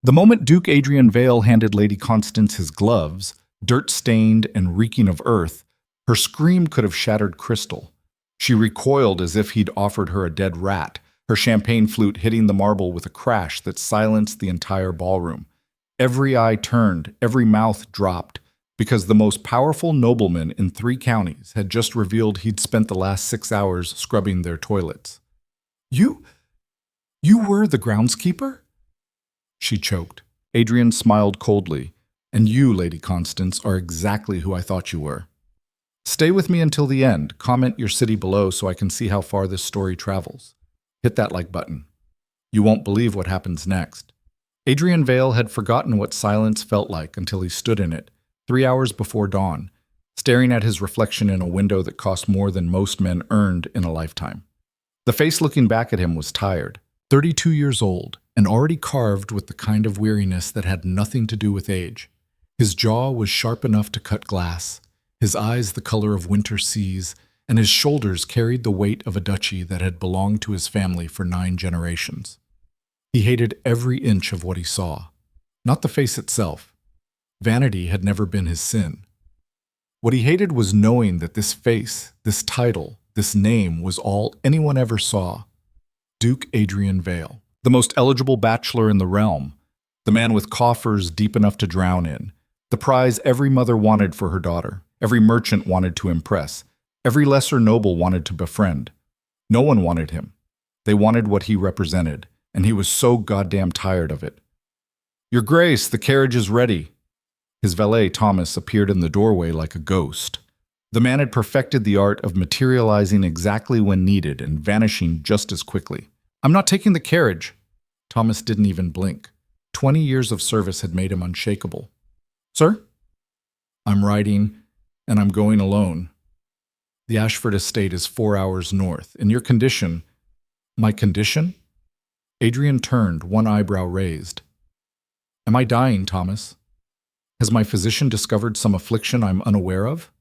The moment Duke Adrian Vale handed Lady Constance his gloves, dirt-stained and reeking of earth, her scream could have shattered crystal. She recoiled as if he'd offered her a dead rat, her champagne flute hitting the marble with a crash that silenced the entire ballroom. Every eye turned, every mouth dropped, because the most powerful nobleman in 3 counties had just revealed he'd spent the last 6 hours scrubbing their toilets. You were the groundskeeper? She choked. Adrian smiled coldly. And you, Lady Constance, are exactly who I thought you were. Stay with me until the end. Comment your city below so I can see how far this story travels. Hit that like button. You won't believe what happens next. Adrian Vale had forgotten what silence felt like until he stood in it, 3 hours before dawn, staring at his reflection in a window that cost more than most men earned in a lifetime. The face looking back at him was tired, 32 years old, and already carved with the kind of weariness that had nothing to do with age. His jaw was sharp enough to cut glass, his eyes the color of winter seas, and his shoulders carried the weight of a duchy that had belonged to his family for 9 generations. He hated every inch of what he saw, not the face itself. Vanity had never been his sin. What he hated was knowing that this face, this title, this name was all anyone ever saw. Duke Adrian Vale, the most eligible bachelor in the realm, the man with coffers deep enough to drown in, the prize every mother wanted for her daughter, every merchant wanted to impress, every lesser noble wanted to befriend. No one wanted him. They wanted what he represented, and he was so goddamn tired of it. Your Grace, the carriage is ready. His valet, Thomas, appeared in the doorway like a ghost. The man had perfected the art of materializing exactly when needed and vanishing just as quickly. I'm not taking the carriage. Thomas didn't even blink. 20 years of service had made him unshakable. Sir? I'm riding, and I'm going alone. The Ashford estate is 4 hours north. In your condition... My condition? Adrian turned, one eyebrow raised. Am I dying, Thomas? Has my physician discovered some affliction I'm unaware of?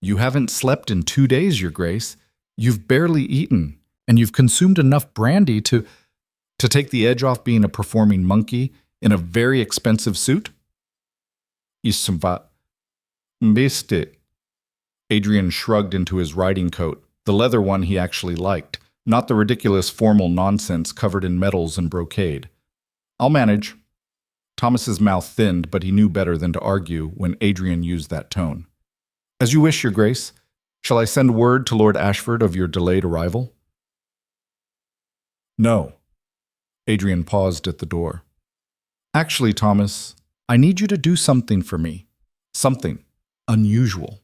You haven't slept in 2 days, Your Grace. You've barely eaten, and you've consumed enough brandy to take the edge off being a performing monkey in a very expensive suit? Missed it. Adrian shrugged into his riding coat, the leather one he actually liked, not the ridiculous formal nonsense covered in medals and brocade. I'll manage. Thomas's mouth thinned, but he knew better than to argue when Adrian used that tone. As you wish, Your Grace. Shall I send word to Lord Ashford of your delayed arrival? No. Adrian paused at the door. Actually, Thomas, I need you to do something for me. Something unusual.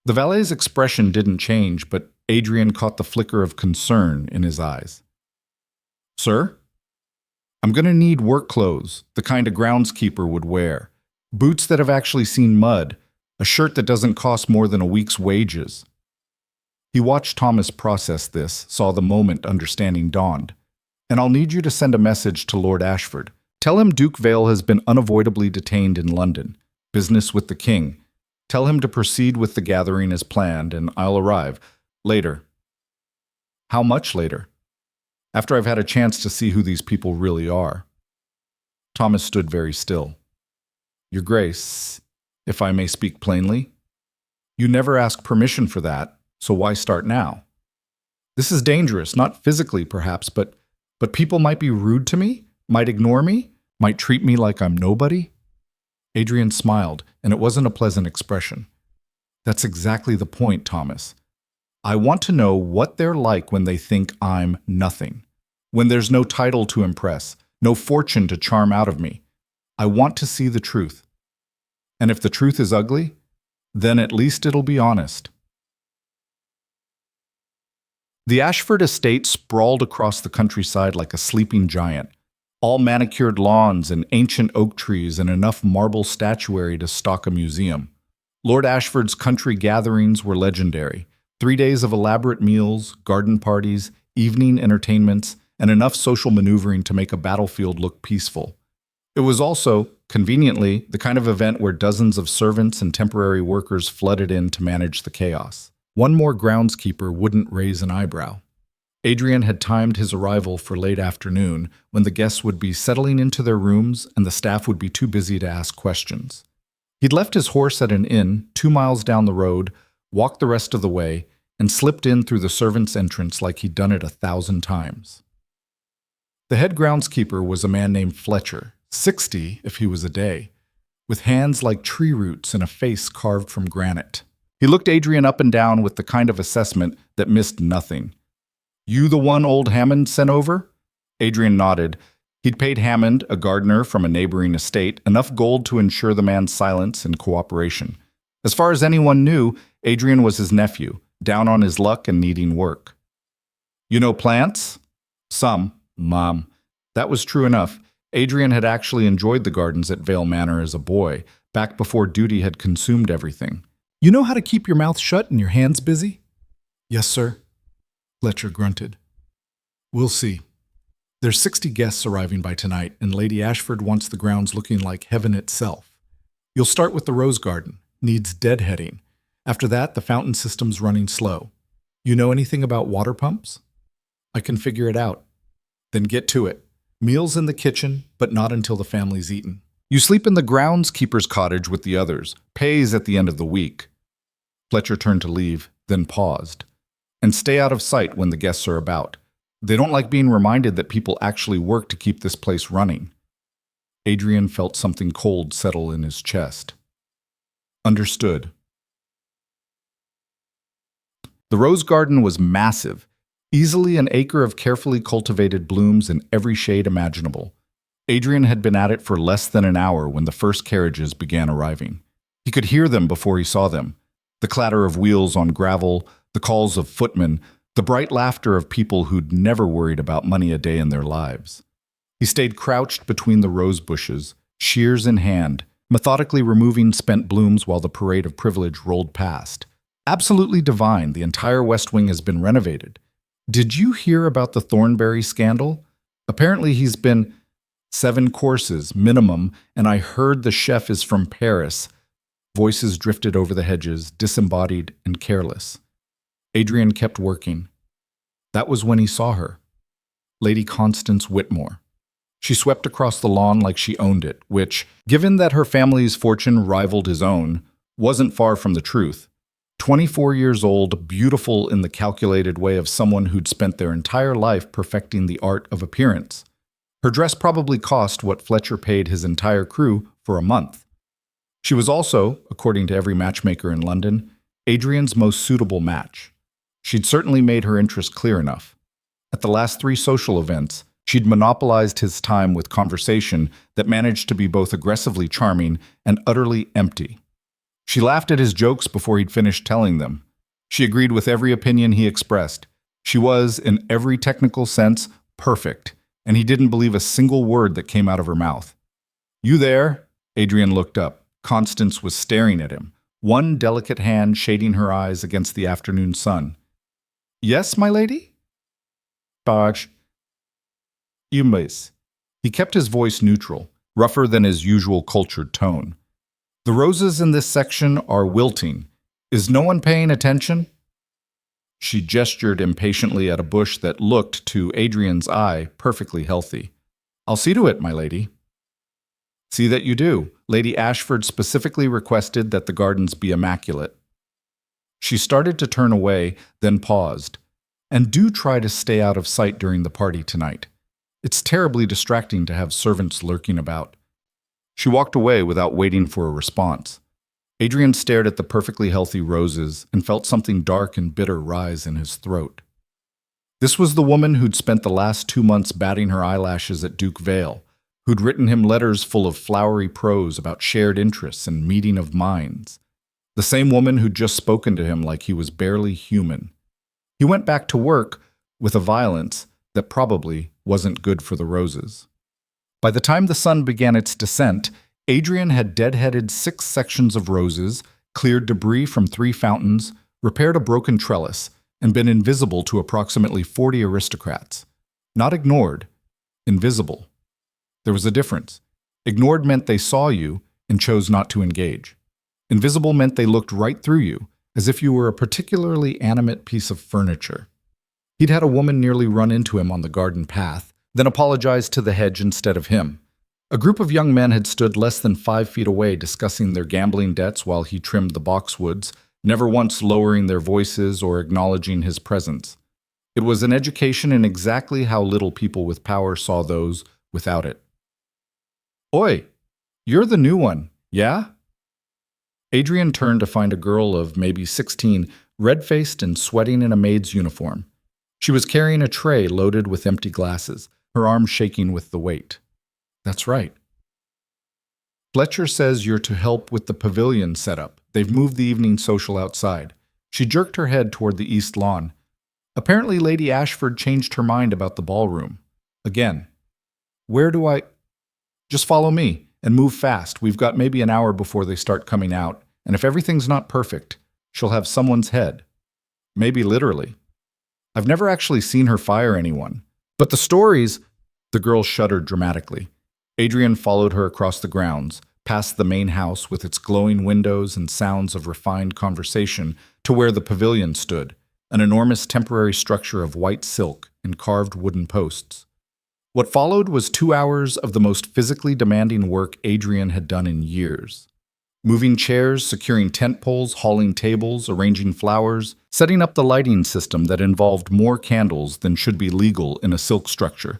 The valet's expression didn't change, but Adrian caught the flicker of concern in his eyes. Sir? I'm going to need work clothes, the kind a groundskeeper would wear, boots that have actually seen mud, a shirt that doesn't cost more than a week's wages. He watched Thomas process this, saw the moment understanding dawned. And I'll need you to send a message to Lord Ashford. Tell him Duke Vale has been unavoidably detained in London. Business with the king. Tell him to proceed with the gathering as planned, and I'll arrive. Later. How much later? After I've had a chance to see who these people really are. Thomas stood very still. Your Grace, if I may speak plainly, you never asked permission for that, so why start now? This is dangerous, not physically perhaps, but people might be rude to me, might ignore me, might treat me like I'm nobody. Adrian smiled, and it wasn't a pleasant expression. That's exactly the point, Thomas. I want to know what they're like when they think I'm nothing, when there's no title to impress, no fortune to charm out of me. I want to see the truth. And if the truth is ugly, then at least it'll be honest. The Ashford estate sprawled across the countryside like a sleeping giant, all manicured lawns and ancient oak trees and enough marble statuary to stock a museum. Lord Ashford's country gatherings were legendary. 3 days of elaborate meals, garden parties, evening entertainments, and enough social maneuvering to make a battlefield look peaceful. It was also, conveniently, the kind of event where dozens of servants and temporary workers flooded in to manage the chaos. One more groundskeeper wouldn't raise an eyebrow. Adrian had timed his arrival for late afternoon, when the guests would be settling into their rooms and the staff would be too busy to ask questions. He'd left his horse at an inn 2 miles down the road, walked the rest of the way, and slipped in through the servants' entrance like he'd done it 1,000 times. The head groundskeeper was a man named Fletcher, 60 if he was a day, with hands like tree roots and a face carved from granite. He looked Adrian up and down with the kind of assessment that missed nothing. "You the one old Hammond sent over?" Adrian nodded. He'd paid Hammond, a gardener from a neighboring estate, enough gold to ensure the man's silence and cooperation. As far as anyone knew, Adrian was his nephew, down on his luck and needing work. "You know plants?" "Some, Mom." That was true enough. Adrian had actually enjoyed the gardens at Vale Manor as a boy, back before duty had consumed everything. "You know how to keep your mouth shut and your hands busy?" "Yes, sir," Fletcher grunted. "We'll see. There's 60 guests arriving by tonight, and Lady Ashford wants the grounds looking like heaven itself. You'll start with the rose garden. Needs deadheading. After that, the fountain system's running slow. You know anything about water pumps?" "I can figure it out." "Then get to it. Meals in the kitchen, but not until the family's eaten." "You sleep in the groundskeeper's cottage with the others. Pays at the end of the week." Fletcher turned to leave, then paused. "And stay out of sight when the guests are about. They don't like being reminded that people actually work to keep this place running." Adrian felt something cold settle in his chest. "Understood." The rose garden was massive, easily an acre of carefully cultivated blooms in every shade imaginable. Adrian had been at it for less than an hour when the first carriages began arriving. He could hear them before he saw them. The clatter of wheels on gravel, the calls of footmen, the bright laughter of people who'd never worried about money a day in their lives. He stayed crouched between the rose bushes, shears in hand, methodically removing spent blooms while the parade of privilege rolled past. Absolutely divine, the entire West Wing has been renovated. "Did you hear about the Thornberry scandal? Apparently he's been 7 courses, minimum, and I heard the chef is from Paris." Voices drifted over the hedges, disembodied and careless. Adrian kept working. That was when he saw her. Lady Constance Whitmore. She swept across the lawn like she owned it, which, given that her family's fortune rivaled his own, wasn't far from the truth. 24 years old, beautiful in the calculated way of someone who'd spent their entire life perfecting the art of appearance. Her dress probably cost what Fletcher paid his entire crew for a month. She was also, according to every matchmaker in London, Adrian's most suitable match. She'd certainly made her interest clear enough. At the last 3 social events, she'd monopolized his time with conversation that managed to be both aggressively charming and utterly empty. She laughed at his jokes before he'd finished telling them. She agreed with every opinion he expressed. She was, in every technical sense, perfect, and he didn't believe a single word that came out of her mouth. "You there?" Adrian looked up. Constance was staring at him, one delicate hand shading her eyes against the afternoon sun. "Yes, my lady?" "Barge." "You miss." He kept his voice neutral, rougher than his usual cultured tone. "The roses in this section are wilting. Is no one paying attention?" She gestured impatiently at a bush that looked, to Adrian's eye, perfectly healthy. "I'll see to it, my lady." "See that you do. Lady Ashford specifically requested that the gardens be immaculate." She started to turn away, then paused. "And do try to stay out of sight during the party tonight. It's terribly distracting to have servants lurking about." She walked away without waiting for a response. Adrian stared at the perfectly healthy roses and felt something dark and bitter rise in his throat. This was the woman who'd spent the last 2 months batting her eyelashes at Duke Vale, who'd written him letters full of flowery prose about shared interests and meeting of minds. The same woman who'd just spoken to him like he was barely human. He went back to work with a violence that probably wasn't good for the roses. By the time the sun began its descent, Adrian had deadheaded 6 sections of roses, cleared debris from 3 fountains, repaired a broken trellis, and been invisible to approximately 40 aristocrats. Not ignored, invisible. There was a difference. Ignored meant they saw you and chose not to engage. Invisible meant they looked right through you, as if you were a particularly animate piece of furniture. He'd had a woman nearly run into him on the garden path, then apologized to the hedge instead of him. A group of young men had stood less than 5 feet away discussing their gambling debts while he trimmed the boxwoods, never once lowering their voices or acknowledging his presence. It was an education in exactly how little people with power saw those without it. "Oi, you're the new one, yeah?" Adrian turned to find a girl of maybe 16, red-faced and sweating in a maid's uniform. She was carrying a tray loaded with empty glasses, her arms shaking with the weight. "That's right. Fletcher says you're to help with the pavilion setup. They've moved the evening social outside." She jerked her head toward the east lawn. Apparently Lady Ashford changed her mind about the ballroom. Again. "Where do I—" "Just follow me, and move fast. We've got maybe an hour before they start coming out, and if everything's not perfect, she'll have someone's head. Maybe literally. I've never actually seen her fire anyone. But the stories—" The girl shuddered dramatically. Adrian followed her across the grounds, past the main house with its glowing windows and sounds of refined conversation, to where the pavilion stood, an enormous temporary structure of white silk and carved wooden posts. What followed was 2 hours of the most physically demanding work Adrian had done in years. Moving chairs, securing tent poles, hauling tables, arranging flowers, setting up the lighting system that involved more candles than should be legal in a silk structure.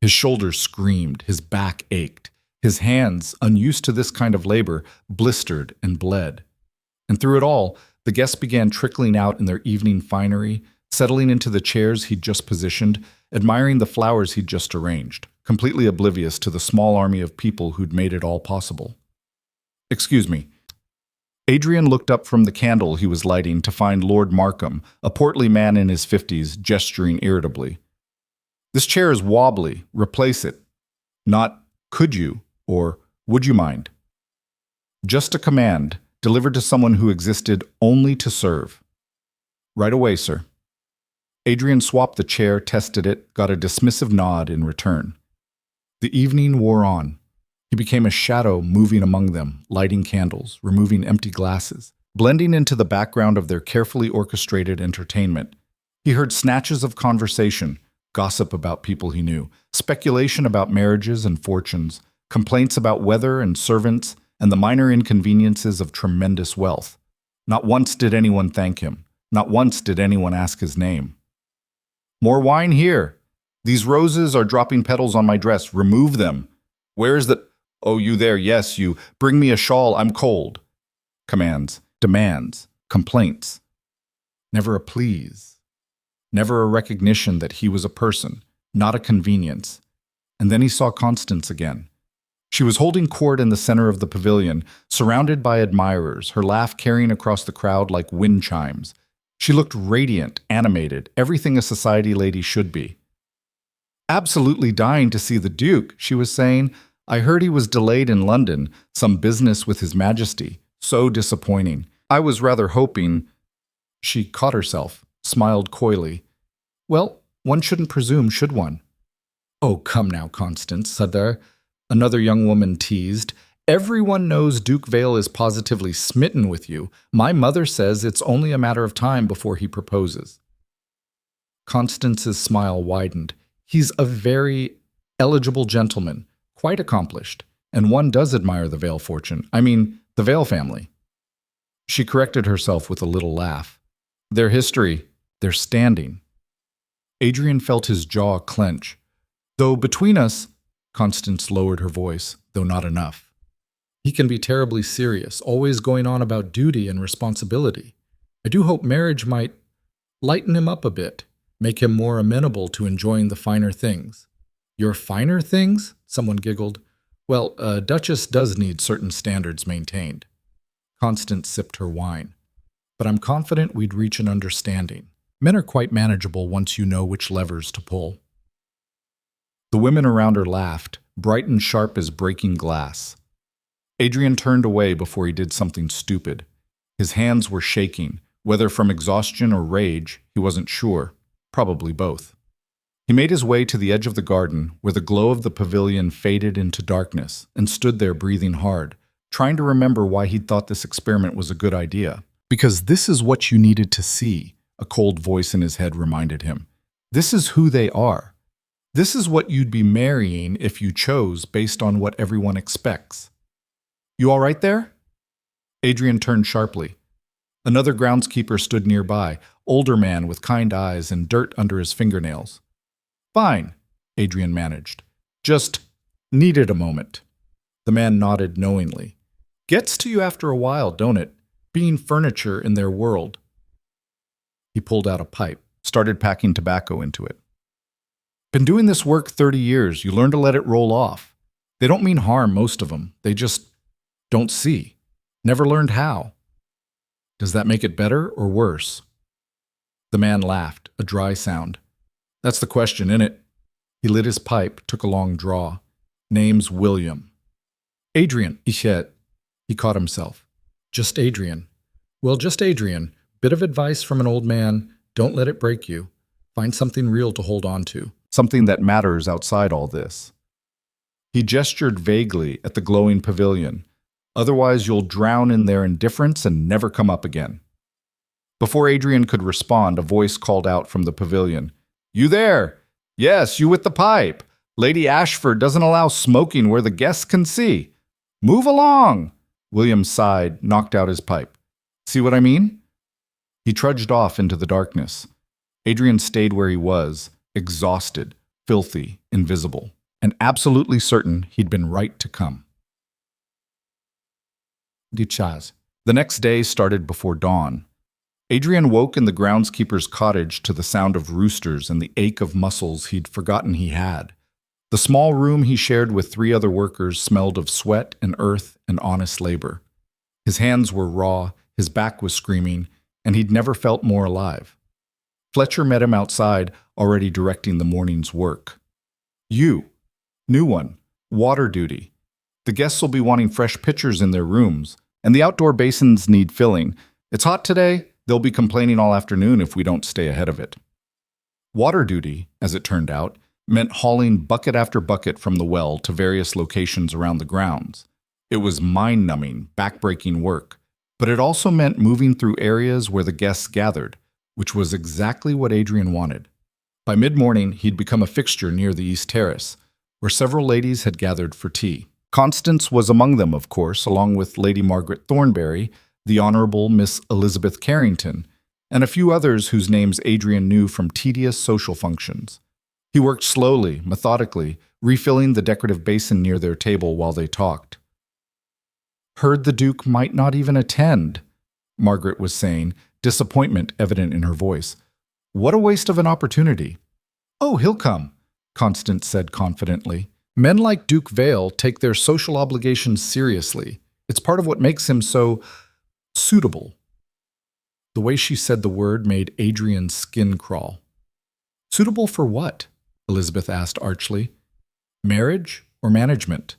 His shoulders screamed, his back ached. His hands, unused to this kind of labor, blistered and bled. And through it all, the guests began trickling out in their evening finery, settling into the chairs he'd just positioned, admiring the flowers he'd just arranged, completely oblivious to the small army of people who'd made it all possible. "Excuse me." Adrian looked up from the candle he was lighting to find Lord Markham, a portly man in his 50s, gesturing irritably. "This chair is wobbly. Replace it. Not, could you, or would you mind?" Just a command, delivered to someone who existed only to serve. "Right away, sir." Adrian swapped the chair, tested it, got a dismissive nod in return. The evening wore on. He became a shadow moving among them, lighting candles, removing empty glasses, blending into the background of their carefully orchestrated entertainment. He heard snatches of conversation, gossip about people he knew, speculation about marriages and fortunes, complaints about weather and servants, and the minor inconveniences of tremendous wealth. Not once did anyone thank him. Not once did anyone ask his name. "More wine here. These roses are dropping petals on my dress. Remove them. Where is the— Oh, you there, yes, you. Bring me a shawl, I'm cold." Commands, demands, complaints. Never a please. Never a recognition that he was a person, not a convenience. And then he saw Constance again. She was holding court in the center of the pavilion, surrounded by admirers, her laugh carrying across the crowd like wind chimes. She looked radiant, animated, everything a society lady should be. "Absolutely dying to see the Duke," she was saying. "I heard he was delayed in London, some business with His Majesty. So disappointing. I was rather hoping—" She caught herself, smiled coyly. "Well, one shouldn't presume, should one?" "Oh, come now, Constance," Sadar, another young woman teased. "Everyone knows Duke Vale is positively smitten with you. My mother says it's only a matter of time before he proposes." Constance's smile widened. "He's a very eligible gentleman, quite accomplished, and one does admire the Vale fortune. I mean, the Vale family." She corrected herself with a little laugh. "Their history, their standing." Adrian felt his jaw clench. "Though between us," Constance lowered her voice, though not enough. "He can be terribly serious, always going on about duty and responsibility. I do hope marriage might lighten him up a bit, make him more amenable to enjoying the finer things." "Your finer things?" someone giggled. "Well, a duchess does need certain standards maintained." Constance sipped her wine. "But I'm confident we'd reach an understanding. Men are quite manageable once you know which levers to pull." The women around her laughed, bright and sharp as breaking glass. Adrian turned away before he did something stupid. His hands were shaking, whether from exhaustion or rage, he wasn't sure. Probably both. He made his way to the edge of the garden, where the glow of the pavilion faded into darkness, and stood there breathing hard, trying to remember why he'd thought this experiment was a good idea. "Because this is what you needed to see," a cold voice in his head reminded him. This is who they are. This is what you'd be marrying if you chose based on what everyone expects. You all right there? Adrian turned sharply. Another groundskeeper stood nearby, older man with kind eyes and dirt under his fingernails. Fine, Adrian managed. Just needed a moment. The man nodded knowingly. Gets to you after a while, don't it? Being furniture in their world. He pulled out a pipe, started packing tobacco into it. Been doing this work 30 years. You learn to let it roll off. They don't mean harm, most of them. They just don't see. Never learned how. Does that make it better or worse? The man laughed, a dry sound. That's the question, innit? He lit his pipe, took a long draw. Name's William. Adrian, Ichet. He caught himself. Just Adrian. Well, just Adrian. Bit of advice from an old man. Don't let it break you. Find something real to hold on to. Something that matters outside all this. He gestured vaguely at the glowing pavilion. Otherwise, you'll drown in their indifference and never come up again. Before Adrian could respond, a voice called out from the pavilion. You there? Yes, you with the pipe. Lady Ashford doesn't allow smoking where the guests can see. Move along. William sighed, knocked out his pipe. See what I mean? He trudged off into the darkness. Adrian stayed where he was, exhausted, filthy, invisible, and absolutely certain he'd been right to come. The next day started before dawn. Adrian woke in the groundskeeper's cottage to the sound of roosters and the ache of muscles he'd forgotten he had. The small room he shared with 3 other workers smelled of sweat and earth and honest labor. His hands were raw, his back was screaming, and he'd never felt more alive. Fletcher met him outside, already directing the morning's work. You. New one. Water duty. The guests will be wanting fresh pitchers in their rooms, and the outdoor basins need filling. It's hot today. They'll be complaining all afternoon if we don't stay ahead of it. Water duty, as it turned out, meant hauling bucket after bucket from the well to various locations around the grounds. It was mind-numbing, back-breaking work, but it also meant moving through areas where the guests gathered, which was exactly what Adrian wanted. By mid-morning, he'd become a fixture near the East Terrace, where several ladies had gathered for tea. Constance was among them, of course, along with Lady Margaret Thornberry, the Honourable Miss Elizabeth Carrington, and a few others whose names Adrian knew from tedious social functions. He worked slowly, methodically, refilling the decorative basin near their table while they talked. Heard the Duke might not even attend, Margaret was saying, disappointment evident in her voice. What a waste of an opportunity. Oh, he'll come, Constance said confidently. Men like Duke Vale take their social obligations seriously. It's part of what makes him so suitable. The way she said the word made Adrian's skin crawl. Suitable for what? Elizabeth asked archly. Marriage or management?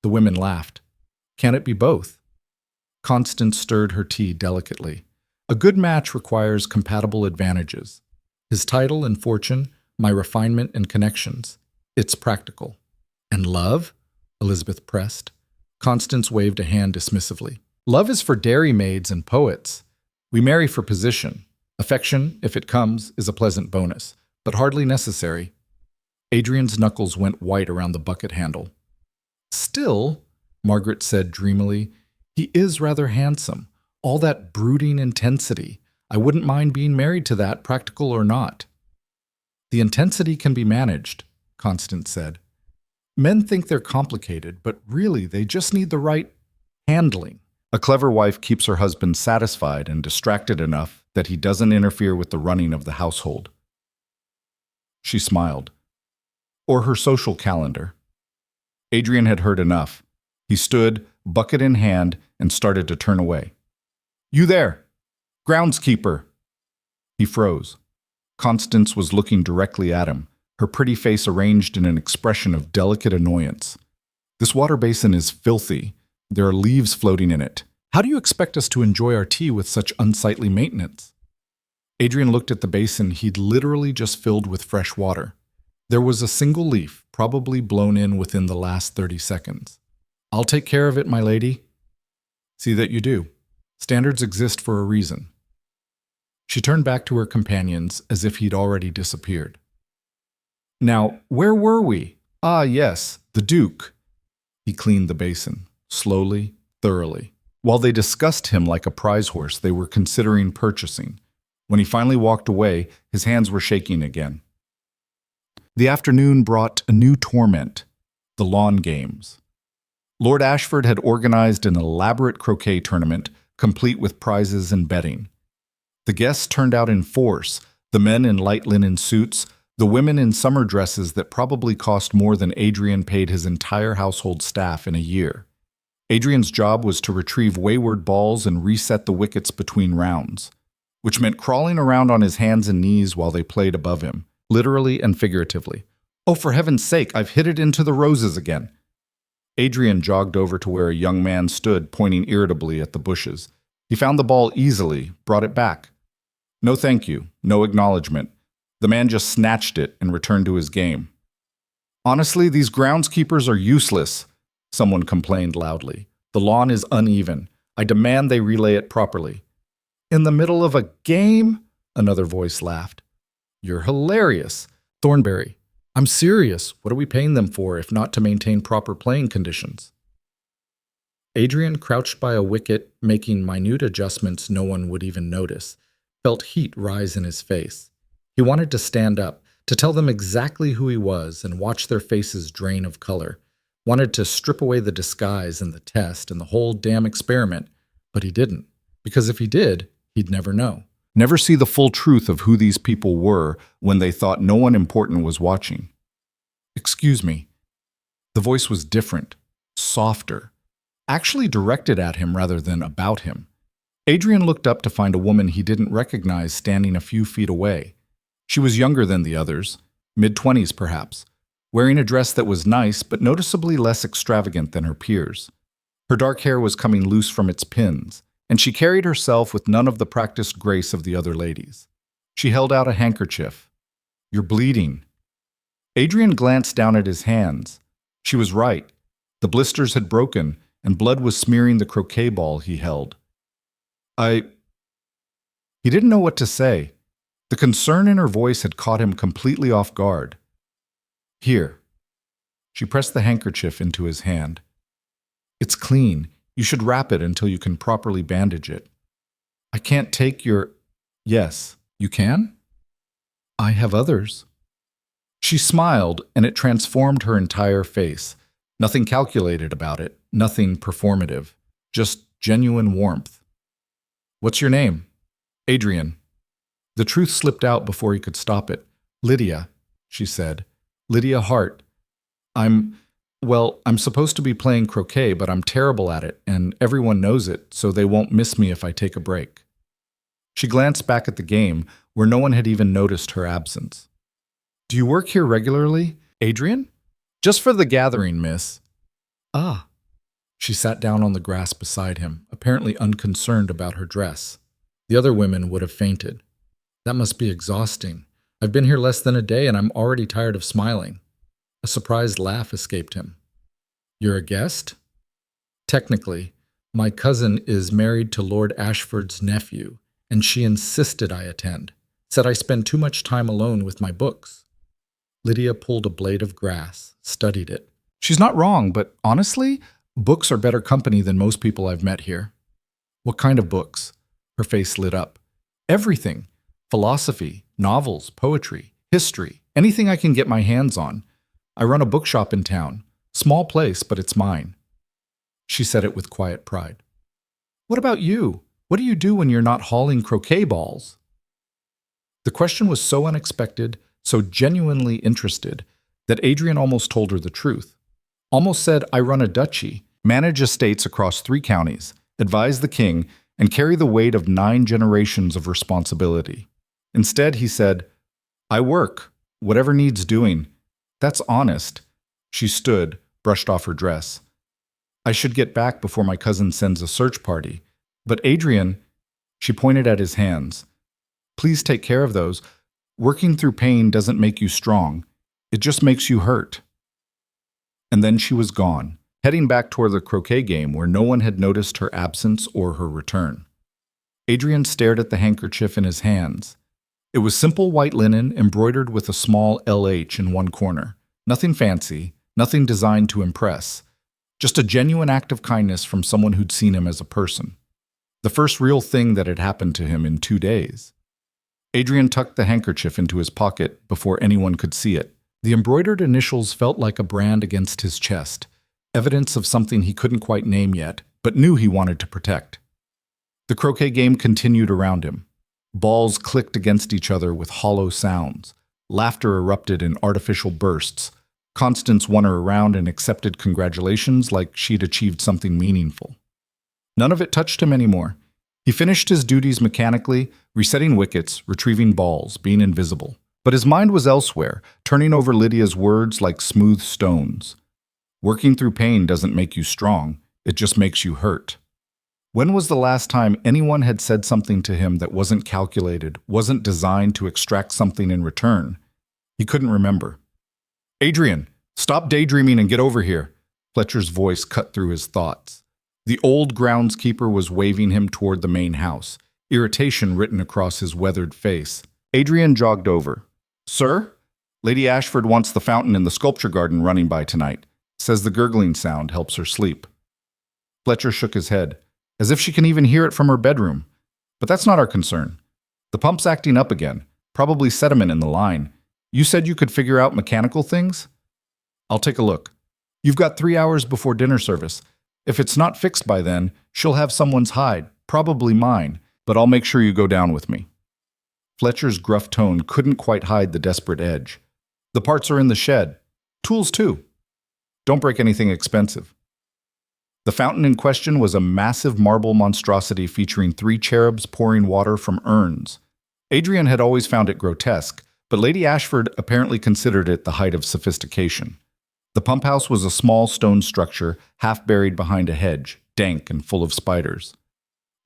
The women laughed. Can it be both? Constance stirred her tea delicately. A good match requires compatible advantages. His title and fortune, my refinement and connections. It's practical. And love? Elizabeth pressed. Constance waved a hand dismissively. Love is for dairymaids and poets. We marry for position. Affection, if it comes, is a pleasant bonus, but hardly necessary. Adrian's knuckles went white around the bucket handle. Still, Margaret said dreamily, he is rather handsome. All that brooding intensity. I wouldn't mind being married to that, practical or not. The intensity can be managed, Constance said. Men think they're complicated, but really they just need the right handling. A clever wife keeps her husband satisfied and distracted enough that he doesn't interfere with the running of the household. She smiled. Or her social calendar. Adrian had heard enough. He stood, bucket in hand, and started to turn away. You there! Groundskeeper! He froze. Constance was looking directly at him, her pretty face arranged in an expression of delicate annoyance. This water basin is filthy. There are leaves floating in it. How do you expect us to enjoy our tea with such unsightly maintenance? Adrian looked at the basin he'd literally just filled with fresh water. There was a single leaf, probably blown in within the last 30 seconds. I'll take care of it, my lady. See that you do. Standards exist for a reason. She turned back to her companions as if he'd already disappeared. Now, where were we? Ah, yes, the Duke. He cleaned the basin, slowly, thoroughly. While they discussed him like a prize horse they were considering purchasing, when he finally walked away, his hands were shaking again. The afternoon brought a new torment, the lawn games. Lord Ashford had organized an elaborate croquet tournament, complete with prizes and betting. The guests turned out in force, the men in light linen suits, the women in summer dresses that probably cost more than Adrian paid his entire household staff in a year. Adrian's job was to retrieve wayward balls and reset the wickets between rounds, which meant crawling around on his hands and knees while they played above him, literally and figuratively. Oh, for heaven's sake, I've hit it into the roses again. Adrian jogged over to where a young man stood, pointing irritably at the bushes. He found the ball easily, brought it back. No thank you, no acknowledgement. The man just snatched it and returned to his game. Honestly, these groundskeepers are useless, someone complained loudly. The lawn is uneven. I demand they relay it properly. In the middle of a game? Another voice laughed. You're hilarious. Thornberry, I'm serious. What are we paying them for if not to maintain proper playing conditions? Adrian crouched by a wicket, making minute adjustments no one would even notice, felt heat rise in his face. He wanted to stand up, to tell them exactly who he was and watch their faces drain of color. Wanted to strip away the disguise and the test and the whole damn experiment, but he didn't, because if he did, he'd never know. Never see the full truth of who these people were when they thought no one important was watching. Excuse me. The voice was different, softer, actually directed at him rather than about him. Adrian looked up to find a woman he didn't recognize standing a few feet away. She was younger than the others, mid-20s perhaps, wearing a dress that was nice but noticeably less extravagant than her peers. Her dark hair was coming loose from its pins, and she carried herself with none of the practiced grace of the other ladies. She held out a handkerchief. You're bleeding. Adrian glanced down at his hands. She was right. The blisters had broken, and blood was smearing the croquet ball he held. He didn't know what to say. The concern in her voice had caught him completely off guard. Here. She pressed the handkerchief into his hand. It's clean. You should wrap it until you can properly bandage it. I can't take your... Yes, you can? I have others. She smiled, and it transformed her entire face. Nothing calculated about it, nothing performative, just genuine warmth. What's your name? Adrian. The truth slipped out before he could stop it. Lydia, she said. Lydia Hart. I'm supposed to be playing croquet, but I'm terrible at it, and everyone knows it, so they won't miss me if I take a break. She glanced back at the game, where no one had even noticed her absence. Do you work here regularly, Adrian? Just for the gathering, miss. Ah. She sat down on the grass beside him, apparently unconcerned about her dress. The other women would have fainted. That must be exhausting. I've been here less than a day, and I'm already tired of smiling. A surprised laugh escaped him. You're a guest? Technically, my cousin is married to Lord Ashford's nephew, and she insisted I attend. Said I spend too much time alone with my books. Lydia pulled a blade of grass, studied it. She's not wrong, but honestly, books are better company than most people I've met here. What kind of books? Her face lit up. Everything. Philosophy, novels, poetry, history, anything I can get my hands on. I run a bookshop in town. Small place, but it's mine. She said it with quiet pride. What about you? What do you do when you're not hauling croquet balls? The question was so unexpected, so genuinely interested, that Adrian almost told her the truth. Almost said, I run a duchy, manage estates across 3 counties, advise the king, and carry the weight of 9 generations of responsibility. Instead, he said, I work, whatever needs doing. That's honest. She stood, brushed off her dress. I should get back before my cousin sends a search party. But Adrian, she pointed at his hands. Please take care of those. Working through pain doesn't make you strong. It just makes you hurt. And then she was gone, heading back toward the croquet game where no one had noticed her absence or her return. Adrian stared at the handkerchief in his hands. It was simple white linen embroidered with a small LH in one corner. Nothing fancy, nothing designed to impress. Just a genuine act of kindness from someone who'd seen him as a person. The first real thing that had happened to him in 2 days. Adrian tucked the handkerchief into his pocket before anyone could see it. The embroidered initials felt like a brand against his chest, evidence of something he couldn't quite name yet, but knew he wanted to protect. The croquet game continued around him. Balls clicked against each other with hollow sounds. Laughter erupted in artificial bursts. Constance won her around and accepted congratulations like she'd achieved something meaningful. None of it touched him anymore. He finished his duties mechanically, resetting wickets, retrieving balls, being invisible. But his mind was elsewhere, turning over Lydia's words like smooth stones. Working through pain doesn't make you strong, it just makes you hurt. When was the last time anyone had said something to him that wasn't calculated, wasn't designed to extract something in return? He couldn't remember. "Adrian, stop daydreaming and get over here," Fletcher's voice cut through his thoughts. The old groundskeeper was waving him toward the main house, irritation written across his weathered face. Adrian jogged over. "Sir? Lady Ashford wants the fountain in the sculpture garden running by tonight. Says the gurgling sound helps her sleep." Fletcher shook his head, as if she can even hear it from her bedroom. "But that's not our concern. The pump's acting up again, probably sediment in the line. You said you could figure out mechanical things?" "I'll take a look. You've got 3 hours before dinner service. If it's not fixed by then, she'll have someone's hide, probably mine, but I'll make sure you go down with me." Fletcher's gruff tone couldn't quite hide the desperate edge. "The parts are in the shed. Tools, too. Don't break anything expensive." The fountain in question was a massive marble monstrosity featuring 3 cherubs pouring water from urns. Adrian had always found it grotesque, but Lady Ashford apparently considered it the height of sophistication. The pump house was a small stone structure, half buried behind a hedge, dank and full of spiders.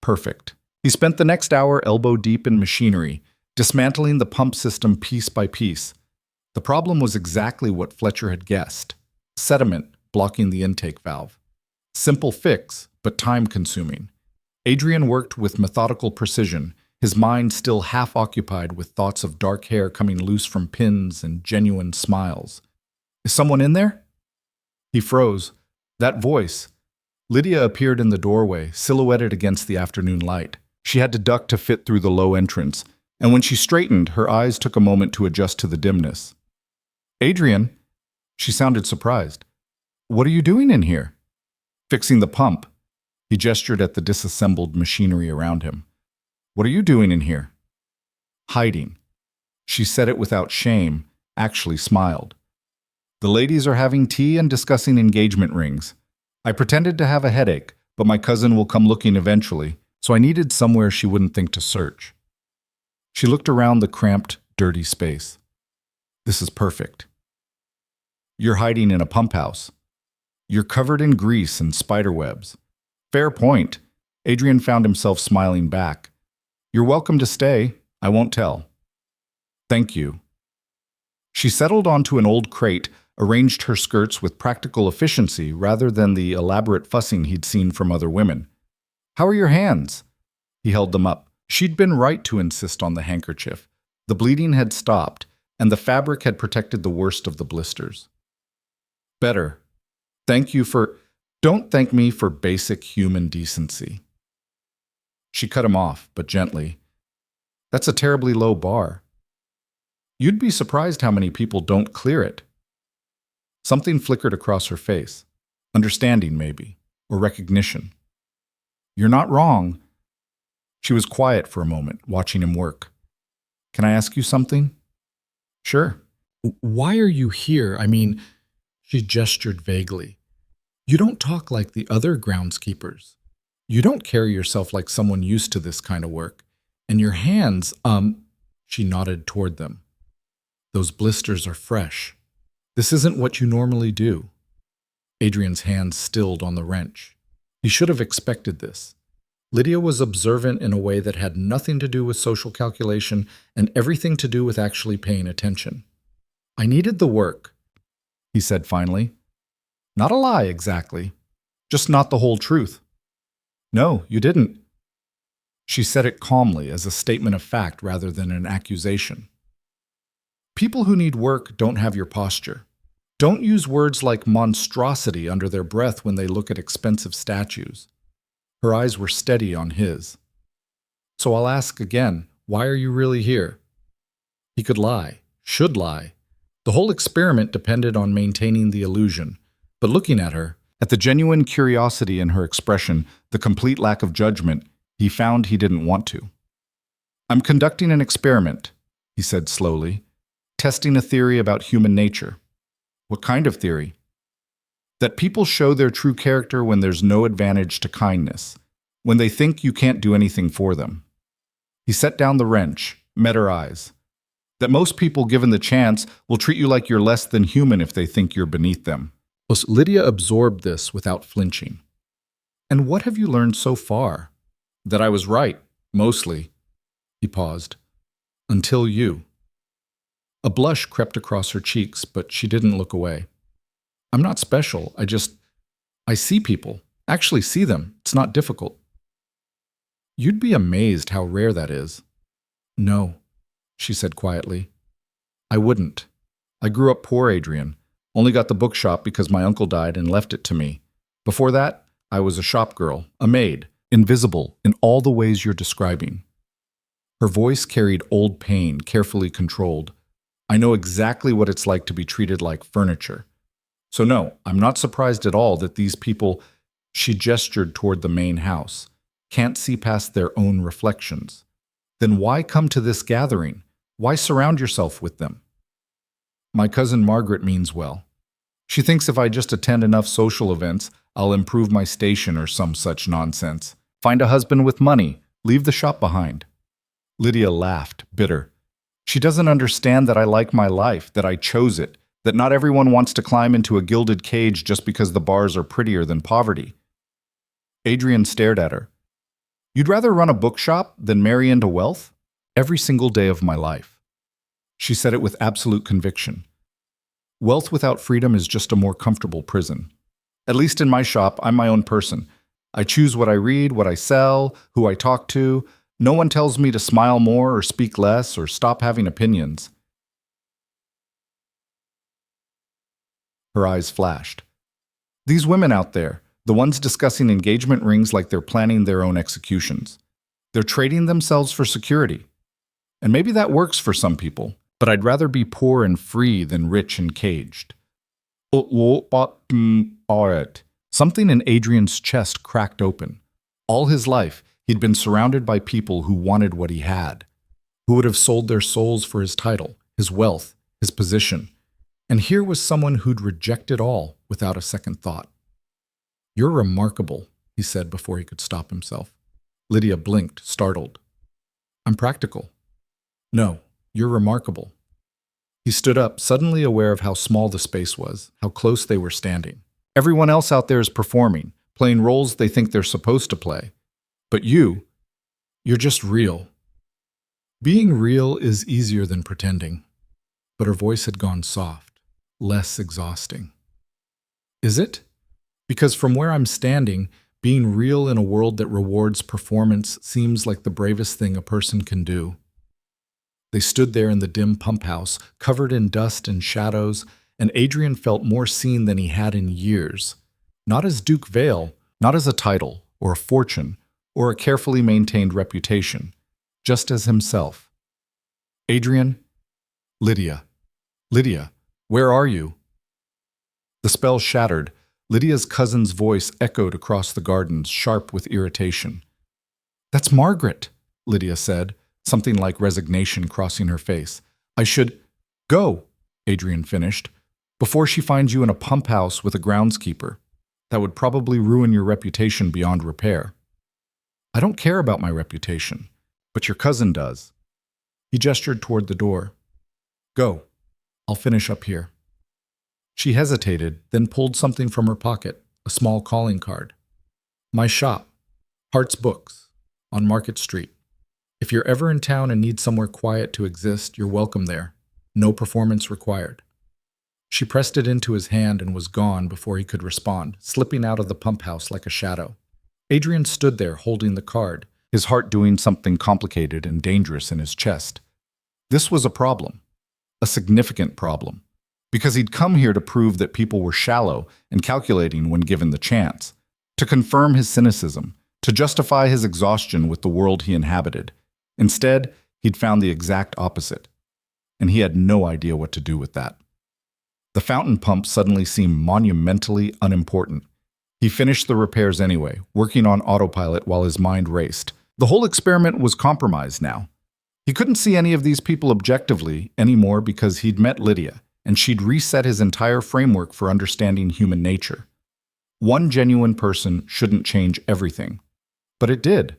Perfect. He spent the next hour elbow-deep in machinery, dismantling the pump system piece by piece. The problem was exactly what Fletcher had guessed: sediment blocking the intake valve. Simple fix, but time-consuming. Adrian worked with methodical precision, his mind still half occupied with thoughts of dark hair coming loose from pins and genuine smiles. "Is someone in there?" He froze. That voice. Lydia appeared in the doorway, silhouetted against the afternoon light. She had to duck to fit through the low entrance, and when she straightened, her eyes took a moment to adjust to the dimness. "Adrian?" She sounded surprised. "What are you doing in here?" "Fixing the pump." He gestured at the disassembled machinery around him. "What are you doing in here?" "Hiding." She said it without shame, actually smiled. "The ladies are having tea and discussing engagement rings. I pretended to have a headache, but my cousin will come looking eventually, so I needed somewhere she wouldn't think to search." She looked around the cramped, dirty space. "This is perfect. You're hiding in a pump house. You're covered in grease and spider webs. Fair point." Adrian found himself smiling back. "You're welcome to stay. I won't tell." "Thank you." She settled onto an old crate, arranged her skirts with practical efficiency rather than the elaborate fussing he'd seen from other women. "How are your hands?" He held them up. She'd been right to insist on the handkerchief. The bleeding had stopped, and the fabric had protected the worst of the blisters. "Better. Thank you for... Don't thank me for basic human decency." She cut him off, but gently. "That's a terribly low bar. You'd be surprised how many people don't clear it." Something flickered across her face. Understanding, maybe, or recognition. "You're not wrong." She was quiet for a moment, watching him work. "Can I ask you something?" "Sure." "Why are you here? I mean," she gestured vaguely. "You don't talk like the other groundskeepers. You don't carry yourself like someone used to this kind of work. And your hands, she nodded toward them. "Those blisters are fresh. This isn't what you normally do." Adrian's hands stilled on the wrench. He should have expected this. Lydia was observant in a way that had nothing to do with social calculation and everything to do with actually paying attention. "I needed the work," he said finally. "Not a lie, exactly. Just not the whole truth." "No, you didn't." She said it calmly as a statement of fact rather than an accusation. People who need work don't have your posture. Don't use words like monstrosity under their breath when they look at expensive statues. Her eyes were steady on his. So I'll ask again, why are you really here? He could lie, should lie. The whole experiment depended on maintaining the illusion. But looking at her, at the genuine curiosity in her expression, the complete lack of judgment, he found he didn't want to. I'm conducting an experiment, he said slowly, testing a theory about human nature. What kind of theory? That people show their true character when there's no advantage to kindness, when they think you can't do anything for them. He set down the wrench, met her eyes. That most people, given the chance, will treat you like you're less than human if they think you're beneath them. Lydia absorbed this without flinching. And what have you learned so far? That I was right, mostly. He paused. Until you. A blush crept across her cheeks, but she didn't look away. I'm not special. I see people. Actually see them. It's not difficult. You'd be amazed how rare that is. No, she said quietly. I wouldn't. I grew up poor, Adrian. Only got the bookshop because my uncle died and left it to me. Before that, I was a shop girl, a maid, invisible in all the ways you're describing. Her voice carried old pain, carefully controlled. I know exactly what it's like to be treated like furniture. So no, I'm not surprised at all that these people, she gestured toward the main house, can't see past their own reflections. Then why come to this gathering? Why surround yourself with them? My cousin Margaret means well. She thinks if I just attend enough social events, I'll improve my station or some such nonsense. Find a husband with money, leave the shop behind. Lydia laughed, bitter. She doesn't understand that I like my life, that I chose it, that not everyone wants to climb into a gilded cage just because the bars are prettier than poverty. Adrian stared at her. You'd rather run a bookshop than marry into wealth? Every single day of my life. She said it with absolute conviction. Wealth without freedom is just a more comfortable prison. At least in my shop, I'm my own person. I choose what I read, what I sell, who I talk to. No one tells me to smile more or speak less or stop having opinions. Her eyes flashed. These women out there, the ones discussing engagement rings like they're planning their own executions. They're trading themselves for security. And maybe that works for some people, but I'd rather be poor and free than rich and caged. Something in Adrian's chest cracked open. All his life, he'd been surrounded by people who wanted what he had, who would have sold their souls for his title, his wealth, his position. And here was someone who'd reject it all without a second thought. You're remarkable, he said before he could stop himself. Lydia blinked, startled. I'm practical. No, you're remarkable. He stood up, suddenly aware of how small the space was, how close they were standing. Everyone else out there is performing, playing roles they think they're supposed to play. But you're just real. Being real is easier than pretending. But her voice had gone soft, less exhausting. Is it? Because from where I'm standing, being real in a world that rewards performance seems like the bravest thing a person can do. They stood there in the dim pump house, covered in dust and shadows, and Adrian felt more seen than he had in years. Not as Duke Vale, not as a title or a fortune or a carefully maintained reputation, just as himself. Adrian, Lydia, where are you? The spell shattered. Lydia's cousin's voice echoed across the gardens, sharp with irritation. That's Margaret, Lydia said, something like resignation crossing her face. I should go, Adrian finished, before she finds you in a pump house with a groundskeeper. That would probably ruin your reputation beyond repair. I don't care about my reputation, but your cousin does. He gestured toward the door. Go. I'll finish up here. She hesitated, then pulled something from her pocket, a small calling card. My shop, Hart's Books, on Market Street. If you're ever in town and need somewhere quiet to exist, you're welcome there. No performance required. She pressed it into his hand and was gone before he could respond, slipping out of the pump house like a shadow. Adrian stood there holding the card, his heart doing something complicated and dangerous in his chest. This was a problem, a significant problem, because he'd come here to prove that people were shallow and calculating when given the chance, to confirm his cynicism, to justify his exhaustion with the world he inhabited. Instead, he'd found the exact opposite, and he had no idea what to do with that. The fountain pump suddenly seemed monumentally unimportant. He finished the repairs anyway, working on autopilot while his mind raced. The whole experiment was compromised now. He couldn't see any of these people objectively anymore because he'd met Lydia, and she'd reset his entire framework for understanding human nature. One genuine person shouldn't change everything. But it did.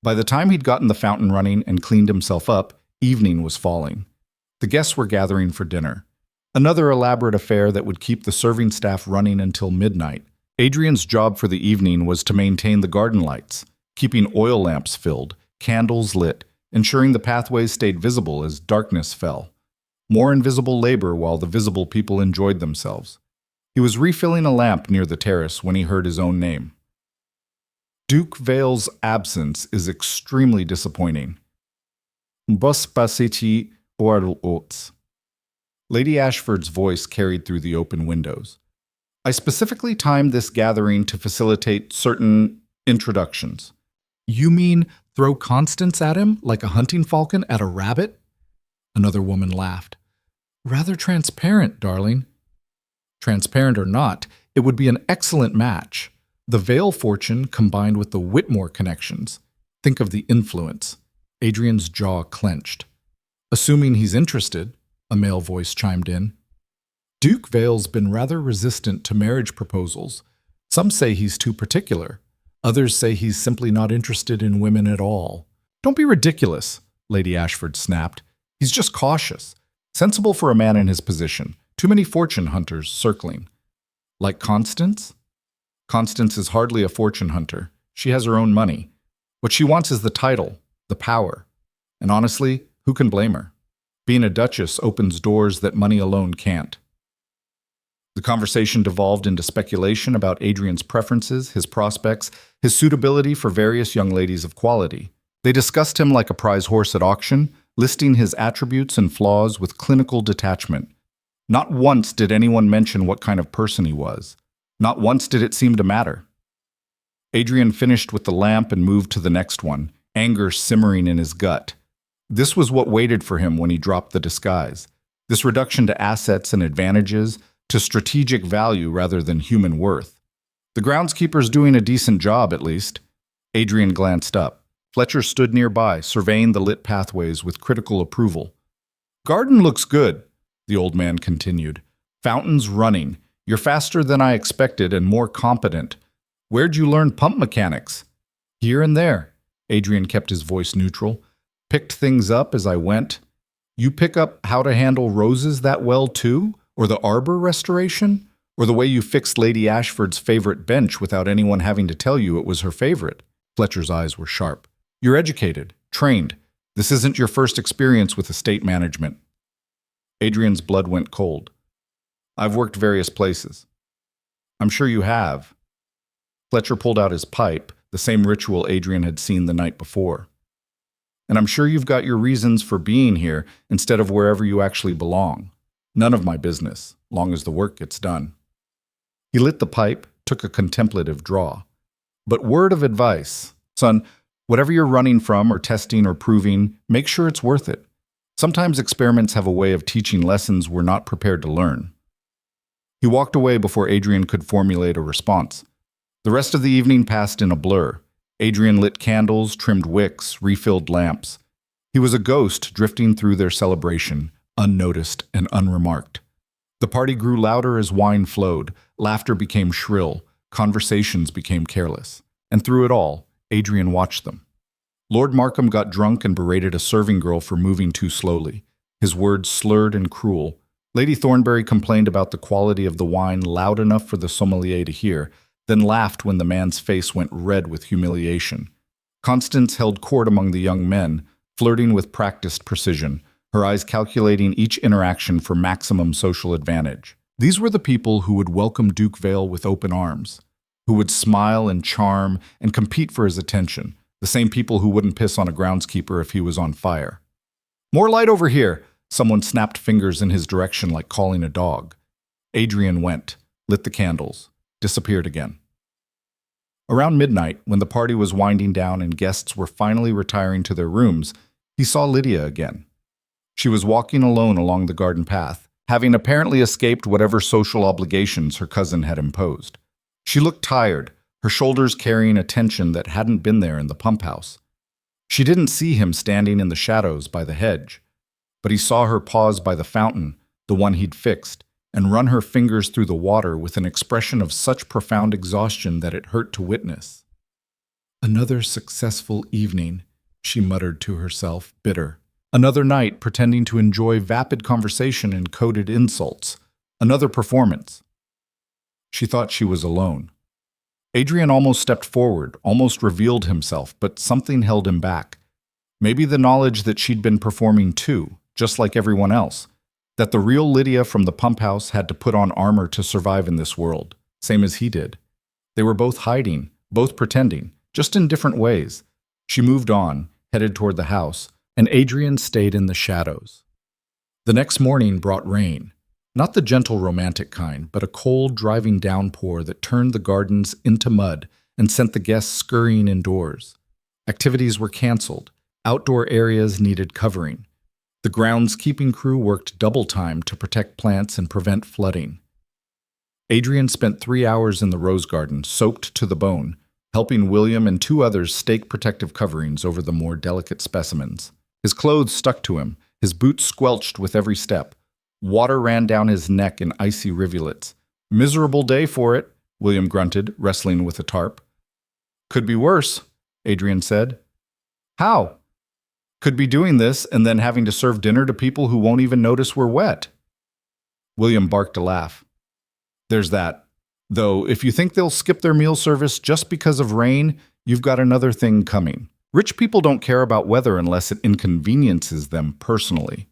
By the time he'd gotten the fountain running and cleaned himself up, evening was falling. The guests were gathering for dinner. Another elaborate affair that would keep the serving staff running until midnight. Adrian's job for the evening was to maintain the garden lights, keeping oil lamps filled, candles lit, ensuring the pathways stayed visible as darkness fell. More invisible labor while the visible people enjoyed themselves. He was refilling a lamp near the terrace when he heard his own name. Duke Vale's absence is extremely disappointing. Bospaciti oats. Lady Ashford's voice carried through the open windows. I specifically timed this gathering to facilitate certain introductions. You mean throw Constance at him like a hunting falcon at a rabbit? Another woman laughed. Rather transparent, darling. Transparent or not, it would be an excellent match. The Vale fortune combined with the Whitmore connections. Think of the influence. Adrian's jaw clenched. Assuming he's interested, a male voice chimed in. Duke Vale's been rather resistant to marriage proposals. Some say he's too particular. Others say he's simply not interested in women at all. Don't be ridiculous, Lady Ashford snapped. He's just cautious. Sensible for a man in his position. Too many fortune hunters circling. Like Constance? Constance is hardly a fortune hunter. She has her own money. What she wants is the title, the power. And honestly, who can blame her? Being a duchess opens doors that money alone can't. The conversation devolved into speculation about Adrian's preferences, his prospects, his suitability for various young ladies of quality. They discussed him like a prize horse at auction, listing his attributes and flaws with clinical detachment. Not once did anyone mention what kind of person he was. Not once did it seem to matter. Adrian finished with the lamp and moved to the next one, anger simmering in his gut. This was what waited for him when he dropped the disguise. This reduction to assets and advantages, to strategic value rather than human worth. The groundskeeper's doing a decent job, at least. Adrian glanced up. Fletcher stood nearby, surveying the lit pathways with critical approval. Garden looks good, the old man continued. Fountains running. You're faster than I expected and more competent. Where'd you learn pump mechanics? Here and there. Adrian kept his voice neutral. Picked things up as I went. You pick up how to handle roses that well, too? Or the arbor restoration? Or the way you fixed Lady Ashford's favorite bench without anyone having to tell you it was her favorite? Fletcher's eyes were sharp. You're educated, trained. This isn't your first experience with estate management. Adrian's blood went cold. I've worked various places. I'm sure you have. Fletcher pulled out his pipe, the same ritual Adrian had seen the night before. And I'm sure you've got your reasons for being here instead of wherever you actually belong. None of my business, long as the work gets done. He lit the pipe, took a contemplative draw. But word of advice, son, whatever you're running from or testing or proving, make sure it's worth it. Sometimes experiments have a way of teaching lessons we're not prepared to learn. He walked away before Adrian could formulate a response. The rest of the evening passed in a blur. Adrian lit candles, trimmed wicks, refilled lamps. He was a ghost drifting through their celebration, unnoticed and unremarked. The party grew louder as wine flowed, laughter became shrill, conversations became careless. And through it all, Adrian watched them. Lord Markham got drunk and berated a serving girl for moving too slowly. His words slurred and cruel. Lady Thornbury complained about the quality of the wine loud enough for the sommelier to hear, then laughed when the man's face went red with humiliation. Constance held court among the young men, flirting with practiced precision, her eyes calculating each interaction for maximum social advantage. These were the people who would welcome Duke Vale with open arms, who would smile and charm and compete for his attention, The same people who wouldn't piss on a groundskeeper if he was on fire. "More light over here!" Someone snapped fingers in his direction like calling a dog. Adrian went, lit the candles, disappeared again. Around midnight, when the party was winding down and guests were finally retiring to their rooms, he saw Lydia again. She was walking alone along the garden path, having apparently escaped whatever social obligations her cousin had imposed. She looked tired, her shoulders carrying a tension that hadn't been there in the pump house. She didn't see him standing in the shadows by the hedge, but he saw her pause by the fountain, the one he'd fixed, and run her fingers through the water with an expression of such profound exhaustion that it hurt to witness. "Another successful evening," she muttered to herself, bitter. Another night pretending to enjoy vapid conversation and coded insults. Another performance. She thought she was alone. Adrian almost stepped forward, almost revealed himself, but something held him back. Maybe the knowledge that she'd been performing too, just like everyone else. That the real Lydia from the pump house had to put on armor to survive in this world, same as he did. They were both hiding, both pretending, just in different ways. She moved on, headed toward the house, and Adrian stayed in the shadows. The next morning brought rain. Not the gentle romantic kind, but a cold, driving downpour that turned the gardens into mud and sent the guests scurrying indoors. Activities were canceled. Outdoor areas needed covering. The groundskeeping crew worked double time to protect plants and prevent flooding. Adrian spent 3 hours in the rose garden, soaked to the bone, helping William and 2 others stake protective coverings over the more delicate specimens. His clothes stuck to him, his boots squelched with every step. Water ran down his neck in icy rivulets. "Miserable day for it," William grunted, wrestling with a tarp. "Could be worse," Adrian said. "How?" "Could be doing this and then having to serve dinner to people who won't even notice we're wet." William barked a laugh. "There's that. Though, if you think they'll skip their meal service just because of rain, you've got another thing coming. Rich people don't care about weather unless it inconveniences them personally."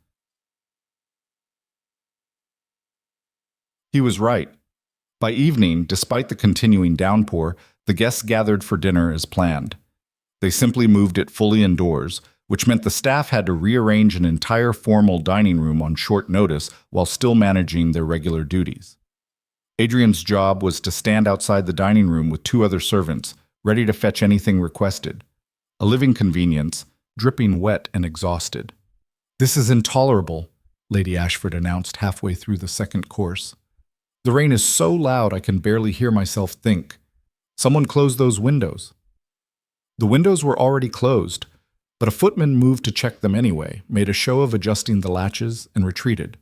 He was right. By evening, despite the continuing downpour, the guests gathered for dinner as planned. They simply moved it fully indoors, which meant the staff had to rearrange an entire formal dining room on short notice while still managing their regular duties. Adrian's job was to stand outside the dining room with 2 other servants, ready to fetch anything requested. A living convenience, dripping wet and exhausted. "This is intolerable," Lady Ashford announced halfway through the second course. "The rain is so loud I can barely hear myself think. Someone close those windows." The windows were already closed, but a footman moved to check them anyway, made a show of adjusting the latches, and retreated.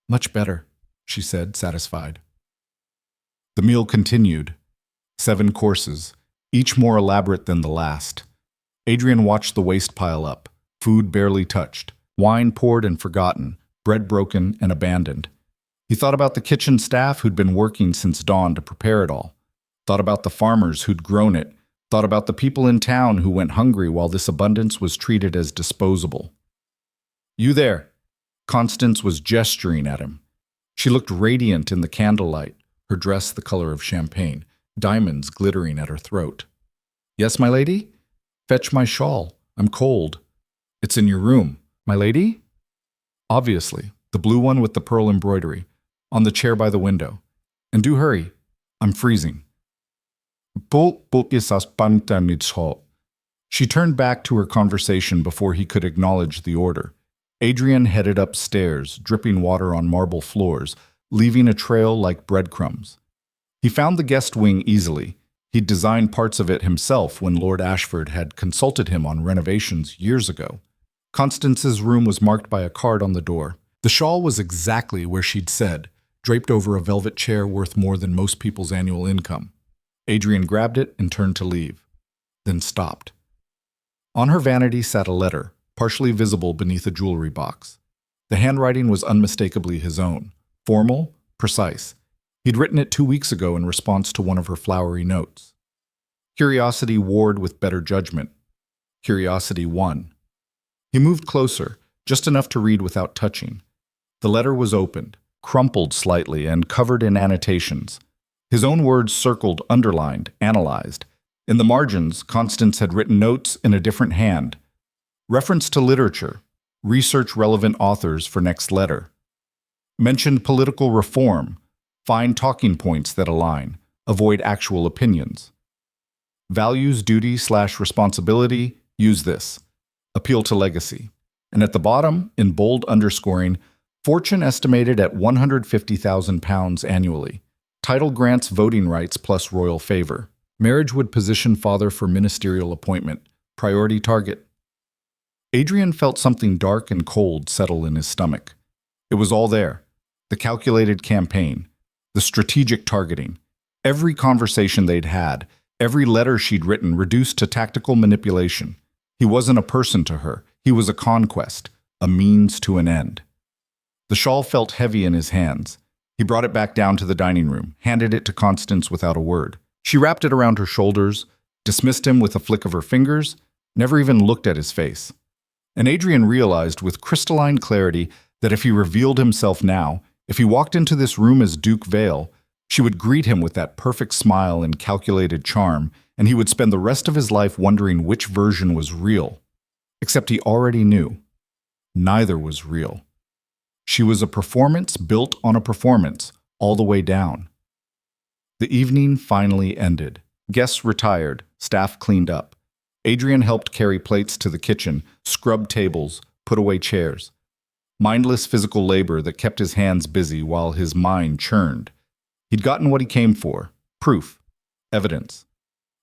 "Much better," she said, satisfied. The meal continued. 7 courses, each more elaborate than the last. Adrian watched the waste pile up, food barely touched, wine poured and forgotten, bread broken and abandoned. He thought about the kitchen staff who'd been working since dawn to prepare it all. Thought about the farmers who'd grown it. Thought about the people in town who went hungry while this abundance was treated as disposable. "You there!" Constance was gesturing at him. She looked radiant in the candlelight, her dress the color of champagne, diamonds glittering at her throat. "Yes, my lady? Fetch my shawl. I'm cold." "It's in your room." "My lady?" "Obviously, the blue one with the pearl embroidery, on the chair by the window. And do hurry. I'm freezing." She turned back to her conversation before he could acknowledge the order. Adrian headed upstairs, dripping water on marble floors, leaving a trail like breadcrumbs. He found the guest wing easily. He'd designed parts of it himself when Lord Ashford had consulted him on renovations years ago. Constance's room was marked by a card on the door. The shawl was exactly where she'd said, draped over a velvet chair worth more than most people's annual income. Adrian grabbed it and turned to leave, then stopped. On her vanity sat a letter, partially visible beneath a jewelry box. The handwriting was unmistakably his own, formal, precise. He'd written it 2 weeks ago in response to one of her flowery notes. Curiosity warred with better judgment. Curiosity won. He moved closer, just enough to read without touching. The letter was opened, crumpled slightly and covered in annotations. His own words circled, underlined, analyzed. In the margins, Constance had written notes in a different hand. Reference to literature. Research relevant authors for next letter. Mentioned political reform. Find talking points that align. Avoid actual opinions. Values, duty/responsibility. Use this. Appeal to legacy. And at the bottom, in bold underscoring, fortune estimated at £150,000 annually. Title grants voting rights plus royal favor. Marriage would position father for ministerial appointment. Priority target. Adrian felt something dark and cold settle in his stomach. It was all there. The calculated campaign. The strategic targeting. Every conversation they'd had. Every letter she'd written reduced to tactical manipulation. He wasn't a person to her. He was a conquest. A means to an end. The shawl felt heavy in his hands. He brought it back down to the dining room, handed it to Constance without a word. She wrapped it around her shoulders, dismissed him with a flick of her fingers, never even looked at his face. And Adrian realized with crystalline clarity that if he revealed himself now, if he walked into this room as Duke Vale, she would greet him with that perfect smile and calculated charm, and he would spend the rest of his life wondering which version was real. Except he already knew. Neither was real. She was a performance built on a performance, all the way down. The evening finally ended. Guests retired, staff cleaned up. Adrian helped carry plates to the kitchen, scrubbed tables, put away chairs. Mindless physical labor that kept his hands busy while his mind churned. He'd gotten what he came for. Proof. Evidence.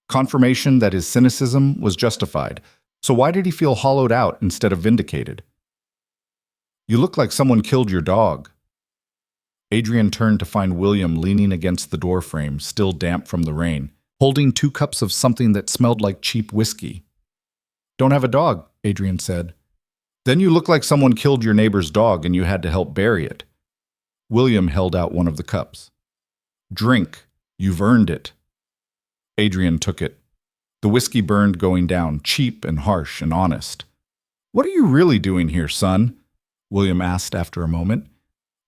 Confirmation that his cynicism was justified. So why did he feel hollowed out instead of vindicated? "You look like someone killed your dog." Adrian turned to find William leaning against the doorframe, still damp from the rain, holding 2 cups of something that smelled like cheap whiskey. "Don't have a dog," Adrian said. "Then you look like someone killed your neighbor's dog and you had to help bury it." William held out one of the cups. "Drink. You've earned it." Adrian took it. The whiskey burned going down, cheap and harsh and honest. "What are you really doing here, son?" William asked after a moment.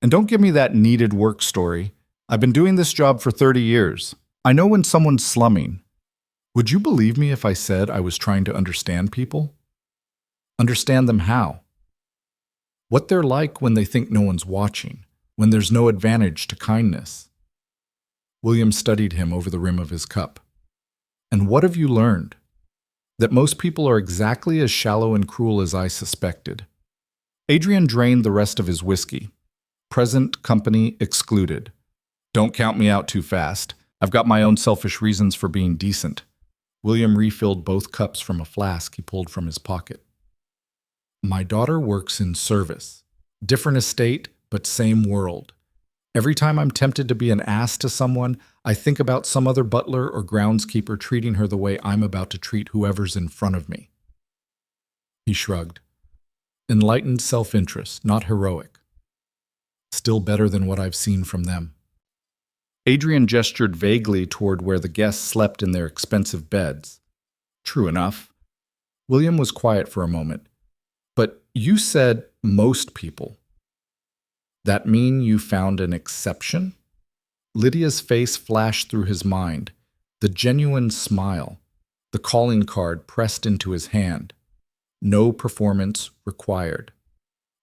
"And don't give me that needed work story. I've been doing this job for 30 years. I know when someone's slumming." Would you believe me if I said I was trying to understand people? Understand them how? What they're like when they think no one's watching, when there's no advantage to kindness. William studied him over the rim of his cup. "And what have you learned?" "That most people are exactly as shallow and cruel as I suspected." Adrian drained the rest of his whiskey. Present company excluded. "Don't count me out too fast. I've got my own selfish reasons for being decent." William refilled both cups from a flask he pulled from his pocket. "My daughter works in service. Different estate, but same world. Every time I'm tempted to be an ass to someone, I think about some other butler or groundskeeper treating her the way I'm about to treat whoever's in front of me." He shrugged. "Enlightened self-interest, not heroic. Still better than what I've seen from them." Adrian gestured vaguely toward where the guests slept in their expensive beds. "True enough." William was quiet for a moment. "But you said most people. That mean you found an exception?" Lydia's face flashed through his mind, the genuine smile, the calling card pressed into his hand. No performance required.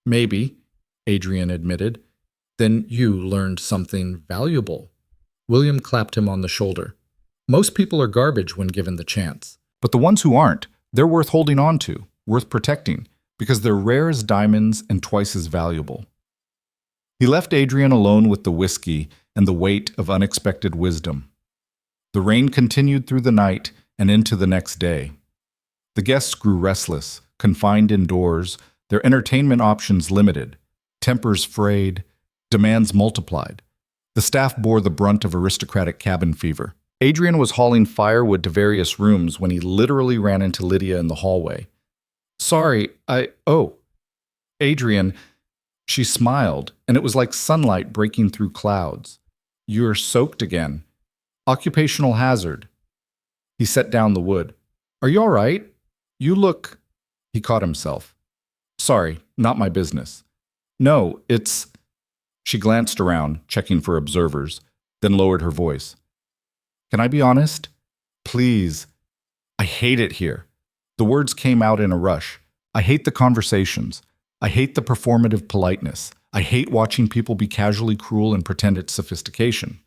"Maybe," Adrian admitted. "Then you learned something valuable." William clapped him on the shoulder. "Most people are garbage when given the chance. But the ones who aren't, they're worth holding on to, worth protecting, because they're rare as diamonds and twice as valuable." He left Adrian alone with the whiskey and the weight of unexpected wisdom. The rain continued through the night and into the next day. The guests grew restless, confined indoors, their entertainment options limited, tempers frayed, demands multiplied. The staff bore the brunt of aristocratic cabin fever. Adrian was hauling firewood to various rooms when he literally ran into Lydia in the hallway. "Sorry, Adrian." She smiled, and it was like sunlight breaking through clouds. "You're soaked again. Occupational hazard." He set down the wood. "Are you all right? You look—" He caught himself. "Sorry, not my business." "No, it's—" She glanced around, checking for observers, then lowered her voice. "Can I be honest? Please, I hate it here. The words came out in a rush. I hate the conversations. I hate the performative politeness. I hate watching people be casually cruel and pretend it's sophistication.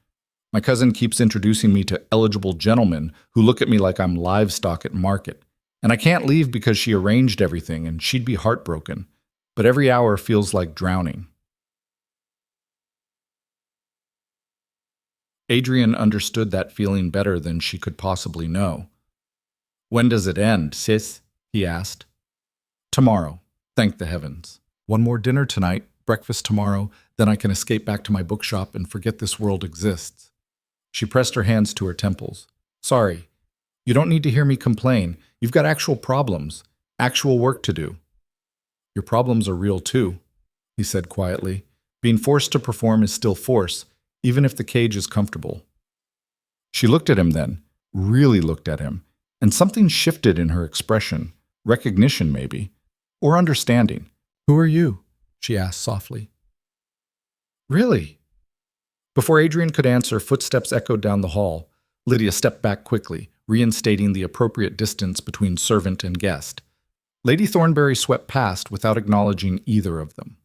My cousin keeps introducing me to eligible gentlemen who look at me like I'm livestock at market. And I can't leave because she arranged everything and she'd be heartbroken. But every hour feels like drowning. Adrian understood that feeling better than she could possibly know. When does it end, sis? He asked. Tomorrow, thank the heavens. One more dinner tonight, breakfast tomorrow, then I can escape back to my bookshop and forget this world exists. She pressed her hands to her temples. Sorry, you don't need to hear me complain. You've got actual problems, actual work to do. Your problems are real too, he said quietly. Being forced to perform is still force, even if the cage is comfortable. She looked at him then, really looked at him, and something shifted in her expression, recognition maybe, or understanding. Who are you? She asked softly. Really? Before Adrian could answer, footsteps echoed down the hall. Lydia stepped back quickly, reinstating the appropriate distance between servant and guest. Lady Thornberry swept past without acknowledging either of them.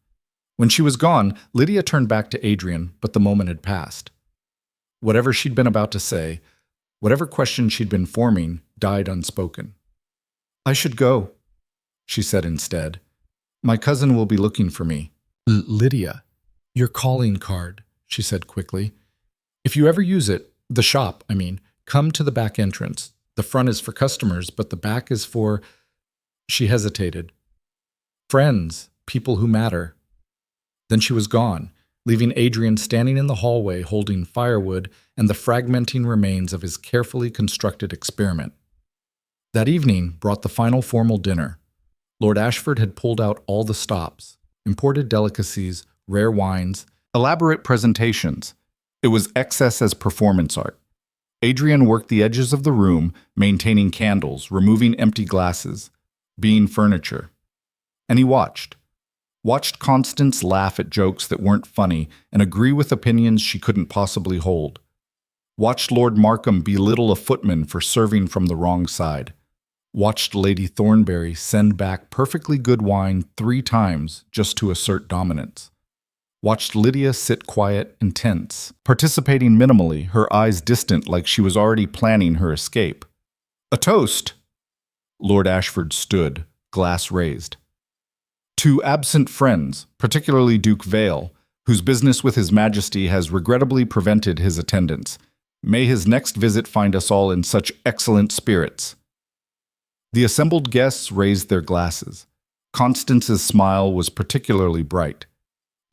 When she was gone, Lydia turned back to Adrian, but the moment had passed. Whatever she'd been about to say, whatever question she'd been forming, died unspoken. I should go, she said instead. My cousin will be looking for me. Lydia, your calling card, she said quickly. If you ever use it, the shop, I mean, come to the back entrance. The front is for customers, but the back is for... She hesitated. Friends, people who matter. Then she was gone, leaving Adrian standing in the hallway holding firewood and the fragmenting remains of his carefully constructed experiment. That evening brought the final formal dinner. Lord Ashford had pulled out all the stops, imported delicacies, rare wines, elaborate presentations. It was excess as performance art. Adrian worked the edges of the room, maintaining candles, removing empty glasses, being furniture. And he watched Constance laugh at jokes that weren't funny and agree with opinions she couldn't possibly hold. Watched Lord Markham belittle a footman for serving from the wrong side. Watched Lady Thornberry send back perfectly good wine 3 times just to assert dominance. Watched Lydia sit quiet and tense, participating minimally, her eyes distant like she was already planning her escape. A toast! Lord Ashford stood, glass raised. To absent friends, particularly Duke Vale, whose business with His Majesty has regrettably prevented his attendance. May his next visit find us all in such excellent spirits. The assembled guests raised their glasses. Constance's smile was particularly bright.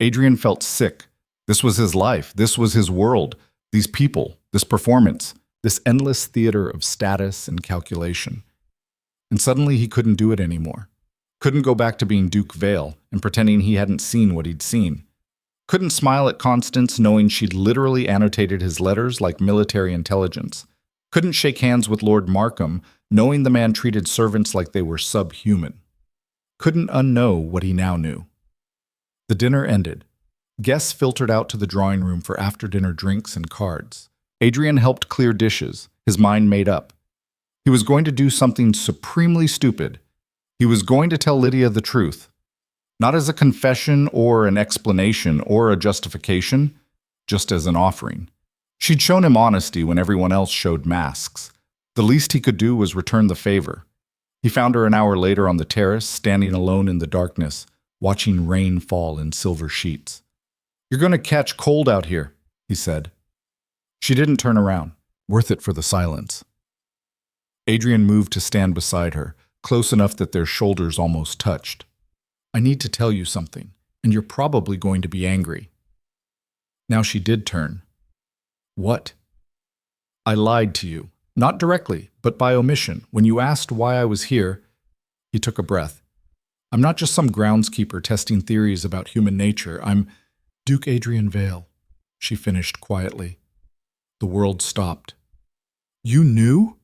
Adrian felt sick. This was his life. This was his world. These people, this performance, this endless theater of status and calculation. And suddenly he couldn't do it anymore. Couldn't go back to being Duke Vale and pretending he hadn't seen what he'd seen. Couldn't smile at Constance knowing she'd literally annotated his letters like military intelligence. Couldn't shake hands with Lord Markham knowing the man treated servants like they were subhuman. Couldn't unknow what he now knew. The dinner ended. Guests filtered out to the drawing room for after-dinner drinks and cards. Adrian helped clear dishes, his mind made up. He was going to do something supremely stupid. He was going to tell Lydia the truth. Not as a confession or an explanation or a justification, just as an offering. She'd shown him honesty when everyone else showed masks. The least he could do was return the favor. He found her an hour later on the terrace, standing alone in the darkness, watching rain fall in silver sheets. You're going to catch cold out here, he said. She didn't turn around. Worth it for the silence. Adrian moved to stand beside her, close enough that their shoulders almost touched. I need to tell you something, and you're probably going to be angry. Now she did turn. What? I lied to you. Not directly, but by omission. When you asked why I was here, he took a breath. I'm not just some groundskeeper testing theories about human nature. I'm Duke Adrian Vale, she finished quietly. The world stopped. You knew?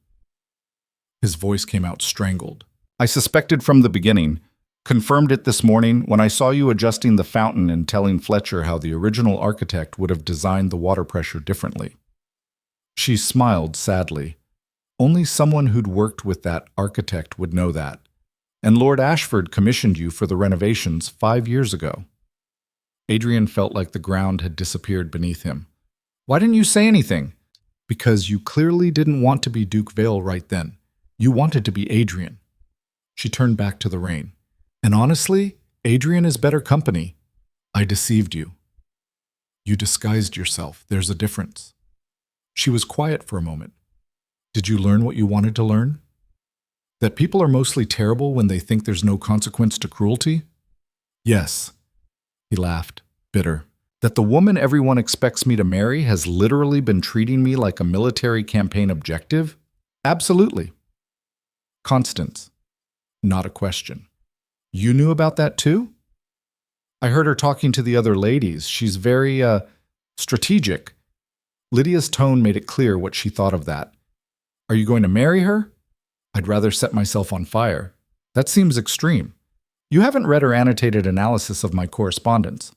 His voice came out strangled. I suspected from the beginning. Confirmed it this morning when I saw you adjusting the fountain and telling Fletcher how the original architect would have designed the water pressure differently. She smiled sadly. Only someone who'd worked with that architect would know that. And Lord Ashford commissioned you for the renovations 5 years ago. Adrian felt like the ground had disappeared beneath him. Why didn't you say anything? Because you clearly didn't want to be Duke Vale right then. You wanted to be Adrian. She turned back to the rain. And honestly, Adrian is better company. I deceived you. You disguised yourself. There's a difference. She was quiet for a moment. Did you learn what you wanted to learn? That people are mostly terrible when they think there's no consequence to cruelty? Yes. He laughed, bitter. That the woman everyone expects me to marry has literally been treating me like a military campaign objective? Absolutely. Constance. Not a question. You knew about that too? I heard her talking to the other ladies. She's very, strategic. Lydia's tone made it clear what she thought of that. Are you going to marry her? I'd rather set myself on fire. That seems extreme. You haven't read her annotated analysis of my correspondence.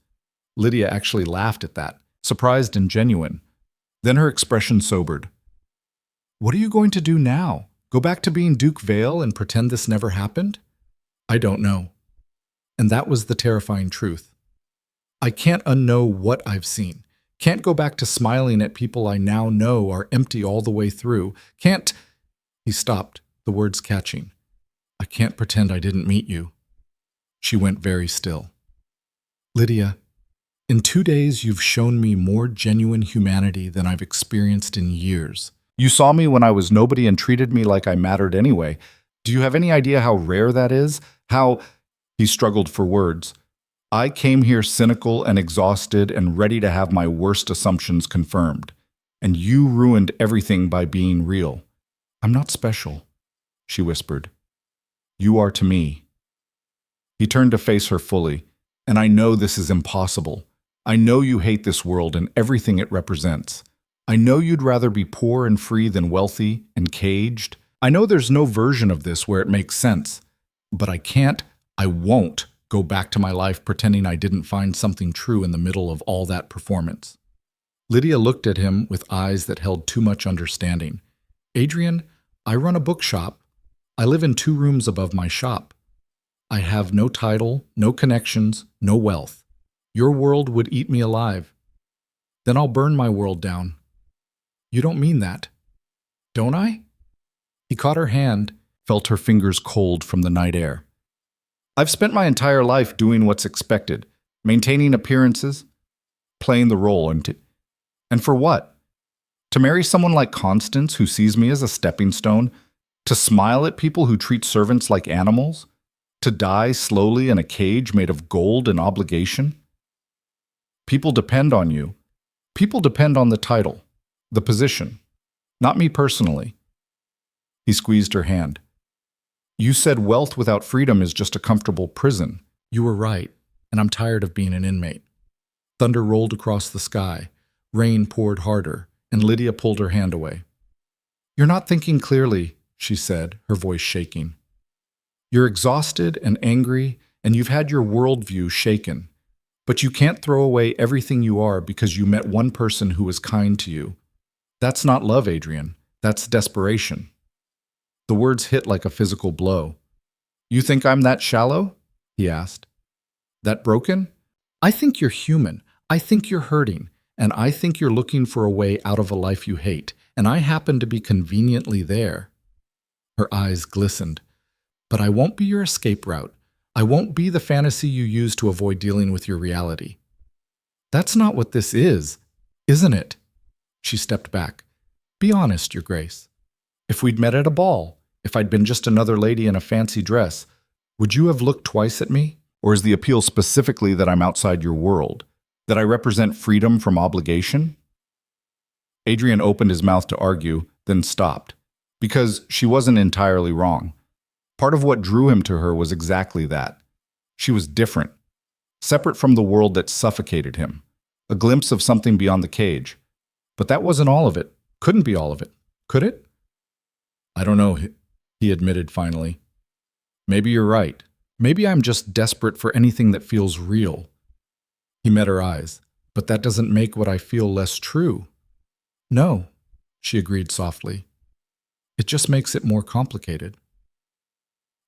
Lydia actually laughed at that, surprised and genuine. Then her expression sobered. What are you going to do now? Go back to being Duke Vale and pretend this never happened? I don't know. And that was the terrifying truth. I can't unknow what I've seen. Can't go back to smiling at people I now know are empty all the way through. Can't... He stopped, the words catching. I can't pretend I didn't meet you. She went very still. Lydia, in 2 days you've shown me more genuine humanity than I've experienced in years. You saw me when I was nobody and treated me like I mattered anyway. Do you have any idea how rare that is? How... He struggled for words. I came here cynical and exhausted and ready to have my worst assumptions confirmed. And you ruined everything by being real. I'm not special, she whispered. You are to me. He turned to face her fully. And I know this is impossible. I know you hate this world and everything it represents. I know you'd rather be poor and free than wealthy and caged. I know there's no version of this where it makes sense. But I won't go back to my life pretending I didn't find something true in the middle of all that performance. Lydia looked at him with eyes that held too much understanding. Adrian, I run a bookshop. I live in 2 rooms above my shop. I have no title, no connections, no wealth. Your world would eat me alive. Then I'll burn my world down. You don't mean that. Don't I? He caught her hand, felt her fingers cold from the night air. I've spent my entire life doing what's expected, maintaining appearances, playing the role, and for what? To marry someone like Constance who sees me as a stepping stone? To smile at people who treat servants like animals? To die slowly in a cage made of gold and obligation? People depend on you. People depend on the title, the position, not me personally. He squeezed her hand. You said wealth without freedom is just a comfortable prison. You were right, and I'm tired of being an inmate. Thunder rolled across the sky. Rain poured harder, and Lydia pulled her hand away. You're not thinking clearly, she said, her voice shaking. You're exhausted and angry, and you've had your worldview shaken. But you can't throw away everything you are because you met one person who was kind to you. That's not love, Adrian. That's desperation. The words hit like a physical blow. You think I'm that shallow? He asked. That broken? I think you're human. I think you're hurting. And I think you're looking for a way out of a life you hate. And I happen to be conveniently there. Her eyes glistened. But I won't be your escape route. I won't be the fantasy you use to avoid dealing with your reality. That's not what this is, isn't it? She stepped back. Be honest, Your Grace. If we'd met at a ball, if I'd been just another lady in a fancy dress, would you have looked twice at me? Or is the appeal specifically that I'm outside your world? That I represent freedom from obligation? Adrian opened his mouth to argue, then stopped. Because she wasn't entirely wrong. Part of what drew him to her was exactly that. She was different. Separate from the world that suffocated him. A glimpse of something beyond the cage. But that wasn't all of it. Couldn't be all of it. Could it? I don't know, he admitted finally. Maybe you're right. Maybe I'm just desperate for anything that feels real. He met her eyes. But that doesn't make what I feel less true. No, she agreed softly. It just makes it more complicated.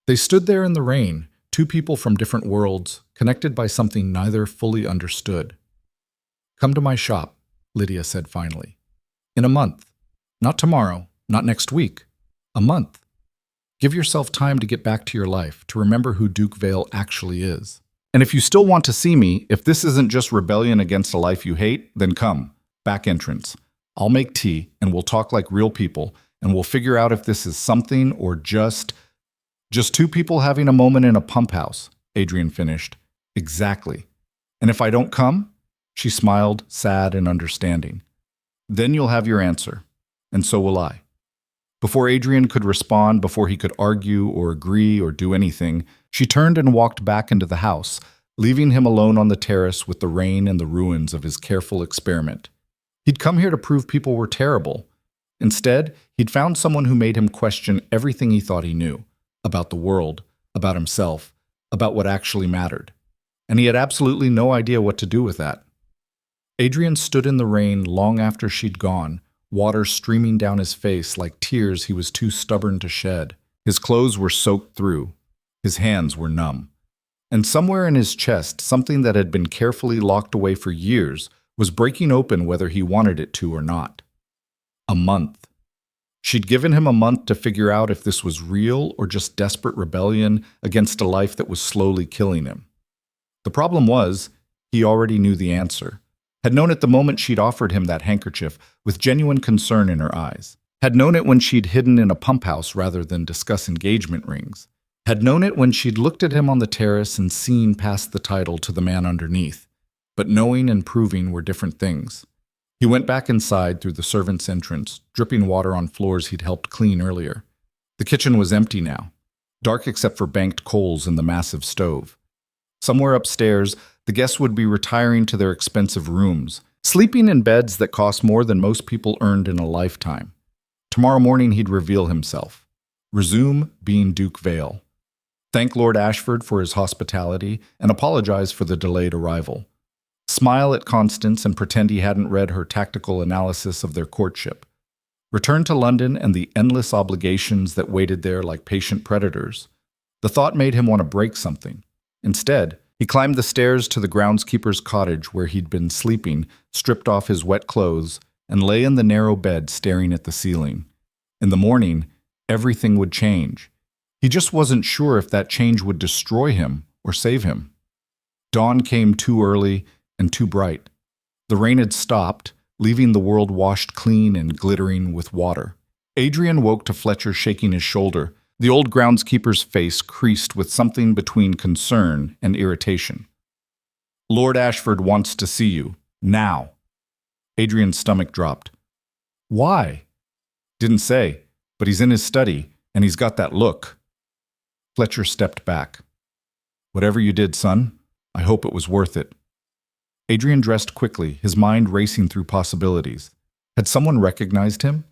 They stood there in the rain, two people from different worlds, connected by something neither fully understood. Come to my shop, Lydia said finally. In a month. Not tomorrow, not next week. A month. Give yourself time to get back to your life, to remember who Duke Vale actually is. And if you still want to see me, if this isn't just rebellion against a life you hate, then come. Back entrance. I'll make tea, and we'll talk like real people, and we'll figure out if this is something or just two people having a moment in a pump house, Adrian finished. Exactly. And if I don't come? She smiled, sad and understanding. Then you'll have your answer. And so will I. Before Adrian could respond, before he could argue or agree or do anything, she turned and walked back into the house, leaving him alone on the terrace with the rain and the ruins of his careful experiment. He'd come here to prove people were terrible. Instead, he'd found someone who made him question everything he thought he knew, about the world, about himself, about what actually mattered. And he had absolutely no idea what to do with that. Adrian stood in the rain long after she'd gone, water streaming down his face like tears he was too stubborn to shed. His clothes were soaked through. His hands were numb. And somewhere in his chest, something that had been carefully locked away for years was breaking open whether he wanted it to or not. A month. She'd given him a month to figure out if this was real or just desperate rebellion against a life that was slowly killing him. The problem was, he already knew the answer. Had known it the moment she'd offered him that handkerchief with genuine concern in her eyes. Had known it when she'd hidden in a pump house rather than discuss engagement rings. Had known it when she'd looked at him on the terrace and seen past the title to the man underneath. But knowing and proving were different things. He went back inside through the servant's entrance, dripping water on floors he'd helped clean earlier. The kitchen was empty now, dark except for banked coals in the massive stove. Somewhere upstairs, the guests would be retiring to their expensive rooms, sleeping in beds that cost more than most people earned in a lifetime. Tomorrow morning he'd reveal himself. Resume being Duke Vale. Thank Lord Ashford for his hospitality and apologize for the delayed arrival. Smile at Constance and pretend he hadn't read her tactical analysis of their courtship. Return to London and the endless obligations that waited there like patient predators. The thought made him want to break something. Instead, he climbed the stairs to the groundskeeper's cottage where he'd been sleeping, stripped off his wet clothes, and lay in the narrow bed staring at the ceiling. In the morning, everything would change. He just wasn't sure if that change would destroy him or save him. Dawn came too early and too bright. The rain had stopped, leaving the world washed clean and glittering with water. Adrian woke to Fletcher shaking his shoulder, the old groundskeeper's face creased with something between concern and irritation. Lord Ashford wants to see you. Now. Adrian's stomach dropped. Why? Didn't say, but he's in his study, and he's got that look. Fletcher stepped back. Whatever you did, son, I hope it was worth it. Adrian dressed quickly, his mind racing through possibilities. Had someone recognized him?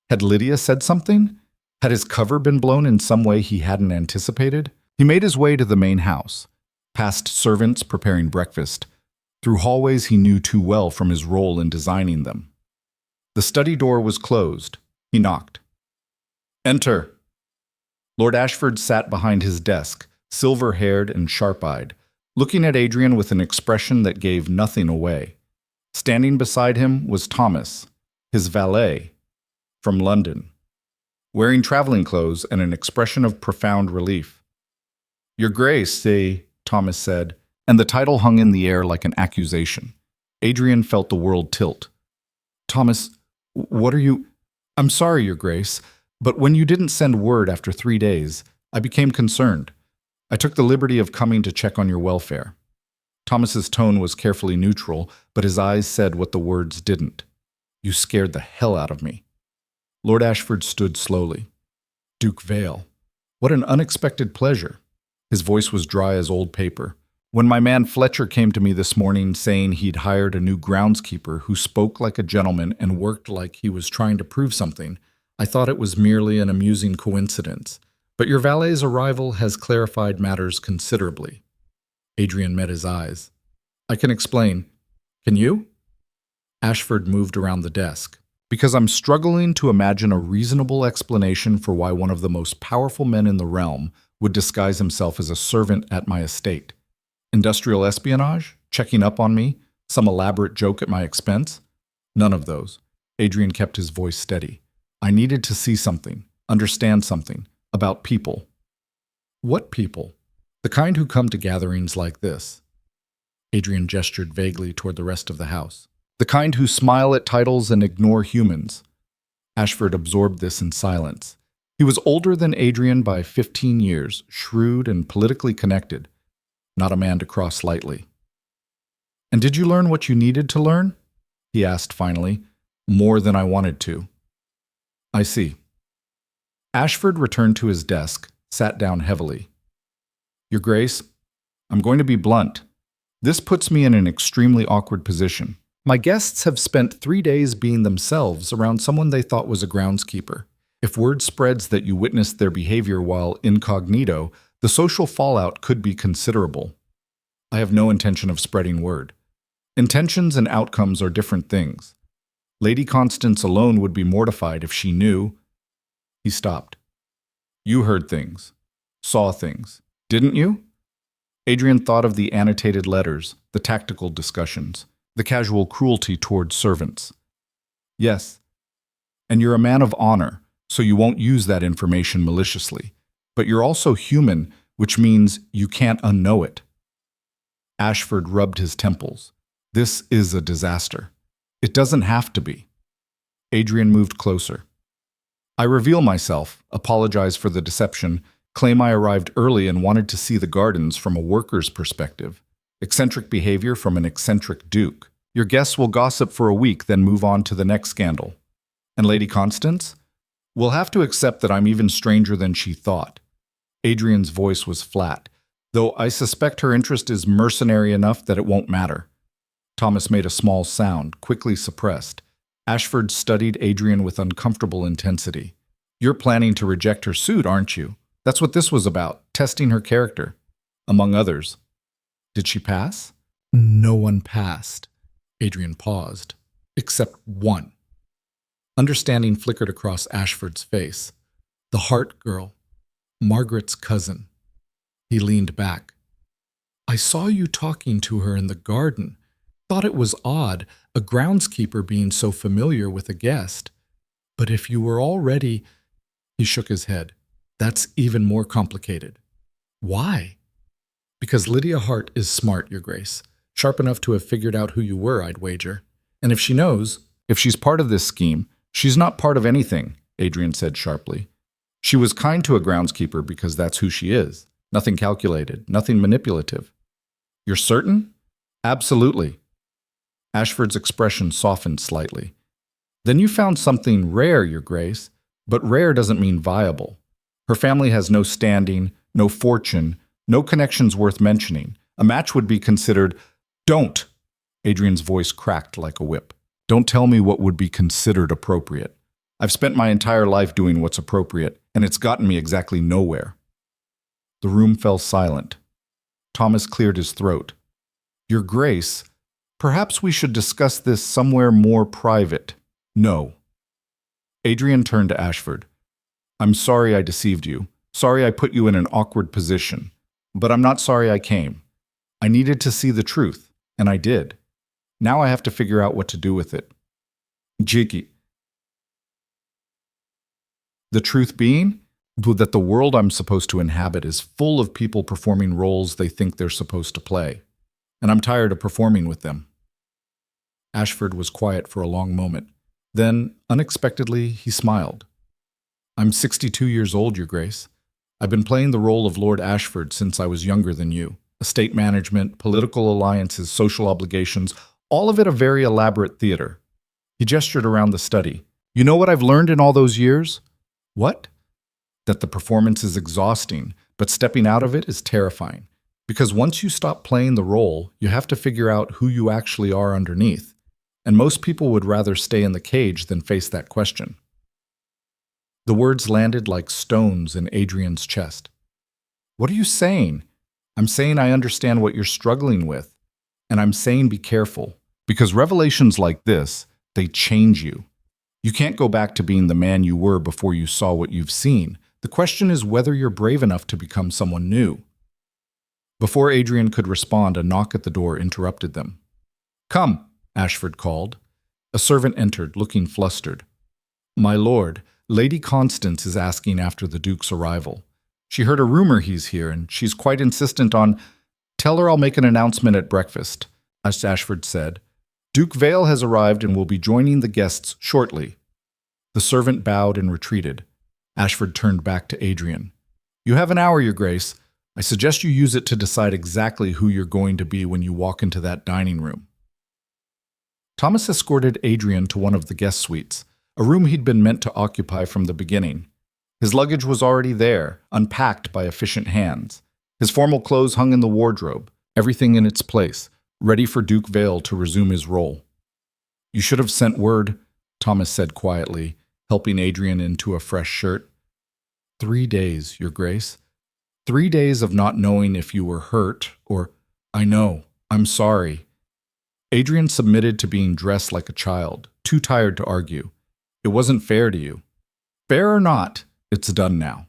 Had Lydia said something? Had his cover been blown in some way he hadn't anticipated? He made his way to the main house, past servants preparing breakfast, through hallways he knew too well from his role in designing them. The study door was closed. He knocked. Enter. Lord Ashford sat behind his desk, silver-haired and sharp-eyed, looking at Adrian with an expression that gave nothing away. Standing beside him was Thomas, his valet, from London, wearing traveling clothes and an expression of profound relief. Your Grace, Thomas said, and the title hung in the air like an accusation. Adrian felt the world tilt. Thomas, what are you— I'm sorry, Your Grace, but when you didn't send word after 3 days, I became concerned. I took the liberty of coming to check on your welfare. Thomas's tone was carefully neutral, but his eyes said what the words didn't. You scared the hell out of me. Lord Ashford stood slowly. Duke Vale. What an unexpected pleasure. His voice was dry as old paper. When my man Fletcher came to me this morning saying he'd hired a new groundskeeper who spoke like a gentleman and worked like he was trying to prove something, I thought it was merely an amusing coincidence. But your valet's arrival has clarified matters considerably. Adrian met his eyes. I can explain. Can you? Ashford moved around the desk. Because I'm struggling to imagine a reasonable explanation for why one of the most powerful men in the realm would disguise himself as a servant at my estate. Industrial espionage? Checking up on me? Some elaborate joke at my expense? None of those. Adrian kept his voice steady. I needed to see something, understand something, about people. What people? The kind who come to gatherings like this. Adrian gestured vaguely toward the rest of the house. The kind who smile at titles and ignore humans. Ashford absorbed this in silence. He was older than Adrian by 15 years, shrewd and politically connected. Not a man to cross lightly. And did you learn what you needed to learn? He asked finally. More than I wanted to. I see. Ashford returned to his desk, sat down heavily. Your Grace, I'm going to be blunt. This puts me in an extremely awkward position. My guests have spent 3 days being themselves around someone they thought was a groundskeeper. If word spreads that you witnessed their behavior while incognito, the social fallout could be considerable. I have no intention of spreading word. Intentions and outcomes are different things. Lady Constance alone would be mortified if she knew. He stopped. You heard things, saw things, didn't you? Adrian thought of the annotated letters, the tactical discussions, the casual cruelty toward servants. Yes. And you're a man of honor, so you won't use that information maliciously. But you're also human, which means you can't unknow it. Ashford rubbed his temples. This is a disaster. It doesn't have to be. Adrian moved closer. I reveal myself, apologize for the deception, claim I arrived early and wanted to see the gardens from a worker's perspective. Eccentric behavior from an eccentric duke. Your guests will gossip for a week, then move on to the next scandal. And Lady Constance? We'll have to accept that I'm even stranger than she thought. Adrian's voice was flat, though I suspect her interest is mercenary enough that it won't matter. Thomas made a small sound, quickly suppressed. Ashford studied Adrian with uncomfortable intensity. You're planning to reject her suit, aren't you? That's what this was about, testing her character, among others. Did she pass? No one passed. Adrian paused. Except one. Understanding flickered across Ashford's face. The Hart girl. Margaret's cousin. He leaned back. I saw you talking to her in the garden. Thought it was odd, a groundskeeper being so familiar with a guest. But if you were already... He shook his head. That's even more complicated. Why? Because Lydia Hart is smart, Your Grace. Sharp enough to have figured out who you were, I'd wager. And if she knows, if she's part of this scheme, she's not part of anything, Adrian said sharply. She was kind to a groundskeeper because that's who she is. Nothing calculated, nothing manipulative. You're certain? Absolutely. Ashford's expression softened slightly. Then you found something rare, Your Grace, but rare doesn't mean viable. Her family has no standing, no fortune, no connections worth mentioning. A match would be considered... Don't! Adrian's voice cracked like a whip. Don't tell me what would be considered appropriate. I've spent my entire life doing what's appropriate, and it's gotten me exactly nowhere. The room fell silent. Thomas cleared his throat. Your Grace, perhaps we should discuss this somewhere more private. No. Adrian turned to Ashford. I'm sorry I deceived you. Sorry I put you in an awkward position. But I'm not sorry I came. I needed to see the truth, and I did. Now I have to figure out what to do with it. Jiggy. The truth being that the world I'm supposed to inhabit is full of people performing roles they think they're supposed to play, and I'm tired of performing with them. Ashford was quiet for a long moment. Then, unexpectedly, he smiled. I'm 62 years old, Your Grace. I've been playing the role of Lord Ashford since I was younger than you. Estate management, political alliances, social obligations, all of it a very elaborate theater. He gestured around the study. You know what I've learned in all those years? What? That the performance is exhausting, but stepping out of it is terrifying. Because once you stop playing the role, you have to figure out who you actually are underneath. And most people would rather stay in the cage than face that question. The words landed like stones in Adrian's chest. What are you saying? I'm saying I understand what you're struggling with. And I'm saying be careful. Because revelations like this, they change you. You can't go back to being the man you were before you saw what you've seen. The question is whether you're brave enough to become someone new. Before Adrian could respond, a knock at the door interrupted them. "Come," Ashford called. A servant entered, looking flustered. "My lord, Lady Constance is asking after the Duke's arrival. She heard a rumor he's here, and she's quite insistent on—" "Tell her I'll make an announcement at breakfast," as Ashford said. "Duke Vale has arrived and will be joining the guests shortly." The servant bowed and retreated. Ashford turned back to Adrian. "You have an hour, Your Grace. I suggest you use it to decide exactly who you're going to be when you walk into that dining room." Thomas escorted Adrian to one of the guest suites, a room he'd been meant to occupy from the beginning. His luggage was already there, unpacked by efficient hands. His formal clothes hung in the wardrobe, everything in its place, ready for Duke Vale to resume his role. "You should have sent word," Thomas said quietly, helping Adrian into a fresh shirt. 3 days, Your Grace. 3 days of not knowing if you were hurt or— "I know. I'm sorry." Adrian submitted to being dressed like a child, too tired to argue. "It wasn't fair to you." "Fair or not, it's done now."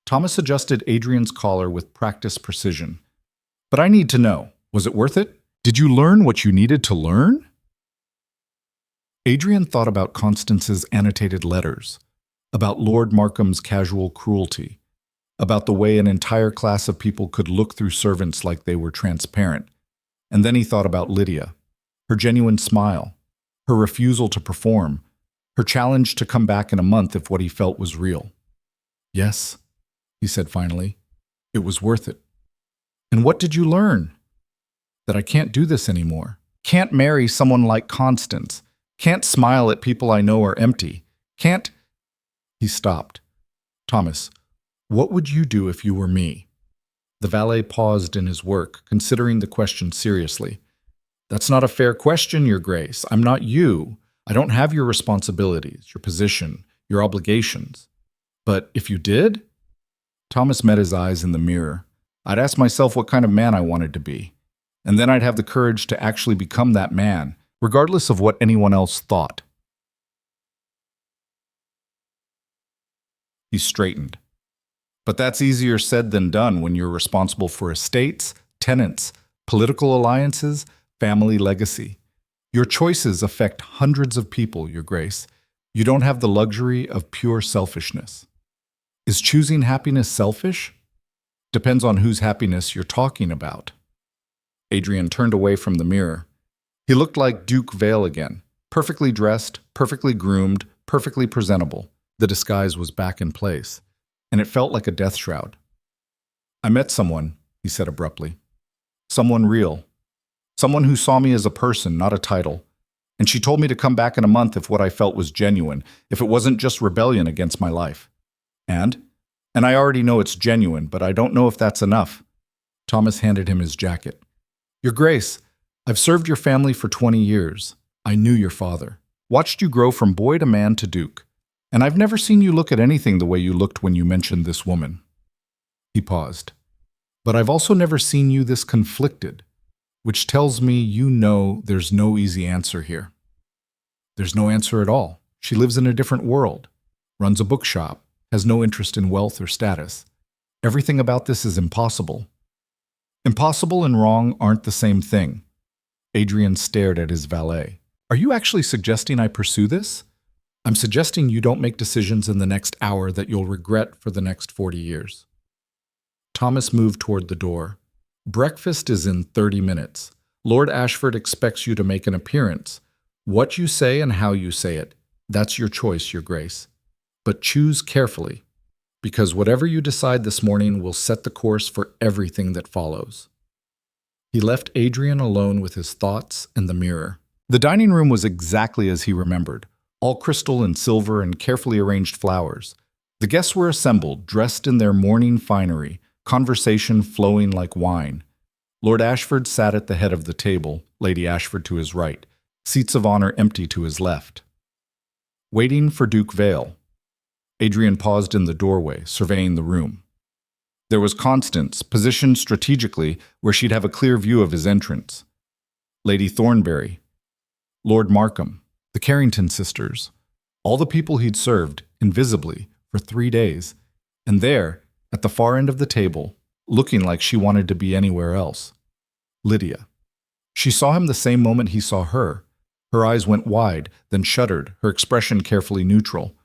Thomas adjusted Adrian's collar with practiced precision. "But I need to know, was it worth it? Did you learn what you needed to learn?" Adrian thought about Constance's annotated letters, about Lord Markham's casual cruelty, about the way an entire class of people could look through servants like they were transparent. And then he thought about Lydia, her genuine smile, her refusal to perform, her challenge to come back in a month if what he felt was real. "Yes," he said finally, "it was worth it." "And what did you learn?" "That I can't do this anymore. Can't marry someone like Constance. Can't smile at people I know are empty. Can't—" He stopped. "Thomas, what would you do if you were me?" The valet paused in his work, considering the question seriously. "That's not a fair question, Your Grace. I'm not you. I don't have your responsibilities, your position, your obligations. But if you did?" Thomas met his eyes in the mirror. "I'd ask myself what kind of man I wanted to be. And then I'd have the courage to actually become that man, regardless of what anyone else thought." He straightened. "But that's easier said than done when you're responsible for estates, tenants, political alliances, family legacy. Your choices affect hundreds of people, Your Grace. You don't have the luxury of pure selfishness." "Is choosing happiness selfish?" "Depends on whose happiness you're talking about." Adrian turned away from the mirror. He looked like Duke Vale again, perfectly dressed, perfectly groomed, perfectly presentable. The disguise was back in place, and it felt like a death shroud. "I met someone," he said abruptly. "Someone real. Someone who saw me as a person, not a title. And she told me to come back in a month if what I felt was genuine, if it wasn't just rebellion against my life. And I already know it's genuine, but I don't know if that's enough." Thomas handed him his jacket. "Your Grace, I've served your family for 20 years. I knew your father. Watched you grow from boy to man to duke. And I've never seen you look at anything the way you looked when you mentioned this woman." He paused. "But I've also never seen you this conflicted, which tells me you know there's no easy answer here." "There's no answer at all. She lives in a different world, runs a bookshop, has no interest in wealth or status. Everything about this is impossible." "Impossible and wrong aren't the same thing." Adrian stared at his valet. "Are you actually suggesting I pursue this?" "I'm suggesting you don't make decisions in the next hour that you'll regret for the next 40 years. Thomas moved toward the door. "Breakfast is in 30 minutes. Lord Ashford expects you to make an appearance. What you say and how you say it, that's your choice, Your Grace. But choose carefully, because whatever you decide this morning will set the course for everything that follows." He left Adrian alone with his thoughts and the mirror. The dining room was exactly as he remembered, all crystal and silver and carefully arranged flowers. The guests were assembled, dressed in their morning finery, conversation flowing like wine. Lord Ashford sat at the head of the table, Lady Ashford to his right, seats of honor empty to his left. Waiting for Duke Vale. Adrian paused in the doorway, surveying the room. There was Constance, positioned strategically where she'd have a clear view of his entrance. Lady Thornbury. Lord Markham. The Carrington sisters. All the people he'd served, invisibly, for 3 days. And there, at the far end of the table, looking like she wanted to be anywhere else, Lydia. She saw him the same moment he saw her. Her eyes went wide, then shuddered, her expression carefully neutral.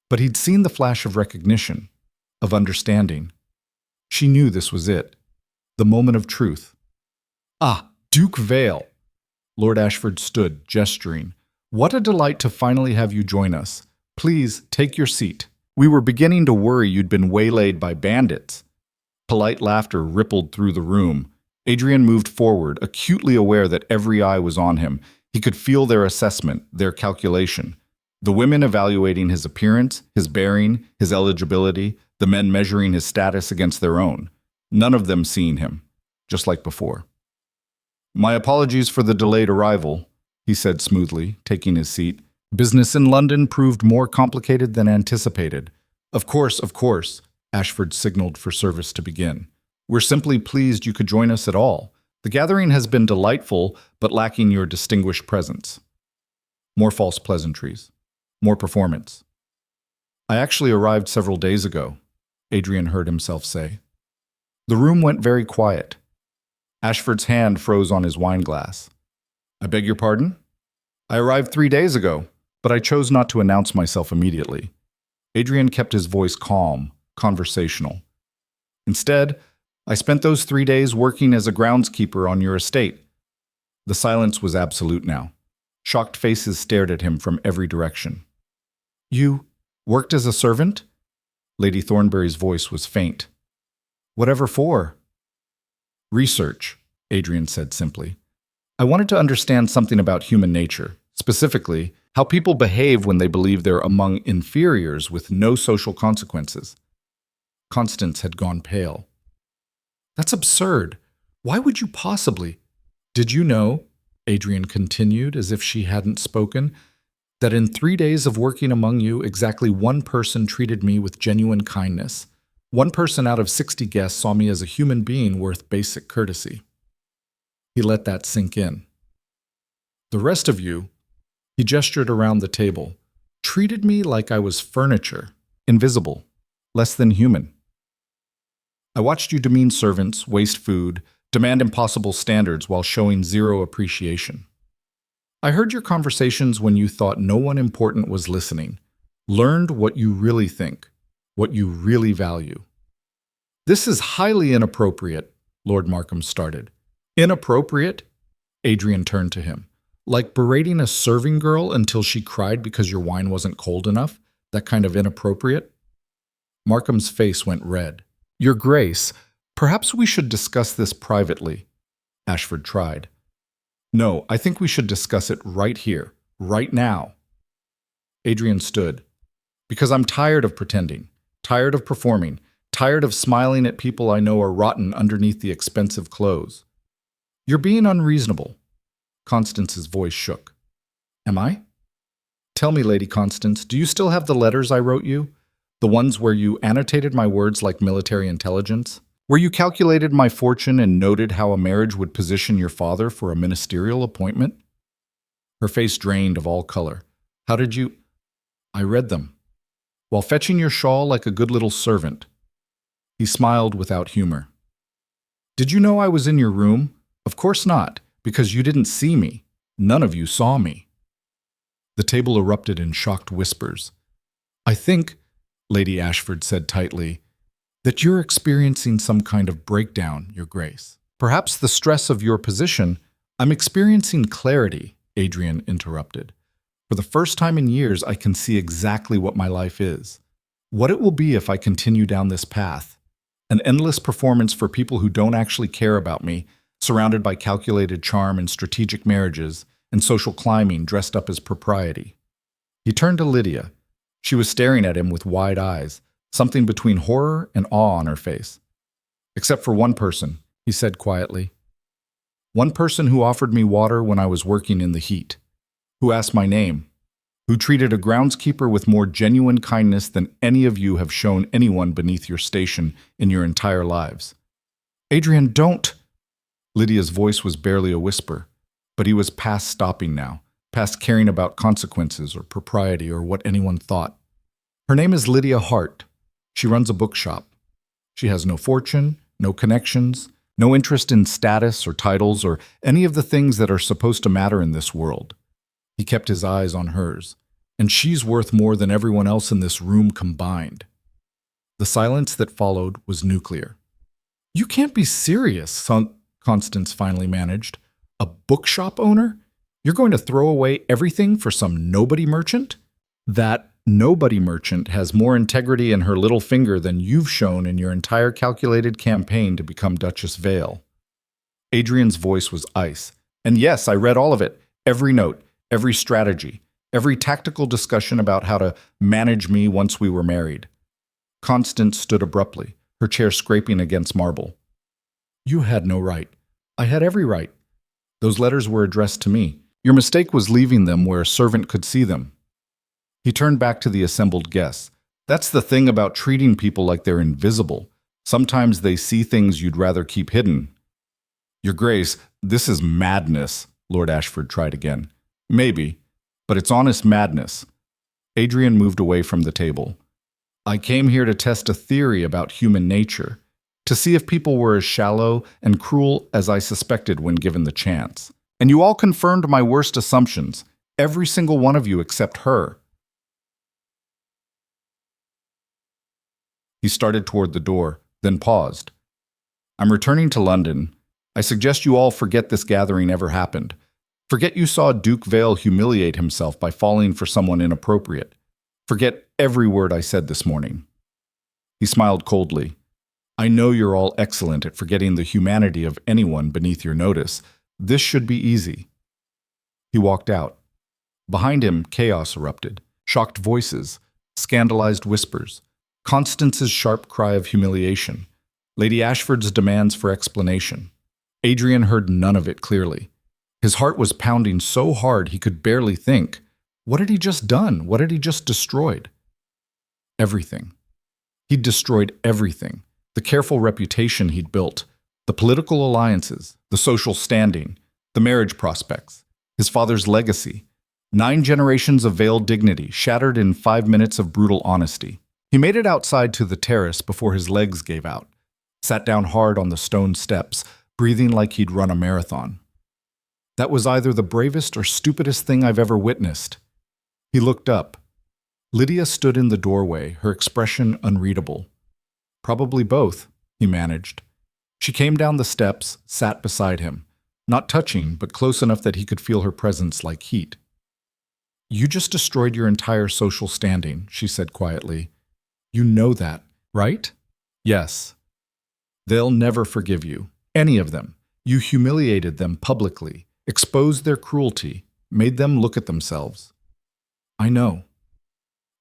But he'd seen the flash of recognition, of understanding. She knew this was it, the moment of truth. Ah, Duke Vale! Lord Ashford stood, gesturing. What a delight to finally have you join us. Please, take your seat. We were beginning to worry you'd been waylaid by bandits. Polite laughter rippled through the room. Adrian moved forward, acutely aware that every eye was on him. He could feel their assessment, their calculation. The women evaluating his appearance, his bearing, his eligibility, the men measuring his status against their own. None of them seeing him, just like before. My apologies for the delayed arrival, he said smoothly, taking his seat. Business in London proved more complicated than anticipated. Of course, Ashford signaled for service to begin. We're simply pleased you could join us at all. The gathering has been delightful, but lacking your distinguished presence. More false pleasantries. More performance. I actually arrived several days ago, Adrian heard himself say. The room went very quiet. Ashford's hand froze on his wine glass. I beg your pardon? I arrived 3 days ago, but I chose not to announce myself immediately. Adrian kept his voice calm, conversational. Instead, I spent those 3 days working as a groundskeeper on your estate. The silence was absolute now. Shocked faces stared at him from every direction. You worked as a servant? Lady Thornbury's voice was faint. Whatever for? Research, Adrian said simply. I wanted to understand something about human nature, specifically, how people behave when they believe they're among inferiors with no social consequences. Constance had gone pale. That's absurd. Why would you possibly? Did you know, Adrian continued as if she hadn't spoken, that in 3 days of working among you, exactly one person treated me with genuine kindness. 1 person out of 60 guests saw me as a human being worth basic courtesy. He let that sink in. The rest of you, he gestured around the table, treated me like I was furniture, invisible, less than human. I watched you demean servants, waste food, demand impossible standards while showing zero appreciation. I heard your conversations when you thought no one important was listening, learned what you really think, what you really value. This is highly inappropriate, Lord Markham started. Inappropriate? Adrian turned to him. Like berating a serving girl until she cried because your wine wasn't cold enough? That kind of inappropriate? Markham's face went red. Your Grace, perhaps we should discuss this privately, Ashford tried. No, I think we should discuss it right here, right now. Adrian stood. Because I'm tired of pretending, tired of performing, tired of smiling at people I know are rotten underneath the expensive clothes. You're being unreasonable. Constance's voice shook. Am I? Tell me, Lady Constance, do you still have the letters I wrote you? The ones where you annotated my words like military intelligence? Where you calculated my fortune and noted how a marriage would position your father for a ministerial appointment? Her face drained of all color. How did you? I read them. While fetching your shawl like a good little servant. He smiled without humor. Did you know I was in your room? Of course not, because you didn't see me. None of you saw me. The table erupted in shocked whispers. I think, Lady Ashford said tightly, that you're experiencing some kind of breakdown, Your Grace. Perhaps the stress of your position. I'm experiencing clarity, Adrian interrupted. For the first time in years, I can see exactly what my life is. What it will be if I continue down this path. An endless performance for people who don't actually care about me, surrounded by calculated charm and strategic marriages, and social climbing dressed up as propriety. He turned to Lydia. She was staring at him with wide eyes, something between horror and awe on her face. Except for one person, he said quietly. One person who offered me water when I was working in the heat, who asked my name, who treated a groundskeeper with more genuine kindness than any of you have shown anyone beneath your station in your entire lives. Adrian, don't! Lydia's voice was barely a whisper, but he was past stopping now. past caring about consequences or propriety or what anyone thought. Her name is Lydia Hart. She runs a bookshop. She has no fortune, no connections, no interest in status or titles or any of the things that are supposed to matter in this world. He kept his eyes on hers, and she's worth more than everyone else in this room combined. The silence that followed was nuclear. "You can't be serious," Constance finally managed. "A bookshop owner? You're going to throw away everything for some nobody merchant?" "That nobody merchant has more integrity in her little finger than you've shown in your entire calculated campaign to become Duchess Vale." Adrian's voice was ice. "And yes, I read all of it. Every note, every strategy, every tactical discussion about how to manage me once we were married." Constance stood abruptly, her chair scraping against marble. "You had no right. I had every right. Those letters were addressed to me. Your mistake was leaving them where a servant could see them." He turned back to the assembled guests. "That's the thing about treating people like they're invisible. Sometimes they see things you'd rather keep hidden." "Your Grace, this is madness," Lord Ashford tried again. "Maybe, but it's honest madness." Adrian moved away from the table. "I came here to test a theory about human nature, to see if people were as shallow and cruel as I suspected when given the chance. And you all confirmed my worst assumptions, every single one of you except her." He started toward the door, then paused. "I'm returning to London. I suggest you all forget this gathering ever happened. Forget you saw Duke Vale humiliate himself by falling for someone inappropriate. Forget every word I said this morning." He smiled coldly. "I know you're all excellent at forgetting the humanity of anyone beneath your notice. This should be easy." He walked out. Behind him, chaos erupted. Shocked voices, scandalized whispers, Constance's sharp cry of humiliation, Lady Ashford's demands for explanation. Adrian heard none of it clearly. His heart was pounding so hard he could barely think. What had he just done? What had he just destroyed? Everything. He'd destroyed everything. The careful reputation he'd built, the political alliances, the social standing, the marriage prospects, his father's legacy. 9 generations of veiled dignity shattered in 5 minutes of brutal honesty. He made it outside to the terrace before his legs gave out, sat down hard on the stone steps, breathing like he'd run a marathon. That was either the bravest or stupidest thing I've ever witnessed. He looked up. Lydia stood in the doorway, her expression unreadable. "Probably both," he managed. She came down the steps, sat beside him, not touching, but close enough that he could feel her presence like heat. "You just destroyed your entire social standing," she said quietly. "You know that, right?" "Yes." "They'll never forgive you, any of them. You humiliated them publicly, exposed their cruelty, made them look at themselves." "I know."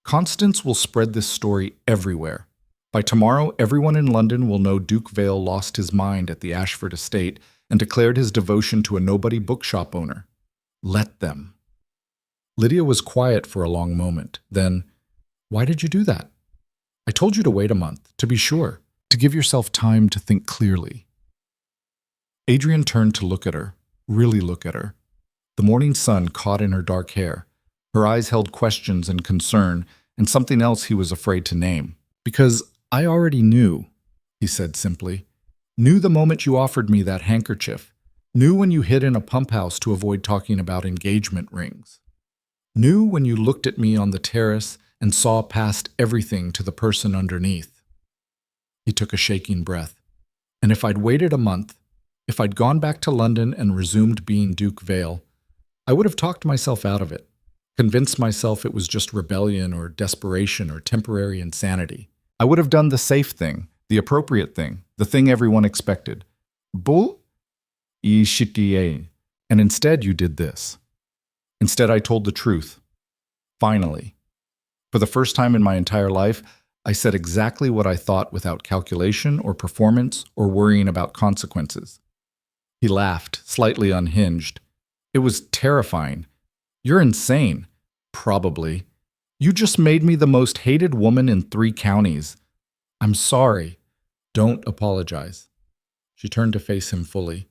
"Constance will spread this story everywhere. By tomorrow, everyone in London will know Duke Vale lost his mind at the Ashford estate and declared his devotion to a nobody bookshop owner. Let them." Lydia was quiet for a long moment. Then, "Why did you do that?" "I told you to wait a month, to be sure, to give yourself time to think clearly." Adrian turned to look at her, really look at her. The morning sun caught in her dark hair. Her eyes held questions and concern, and something else he was afraid to name. "Because I already knew," he said simply. "Knew the moment you offered me that handkerchief. Knew when you hid in a pump house to avoid talking about engagement rings. Knew when you looked at me on the terrace and saw past everything to the person underneath." He took a shaking breath. "And if I'd waited a month, if I'd gone back to London and resumed being Duke Vale, I would have talked myself out of it, convinced myself it was just rebellion or desperation or temporary insanity. I would have done the safe thing, the appropriate thing, the thing everyone expected. Bull? And instead you did this. Instead I told the truth. Finally. For the first time in my entire life, I said exactly what I thought without calculation or performance or worrying about consequences." He laughed, slightly unhinged. "It was terrifying. You're insane. Probably. You just made me the most hated woman in 3 counties. I'm sorry. Don't apologize." She turned to face him fully.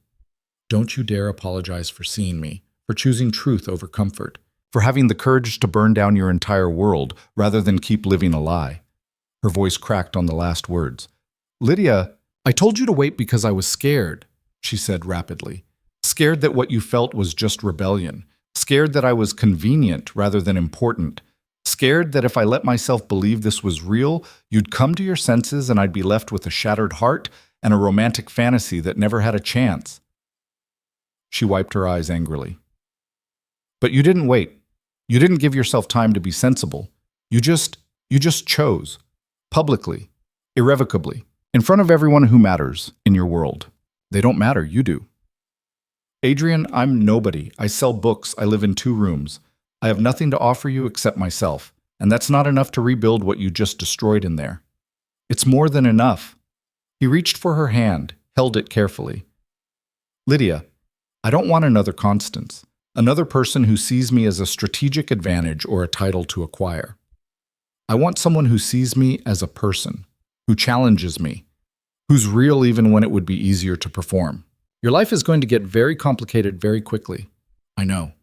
"Don't you dare apologize for seeing me, for choosing truth over comfort, for having the courage to burn down your entire world rather than keep living a lie. Her voice cracked on the last words. Lydia, I told you to wait because I was scared, she said rapidly. Scared that what you felt was just rebellion. Scared that I was convenient rather than important. Scared that if I let myself believe this was real, you'd come to your senses and I'd be left with a shattered heart and a romantic fantasy that never had a chance. She wiped her eyes angrily. But you didn't wait. You didn't give yourself time to be sensible. You just chose. Publicly. Irrevocably. In front of everyone who matters in your world. They don't matter, you do. Adrian, I'm nobody. I sell books. I live in 2 rooms. I have nothing to offer you except myself, and that's not enough to rebuild what you just destroyed in there. It's more than enough. He reached for her hand, held it carefully. Lydia, I don't want another Constance, another person who sees me as a strategic advantage or a title to acquire. I want someone who sees me as a person, who challenges me, who's real even when it would be easier to perform. Your life is going to get very complicated very quickly. I know.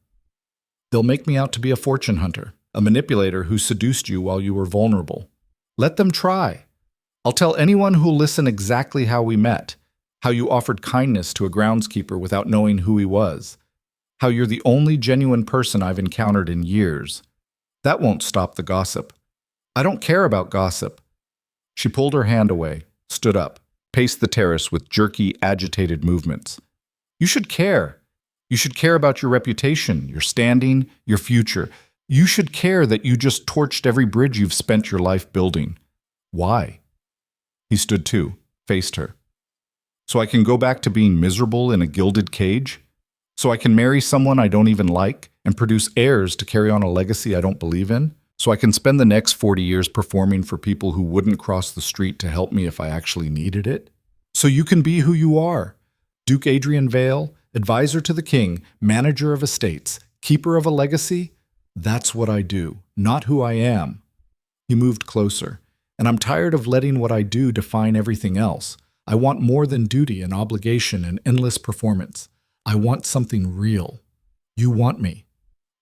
They'll make me out to be a fortune hunter, a manipulator who seduced you while you were vulnerable. Let them try. I'll tell anyone who'll listen exactly how we met, how you offered kindness to a groundskeeper without knowing who he was, how you're the only genuine person I've encountered in years. That won't stop the gossip. I don't care about gossip. She pulled her hand away, stood up, paced the terrace with jerky, agitated movements. You should care. You should care about your reputation, your standing, your future. You should care that you just torched every bridge you've spent your life building. Why? He stood too, faced her. So I can go back to being miserable in a gilded cage? So I can marry someone I don't even like and produce heirs to carry on a legacy I don't believe in? So I can spend the next 40 years performing for people who wouldn't cross the street to help me if I actually needed it? So you can be who you are. Duke Adrian Vale, advisor to the king, manager of estates, keeper of a legacy? That's what I do, not who I am. He moved closer, and I'm tired of letting what I do define everything else. I want more than duty and obligation and endless performance. I want something real. You want me.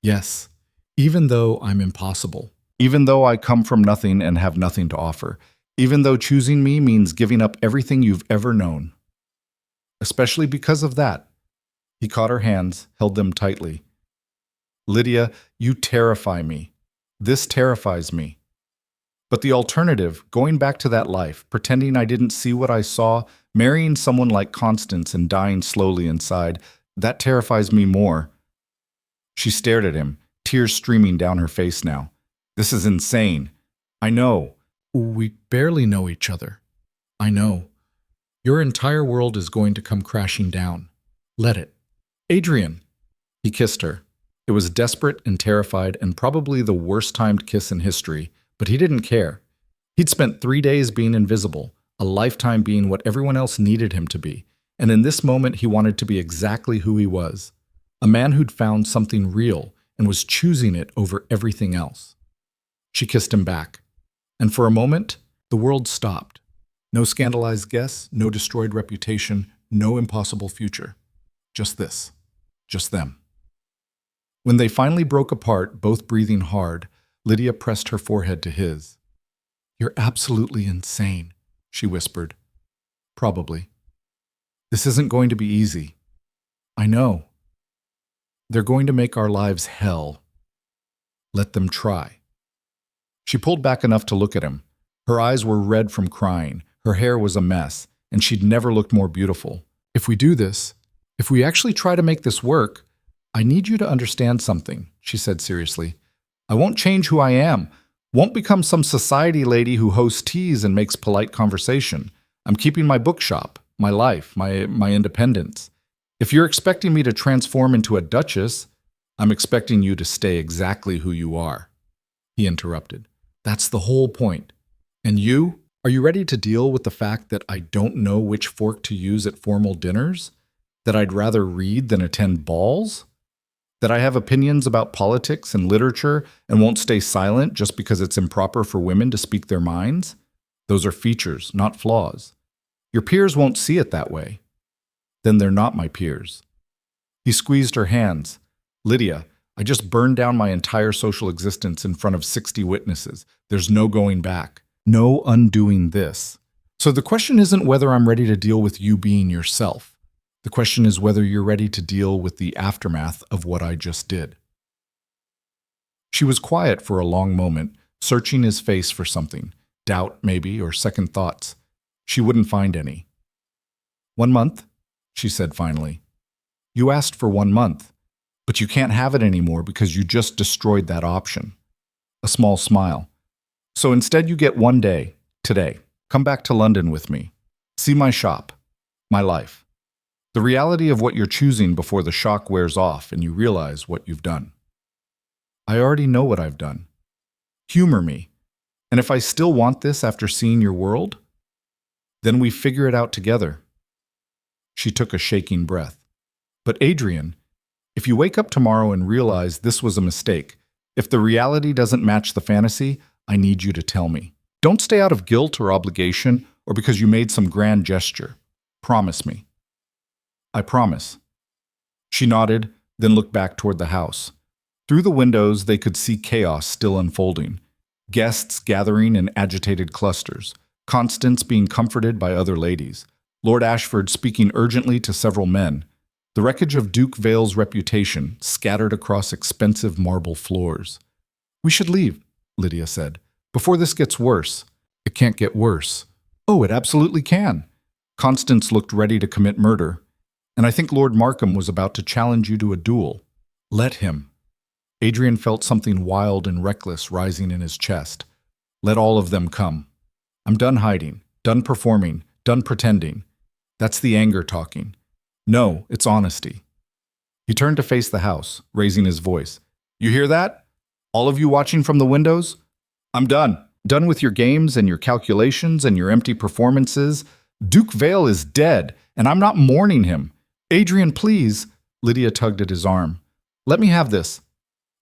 Yes. Even though I'm impossible, even though I come from nothing and have nothing to offer, even though choosing me means giving up everything you've ever known. Especially because of that. He caught her hands, held them tightly. Lydia, you terrify me. This terrifies me. But the alternative, going back to that life, pretending I didn't see what I saw, marrying someone like Constance and dying slowly inside, that terrifies me more. She stared at him, tears streaming down her face now. This is insane. I know. We barely know each other. I know. Your entire world is going to come crashing down. Let it. Adrian. He kissed her. It was desperate and terrified and probably the worst-timed kiss in history, but he didn't care. He'd spent 3 days being invisible, a lifetime being what everyone else needed him to be, and in this moment he wanted to be exactly who he was. A man who'd found something real and was choosing it over everything else. She kissed him back, and for a moment, the world stopped. No scandalized guests, no destroyed reputation, no impossible future. Just this. Just them. When they finally broke apart, both breathing hard, Lydia pressed her forehead to his. You're absolutely insane, she whispered. Probably. This isn't going to be easy. I know. They're going to make our lives hell. Let them try. She pulled back enough to look at him. Her eyes were red from crying. Her hair was a mess, and she'd never looked more beautiful. If we do this, if we actually try to make this work, I need you to understand something, she said seriously. I won't change who I am. Won't become some society lady who hosts teas and makes polite conversation. I'm keeping my bookshop, my life, my independence. If you're expecting me to transform into a duchess, I'm expecting you to stay exactly who you are. He interrupted. That's the whole point. And you? Are you ready to deal with the fact that I don't know which fork to use at formal dinners? That I'd rather read than attend balls? That I have opinions about politics and literature and won't stay silent just because it's improper for women to speak their minds? Those are features, not flaws. Your peers won't see it that way. Then they're not my peers. He squeezed her hands. Lydia, I just burned down my entire social existence in front of 60 witnesses. There's no going back. No undoing this. So the question isn't whether I'm ready to deal with you being yourself. The question is whether you're ready to deal with the aftermath of what I just did. She was quiet for a long moment, searching his face for something, doubt maybe, or second thoughts. She wouldn't find any. 1 month, she said finally. You asked for 1 month, but you can't have it anymore because you just destroyed that option. A small smile. So instead you get 1 day, today. Come back to London with me. See my shop, my life. The reality of what you're choosing before the shock wears off and you realize what you've done. I already know what I've done. Humor me. And if I still want this after seeing your world, then we figure it out together. She took a shaking breath. But Adrian, if you wake up tomorrow and realize this was a mistake, if the reality doesn't match the fantasy, I need you to tell me. Don't stay out of guilt or obligation or because you made some grand gesture. Promise me. I promise. She nodded, then looked back toward the house. Through the windows, they could see chaos still unfolding. Guests gathering in agitated clusters. Constance being comforted by other ladies. Lord Ashford speaking urgently to several men. The wreckage of Duke Vale's reputation scattered across expensive marble floors. We should leave, Lydia said, before this gets worse. It can't get worse. Oh, it absolutely can. Constance looked ready to commit murder. And I think Lord Markham was about to challenge you to a duel. Let him. Adrian felt something wild and reckless rising in his chest. Let all of them come. I'm done hiding, done performing, done pretending. That's the anger talking. No, it's honesty. He turned to face the house, raising his voice. You hear that? All of you watching from the windows? I'm done. Done with your games and your calculations and your empty performances. Duke Vale is dead, and I'm not mourning him. Adrian, please. Lydia tugged at his arm. Let me have this.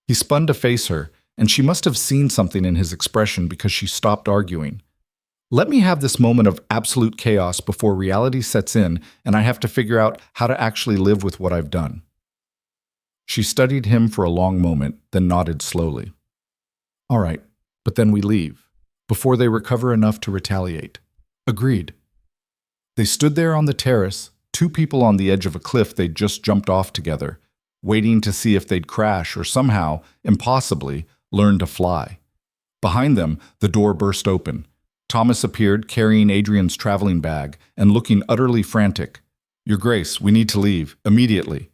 He spun to face her, and she must have seen something in his expression because she stopped arguing. Let me have this moment of absolute chaos before reality sets in and I have to figure out how to actually live with what I've done. She studied him for a long moment, then nodded slowly. All right, but then we leave, before they recover enough to retaliate. Agreed. They stood there on the terrace, 2 people on the edge of a cliff they'd just jumped off together, waiting to see if they'd crash or somehow, impossibly, learn to fly. Behind them, the door burst open. Thomas appeared, carrying Adrian's traveling bag and looking utterly frantic. Your Grace, we need to leave, immediately.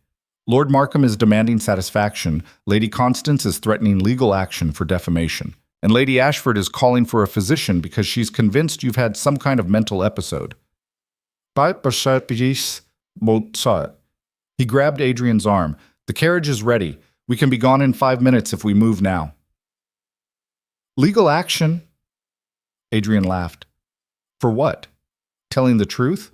Lord Markham is demanding satisfaction, Lady Constance is threatening legal action for defamation, and Lady Ashford is calling for a physician because she's convinced you've had some kind of mental episode. He grabbed Adrian's arm. The carriage is ready. We can be gone in 5 minutes if we move now. Legal action? Adrian laughed. For what? Telling the truth?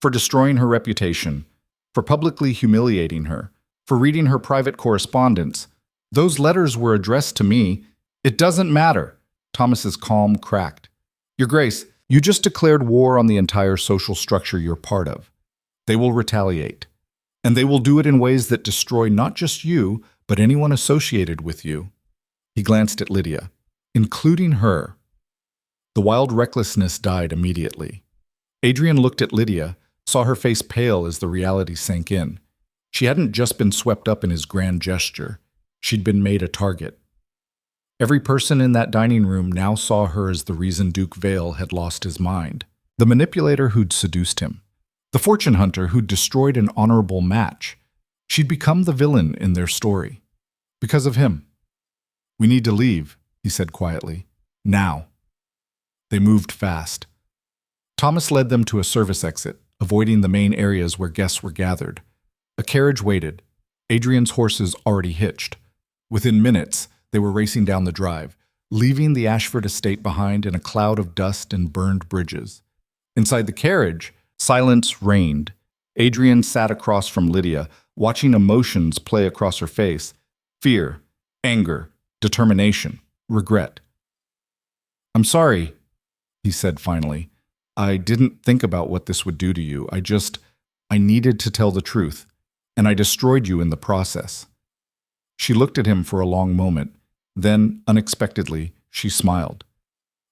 For destroying her reputation. For publicly humiliating her. For reading her private correspondence. Those letters were addressed to me. It doesn't matter. Thomas's calm cracked. Your Grace, you just declared war on the entire social structure you're part of. They will retaliate. And they will do it in ways that destroy not just you, but anyone associated with you. He glanced at Lydia, including her. The wild recklessness died immediately. Adrian looked at Lydia, saw her face pale as the reality sank in. She hadn't just been swept up in his grand gesture. She'd been made a target. Every person in that dining room now saw her as the reason Duke Vale had lost his mind. The manipulator who'd seduced him. The fortune hunter who'd destroyed an honorable match. She'd become the villain in their story. Because of him. We need to leave, he said quietly. Now. They moved fast. Thomas led them to a service exit, avoiding the main areas where guests were gathered. A carriage waited. Adrian's horses already hitched. Within minutes, they were racing down the drive, leaving the Ashford estate behind in a cloud of dust and burned bridges. Inside the carriage, silence reigned. Adrian sat across from Lydia, watching emotions play across her face. Fear, anger, determination, regret. I'm sorry, he said finally. I didn't think about what this would do to you. I needed to tell the truth. and I destroyed you in the process." She looked at him for a long moment. Then, unexpectedly, she smiled.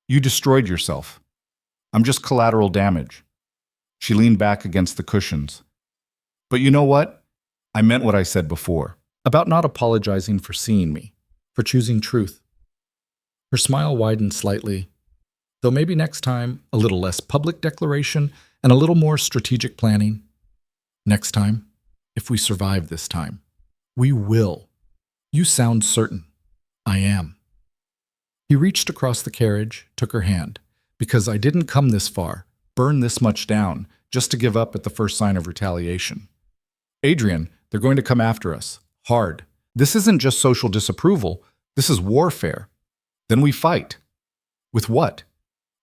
"You destroyed yourself. I'm just collateral damage." She leaned back against the cushions. "But you know what? I meant what I said before, about not apologizing for seeing me, for choosing truth." Her smile widened slightly, though maybe next time a little less public declaration and a little more strategic planning. Next time, if we survive this time, we will. You sound certain. I am. He reached across the carriage, took her hand. "Because I didn't come this far, burn this much down, just to give up at the first sign of retaliation. Adrian, they're going to come after us. Hard. This isn't just social disapproval. This is warfare. Then we fight. With what?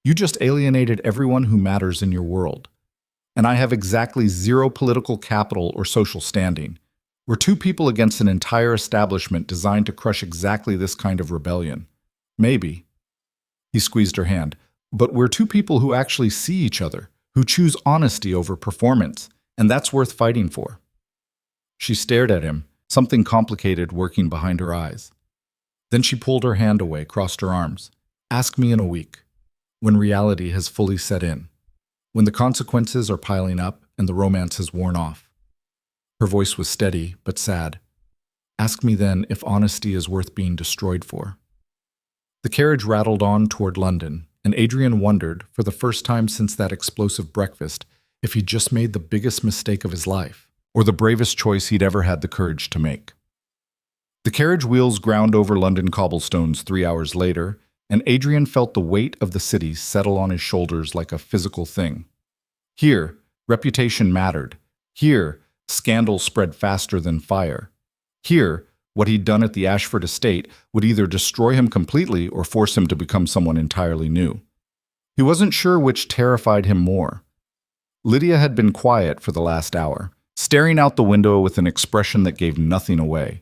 You just alienated everyone who matters in your world. And I have exactly zero political capital or social standing. We're two people against an entire establishment designed to crush exactly this kind of rebellion. Maybe." He squeezed her hand. "But we're two people who actually see each other, who choose honesty over performance, and that's worth fighting for." She stared at him, something complicated working behind her eyes. Then she pulled her hand away, crossed her arms. "Ask me in a week, when reality has fully set in, when the consequences are piling up and the romance has worn off." Her voice was steady but sad. "Ask me then if honesty is worth being destroyed for." The carriage rattled on toward London, and Adrian wondered, for the first time since that explosive breakfast, if he'd just made the biggest mistake of his life, or the bravest choice he'd ever had the courage to make. The carriage wheels ground over London cobblestones 3 hours later, and Adrian felt the weight of the city settle on his shoulders like a physical thing. Here, reputation mattered. Here, scandal spread faster than fire. Here, what he'd done at the Ashford estate would either destroy him completely or force him to become someone entirely new. He wasn't sure which terrified him more. Lydia had been quiet for the last hour, staring out the window with an expression that gave nothing away.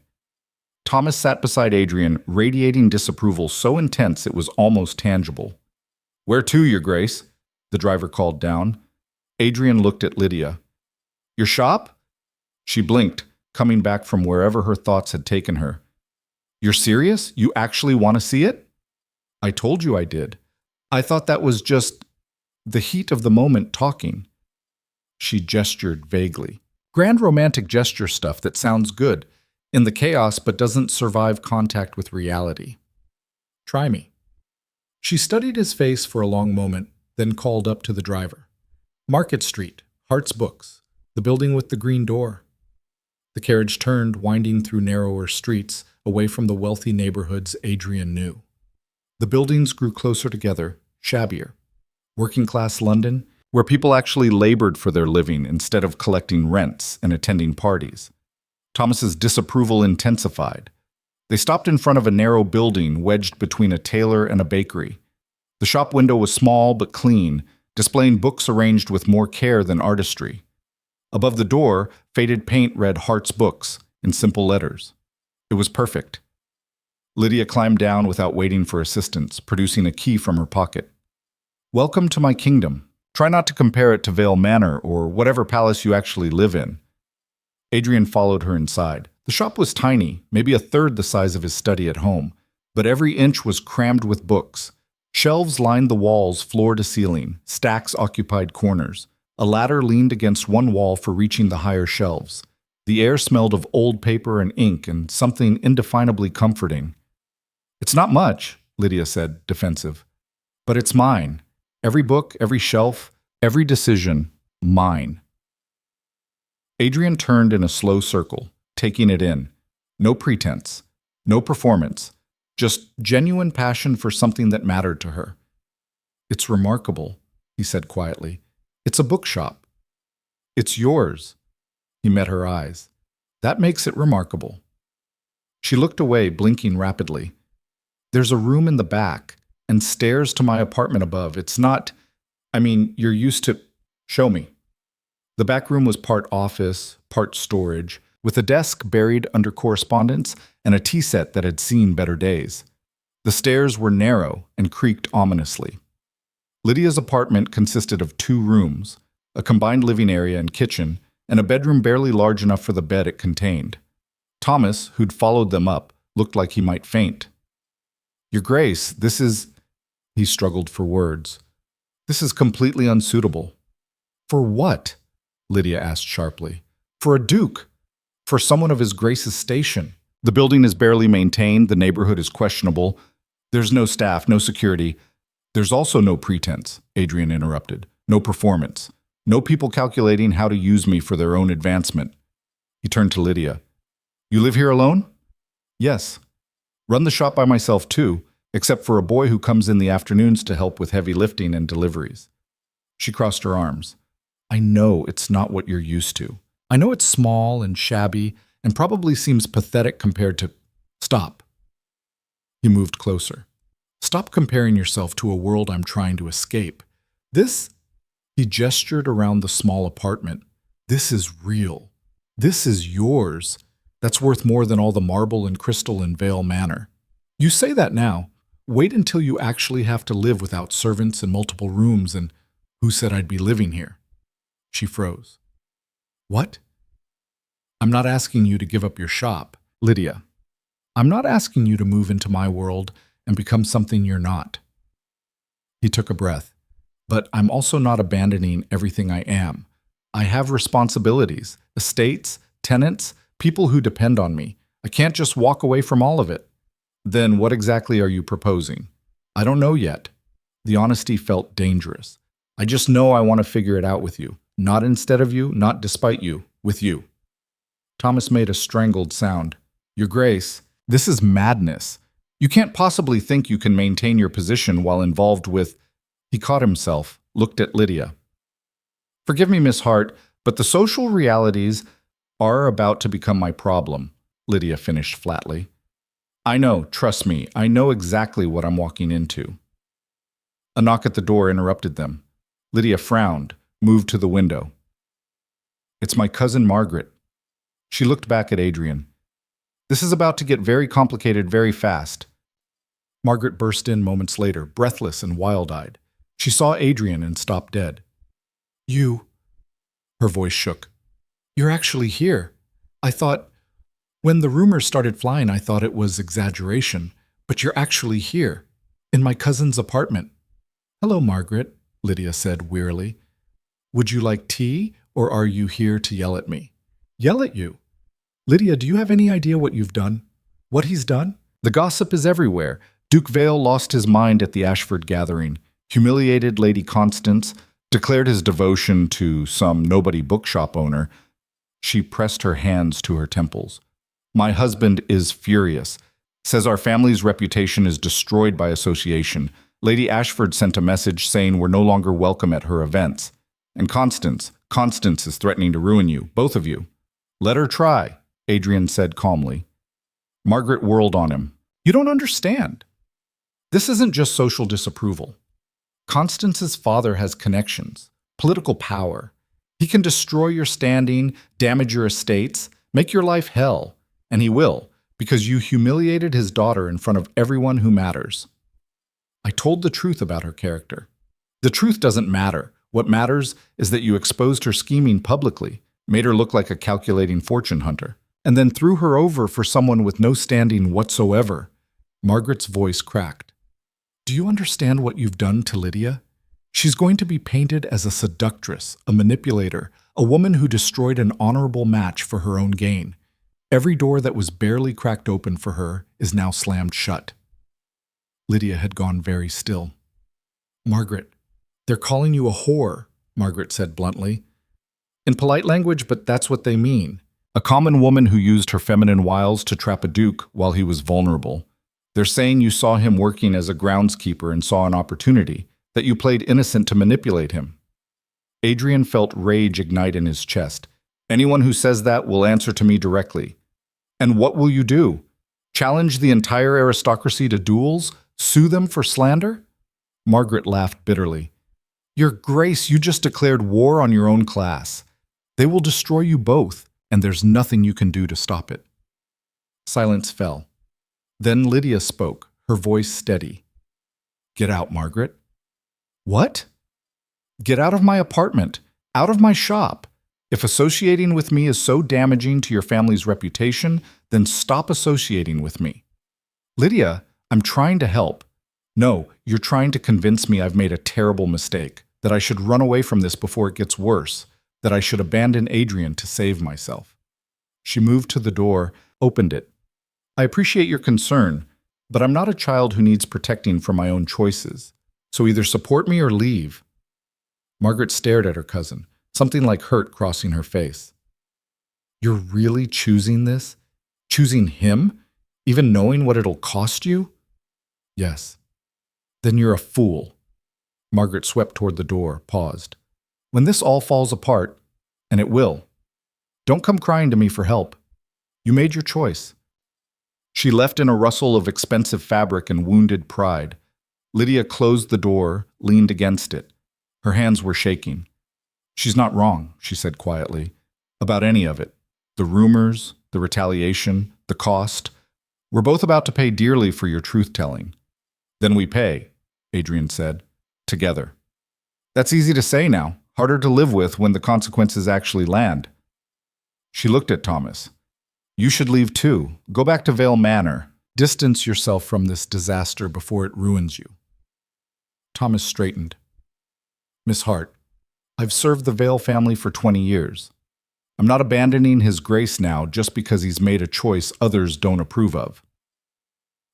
Thomas sat beside Adrian, radiating disapproval so intense it was almost tangible. "Where to, Your Grace?" the driver called down. Adrian looked at Lydia. "Your shop?" She blinked, coming back from wherever her thoughts had taken her. "You're serious? You actually want to see it?" "I told you I did. I thought that was just the heat of the moment talking." She gestured vaguely. Grand romantic gesture stuff that sounds good in the chaos but doesn't survive contact with reality. "Try me." She studied his face for a long moment, then called up to the driver. "Market Street, Hart's Books, the building with the green door." The carriage turned, winding through narrower streets, away from the wealthy neighborhoods Adrian knew. The buildings grew closer together, shabbier. Working-class London, where people actually labored for their living instead of collecting rents and attending parties. Thomas's disapproval intensified. They stopped in front of a narrow building wedged between a tailor and a bakery. The shop window was small but clean, displaying books arranged with more care than artistry. Above the door, faded paint read Hart's Books in simple letters. It was perfect. Lydia climbed down without waiting for assistance, producing a key from her pocket. "Welcome to my kingdom. Try not to compare it to Vale Manor or whatever palace you actually live in." Adrian followed her inside. The shop was tiny, maybe a third the size of his study at home, but every inch was crammed with books. Shelves lined the walls floor to ceiling, stacks occupied corners. A ladder leaned against one wall for reaching the higher shelves. The air smelled of old paper and ink and something indefinably comforting. "It's not much," Lydia said, defensive. "But it's mine. Every book, every shelf, every decision, mine." Adrian turned in a slow circle, taking it in. No pretense, no performance, just genuine passion for something that mattered to her. "It's remarkable," he said quietly. "It's a bookshop. It's yours." He met her eyes. "That makes it remarkable." She looked away, blinking rapidly. "There's a room in the back, and stairs to my apartment above. It's not... you're used to... Show me." The back room was part office, part storage, with a desk buried under correspondence and a tea set that had seen better days. The stairs were narrow and creaked ominously. Lydia's apartment consisted of 2 rooms, a combined living area and kitchen, and a bedroom barely large enough for the bed it contained. Thomas, who'd followed them up, looked like he might faint. "Your Grace, this is—" He struggled for words. "This is completely unsuitable." "For what?" Lydia asked sharply. "For a duke. For someone of his Grace's station. The building is barely maintained, the neighborhood is questionable. There's no staff, no security. There's also no pretense," Adrian interrupted. "No performance. No people calculating how to use me for their own advancement." He turned to Lydia. "You live here alone?" "Yes. Run the shop by myself too, except for a boy who comes in the afternoons to help with heavy lifting and deliveries." She crossed her arms. "I know it's not what you're used to. I know it's small and shabby and probably seems pathetic compared to—" "Stop." He moved closer. "Stop comparing yourself to a world I'm trying to escape. This—" He gestured around the small apartment. "This is real. This is yours. That's worth more than all the marble and crystal in Vale Manor. You say that now. Wait until you actually have to live without servants and multiple rooms, and who said I'd be living here?" She froze. "What?" "I'm not asking you to give up your shop, Lydia. I'm not asking you to move into my world and become something you're not." He took a breath. "But I'm also not abandoning everything I am. I have responsibilities, estates, tenants, people who depend on me. I can't just walk away from all of it." "Then what exactly are you proposing?" "I don't know yet." The honesty felt dangerous. "I just know I want to figure it out with you. Not instead of you, not despite you, with you." Thomas made a strangled sound. "Your Grace, this is madness. You can't possibly think you can maintain your position while involved with—" He caught himself, looked at Lydia. "Forgive me, Miss Hart, but the social realities are about to become my problem," Lydia finished flatly. "I know, trust me, I know exactly what I'm walking into." A knock at the door interrupted them. Lydia frowned, moved to the window. "It's my cousin Margaret." She looked back at Adrian. "This is about to get very complicated very fast." Margaret burst in moments later, breathless and wild-eyed. She saw Adrian and stopped dead. "You—" Her voice shook. "You're actually here. I thought— When the rumors started flying, I thought it was exaggeration, but you're actually here, in my cousin's apartment." "Hello, Margaret," Lydia said wearily. "Would you like tea, or are you here to yell at me?" "Yell at you? Lydia, do you have any idea what you've done? What he's done?" "The gossip is everywhere. Duke Vale lost his mind at the Ashford gathering, humiliated Lady Constance, declared his devotion to some nobody bookshop owner." She pressed her hands to her temples. "My husband is furious. Says our family's reputation is destroyed by association. Lady Ashford sent a message saying we're no longer welcome at her events. And Constance is threatening to ruin you, both of you." "Let her try," Adrian said calmly. Margaret whirled on him. "You don't understand. This isn't just social disapproval. Constance's father has connections, political power. He can destroy your standing, damage your estates, make your life hell. And he will, because you humiliated his daughter in front of everyone who matters." I told the truth about her character. The truth doesn't matter. What matters is that you exposed her scheming publicly, made her look like a calculating fortune hunter, and then threw her over for someone with no standing whatsoever. Margaret's voice cracked. "Do you understand what you've done to Lydia? She's going to be painted as a seductress, a manipulator, a woman who destroyed an honorable match for her own gain. Every door that was barely cracked open for her is now slammed shut." Lydia had gone very still. "Margaret, they're calling you a whore," Margaret said bluntly. "In polite language, but that's what they mean. A common woman who used her feminine wiles to trap a duke while he was vulnerable. They're saying you saw him working as a groundskeeper and saw an opportunity, that you played innocent to manipulate him." Adrian felt rage ignite in his chest. "Anyone who says that will answer to me directly." "And what will you do? Challenge the entire aristocracy to duels? Sue them for slander?" Margaret laughed bitterly. "Your Grace, you just declared war on your own class. They will destroy you both, and there's nothing you can do to stop it." Silence fell. Then Lydia spoke, her voice steady. "Get out, Margaret." "What?" "Get out of my apartment, out of my shop. If associating with me is so damaging to your family's reputation, then stop associating with me. Lydia, I'm trying to help. No, you're trying to convince me I've made a terrible mistake, that I should run away from this before it gets worse, that I should abandon Adrian to save myself. She moved to the door, opened it. I appreciate your concern, but I'm not a child who needs protecting from my own choices. So either support me or leave. Margaret stared at her cousin, something like hurt crossing her face. You're really choosing this? Choosing him? Even knowing what it'll cost you? Yes. Then you're a fool. Margaret swept toward the door, paused. When this all falls apart, and it will, don't come crying to me for help. You made your choice. She left in a rustle of expensive fabric and wounded pride. Lydia closed the door, leaned against it. Her hands were shaking. She's not wrong, she said quietly, about any of it. The rumors, the retaliation, the cost. We're both about to pay dearly for your truth-telling. Then we pay, Adrian said, together. That's easy to say now, harder to live with when the consequences actually land. She looked at Thomas. You should leave too. Go back to Vale Manor. Distance yourself from this disaster before it ruins you. Thomas straightened. Miss Hart, I've served the Vale family for 20 years. I'm not abandoning his grace now just because he's made a choice others don't approve of.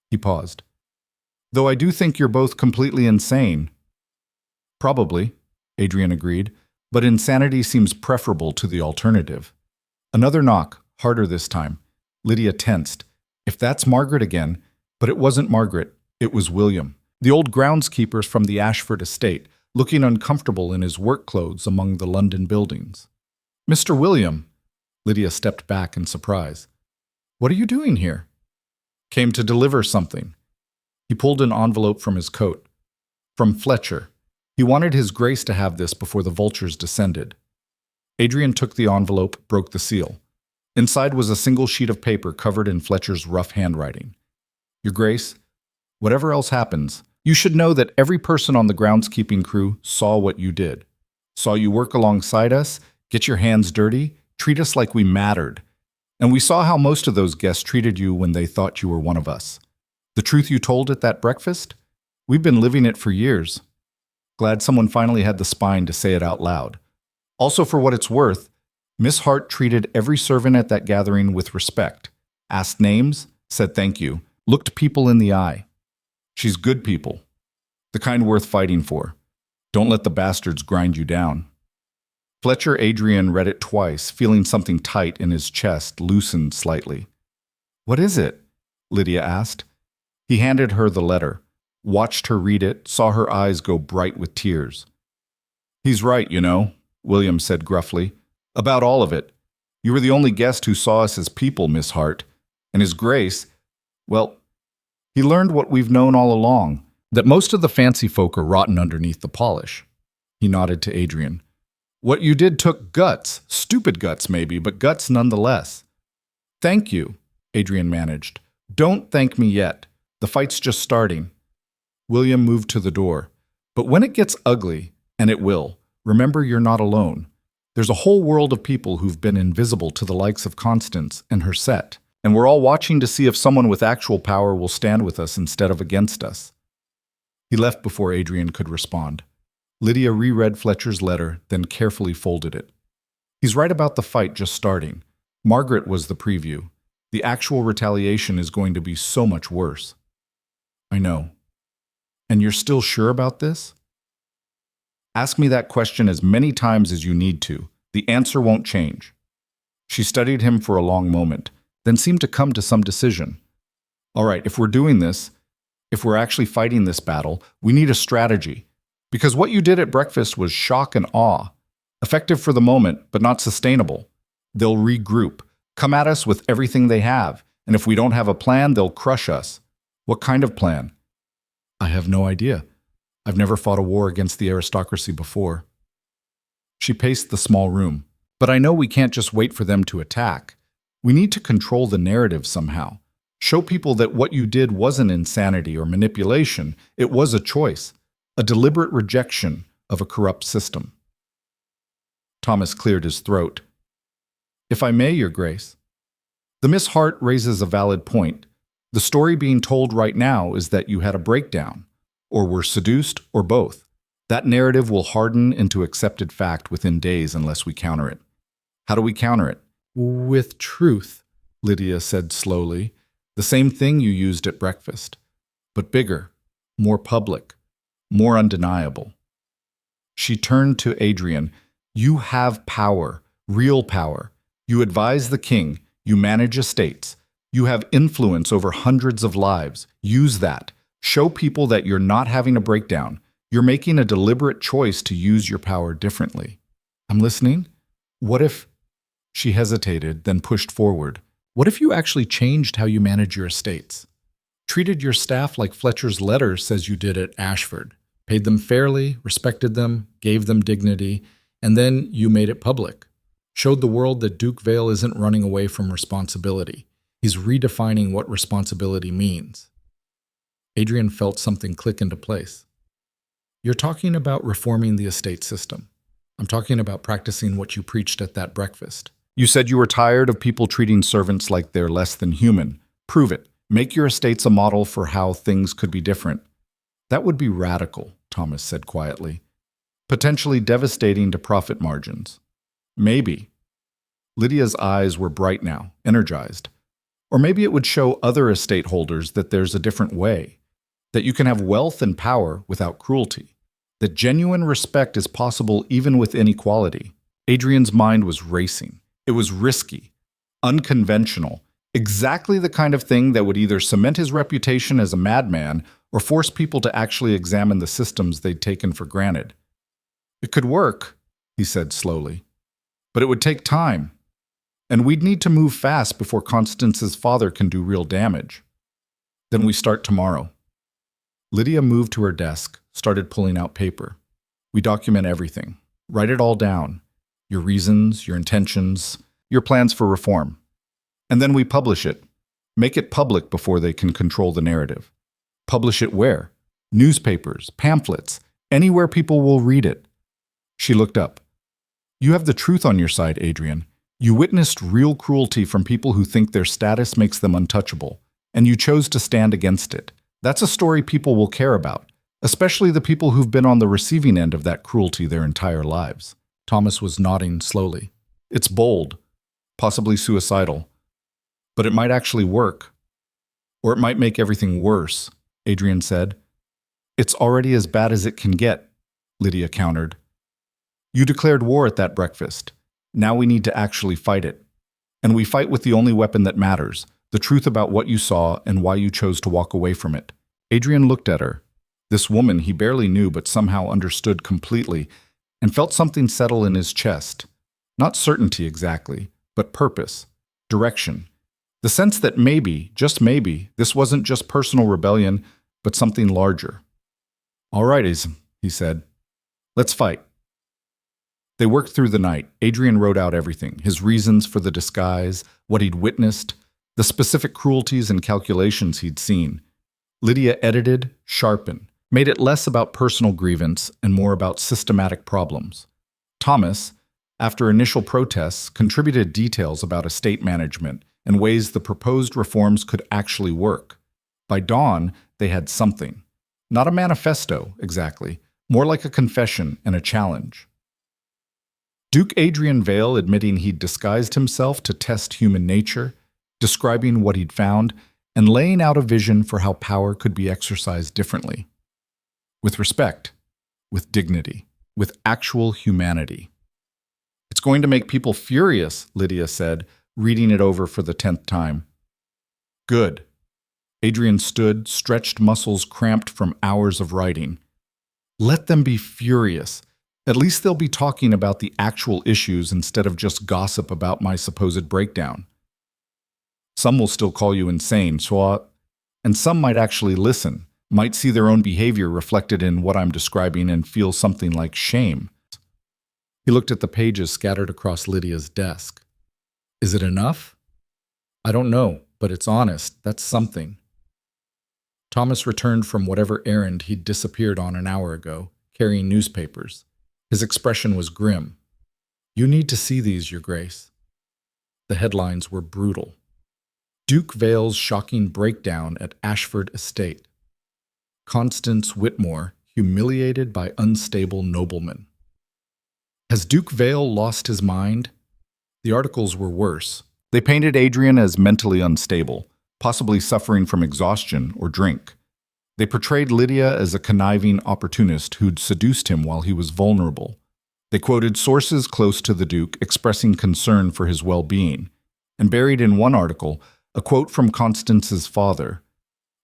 He paused. Though I do think you're both completely insane. Probably, Adrian agreed, but insanity seems preferable to the alternative. Another knock, harder this time. Lydia tensed. If that's Margaret again, but it wasn't Margaret, it was William, the old groundskeeper from the Ashford estate, looking uncomfortable in his work clothes among the London buildings. Mr. William, Lydia stepped back in surprise. What are you doing here? Came to deliver something. He pulled an envelope from his coat. From Fletcher. He wanted his grace to have this before the vultures descended. Adrian took the envelope, broke the seal. Inside was a single sheet of paper covered in Fletcher's rough handwriting. Your Grace, whatever else happens, you should know that every person on the groundskeeping crew saw what you did. Saw you work alongside us, get your hands dirty, treat us like we mattered. And we saw how most of those guests treated you when they thought you were one of us. The truth you told at that breakfast? We've been living it for years. Glad someone finally had the spine to say it out loud. Also, for what it's worth, Miss Hart treated every servant at that gathering with respect, asked names, said thank you, looked people in the eye. She's good people, the kind worth fighting for. Don't let the bastards grind you down. Fletcher Adrian read it twice, feeling something tight in his chest loosened slightly. What is it? Lydia asked. He handed her the letter, watched her read it, saw her eyes go bright with tears. He's right, you know, William said gruffly. About all of it. You were the only guest who saw us as people, Miss Hart. And His Grace, well, he learned what we've known all along, that most of the fancy folk are rotten underneath the polish. He nodded to Adrian. What you did took guts, stupid guts maybe, but guts nonetheless. Thank you, Adrian managed. Don't thank me yet. The fight's just starting. William moved to the door. But when it gets ugly, and it will, remember you're not alone. There's a whole world of people who've been invisible to the likes of Constance and her set, and we're all watching to see if someone with actual power will stand with us instead of against us. He left before Adrian could respond. Lydia reread Fletcher's letter, then carefully folded it. He's right about the fight just starting. Margaret was the preview. The actual retaliation is going to be so much worse. I know. And you're still sure about this? Ask me that question as many times as you need to. The answer won't change. She studied him for a long moment, then seemed to come to some decision. All right, if we're doing this, if we're actually fighting this battle, we need a strategy. Because what you did at breakfast was shock and awe. Effective for the moment, but not sustainable. They'll regroup, come at us with everything they have, and if we don't have a plan, they'll crush us. What kind of plan? I have no idea. I've never fought a war against the aristocracy before. She paced the small room. But I know we can't just wait for them to attack. We need to control the narrative somehow. Show people that what you did wasn't insanity or manipulation. It was a choice, a deliberate rejection of a corrupt system. Thomas cleared his throat, If I may, Your Grace. The Miss Hart raises a valid point. The story being told right now is that you had a breakdown, or were seduced, or both. That narrative will harden into accepted fact within days unless we counter it. How do we counter it? With truth, Lydia said slowly. The same thing you used at breakfast, but bigger, more public, more undeniable. She turned to Adrian. You have power, real power. You advise the king. You manage estates. You have influence over hundreds of lives. Use that. Show people that you're not having a breakdown. You're making a deliberate choice to use your power differently. I'm listening. What if... She hesitated, then pushed forward. What if you actually changed how you manage your estates? Treated your staff like Fletcher's letter says you did at Ashford. Paid them fairly, respected them, gave them dignity, and then you made it public. Showed the world that Duke Vale isn't running away from responsibility. He's redefining what responsibility means. Adrian felt something click into place. You're talking about reforming the estate system. I'm talking about practicing what you preached at that breakfast. You said you were tired of people treating servants like they're less than human. Prove it. Make your estates a model for how things could be different. That would be radical, Thomas said quietly. Potentially devastating to profit margins. Maybe. Lydia's eyes were bright now, energized. Or maybe it would show other estate holders that there's a different way, that you can have wealth and power without cruelty, that genuine respect is possible even with inequality. Adrian's mind was racing. It was risky, unconventional, exactly the kind of thing that would either cement his reputation as a madman or force people to actually examine the systems they'd taken for granted. It could work, he said slowly, but it would take time. And we'd need to move fast before Constance's father can do real damage. Then we start tomorrow. Lydia moved to her desk, started pulling out paper. We document everything. Write it all down. Your reasons, your intentions, your plans for reform. And then we publish it. Make it public before they can control the narrative. Publish it where? Newspapers, pamphlets, anywhere people will read it. She looked up. You have the truth on your side, Adrian. You witnessed real cruelty from people who think their status makes them untouchable, and you chose to stand against it. That's a story people will care about, especially the people who've been on the receiving end of that cruelty their entire lives. Thomas was nodding slowly. It's bold, possibly suicidal, but it might actually work. Or it might make everything worse, Adrian said. It's already as bad as it can get, Lydia countered. You declared war at that breakfast. Now we need to actually fight it. And we fight with the only weapon that matters, the truth about what you saw and why you chose to walk away from it. Adrian looked at her. This woman he barely knew but somehow understood completely, and felt something settle in his chest. Not certainty exactly, but purpose, direction. The sense that maybe, just maybe, this wasn't just personal rebellion, but something larger. All right, he said. Let's fight. They worked through the night. Adrian wrote out everything, his reasons for the disguise, what he'd witnessed, the specific cruelties and calculations he'd seen. Lydia edited, sharpened, made it less about personal grievance and more about systematic problems. Thomas, after initial protests, contributed details about estate management and ways the proposed reforms could actually work. By dawn, they had something. Not a manifesto, exactly, more like a confession and a challenge. Duke Adrian Vale admitting he'd disguised himself to test human nature, describing what he'd found, and laying out a vision for how power could be exercised differently. With respect, with dignity, with actual humanity. It's going to make people furious, Lydia said, reading it over for the 10th time. Good. Adrian stood, stretched muscles cramped from hours of writing. Let them be furious. At least they'll be talking about the actual issues instead of just gossip about my supposed breakdown. Some will still call you insane, and some might actually listen, might see their own behavior reflected in what I'm describing and feel something like shame. He looked at the pages scattered across Lydia's desk. Is it enough? I don't know, but it's honest. That's something. Thomas returned from whatever errand he'd disappeared on an hour ago, carrying newspapers. His expression was grim. You need to see these, Your Grace. The headlines were brutal. Duke Vale's shocking breakdown at Ashford Estate. Constance Whitmore humiliated by unstable noblemen. Has Duke Vale lost his mind? The articles were worse. They painted Adrian as mentally unstable, possibly suffering from exhaustion or drink. They portrayed Lydia as a conniving opportunist who'd seduced him while he was vulnerable. They quoted sources close to the Duke expressing concern for his well-being, and buried in one article a quote from Constance's father: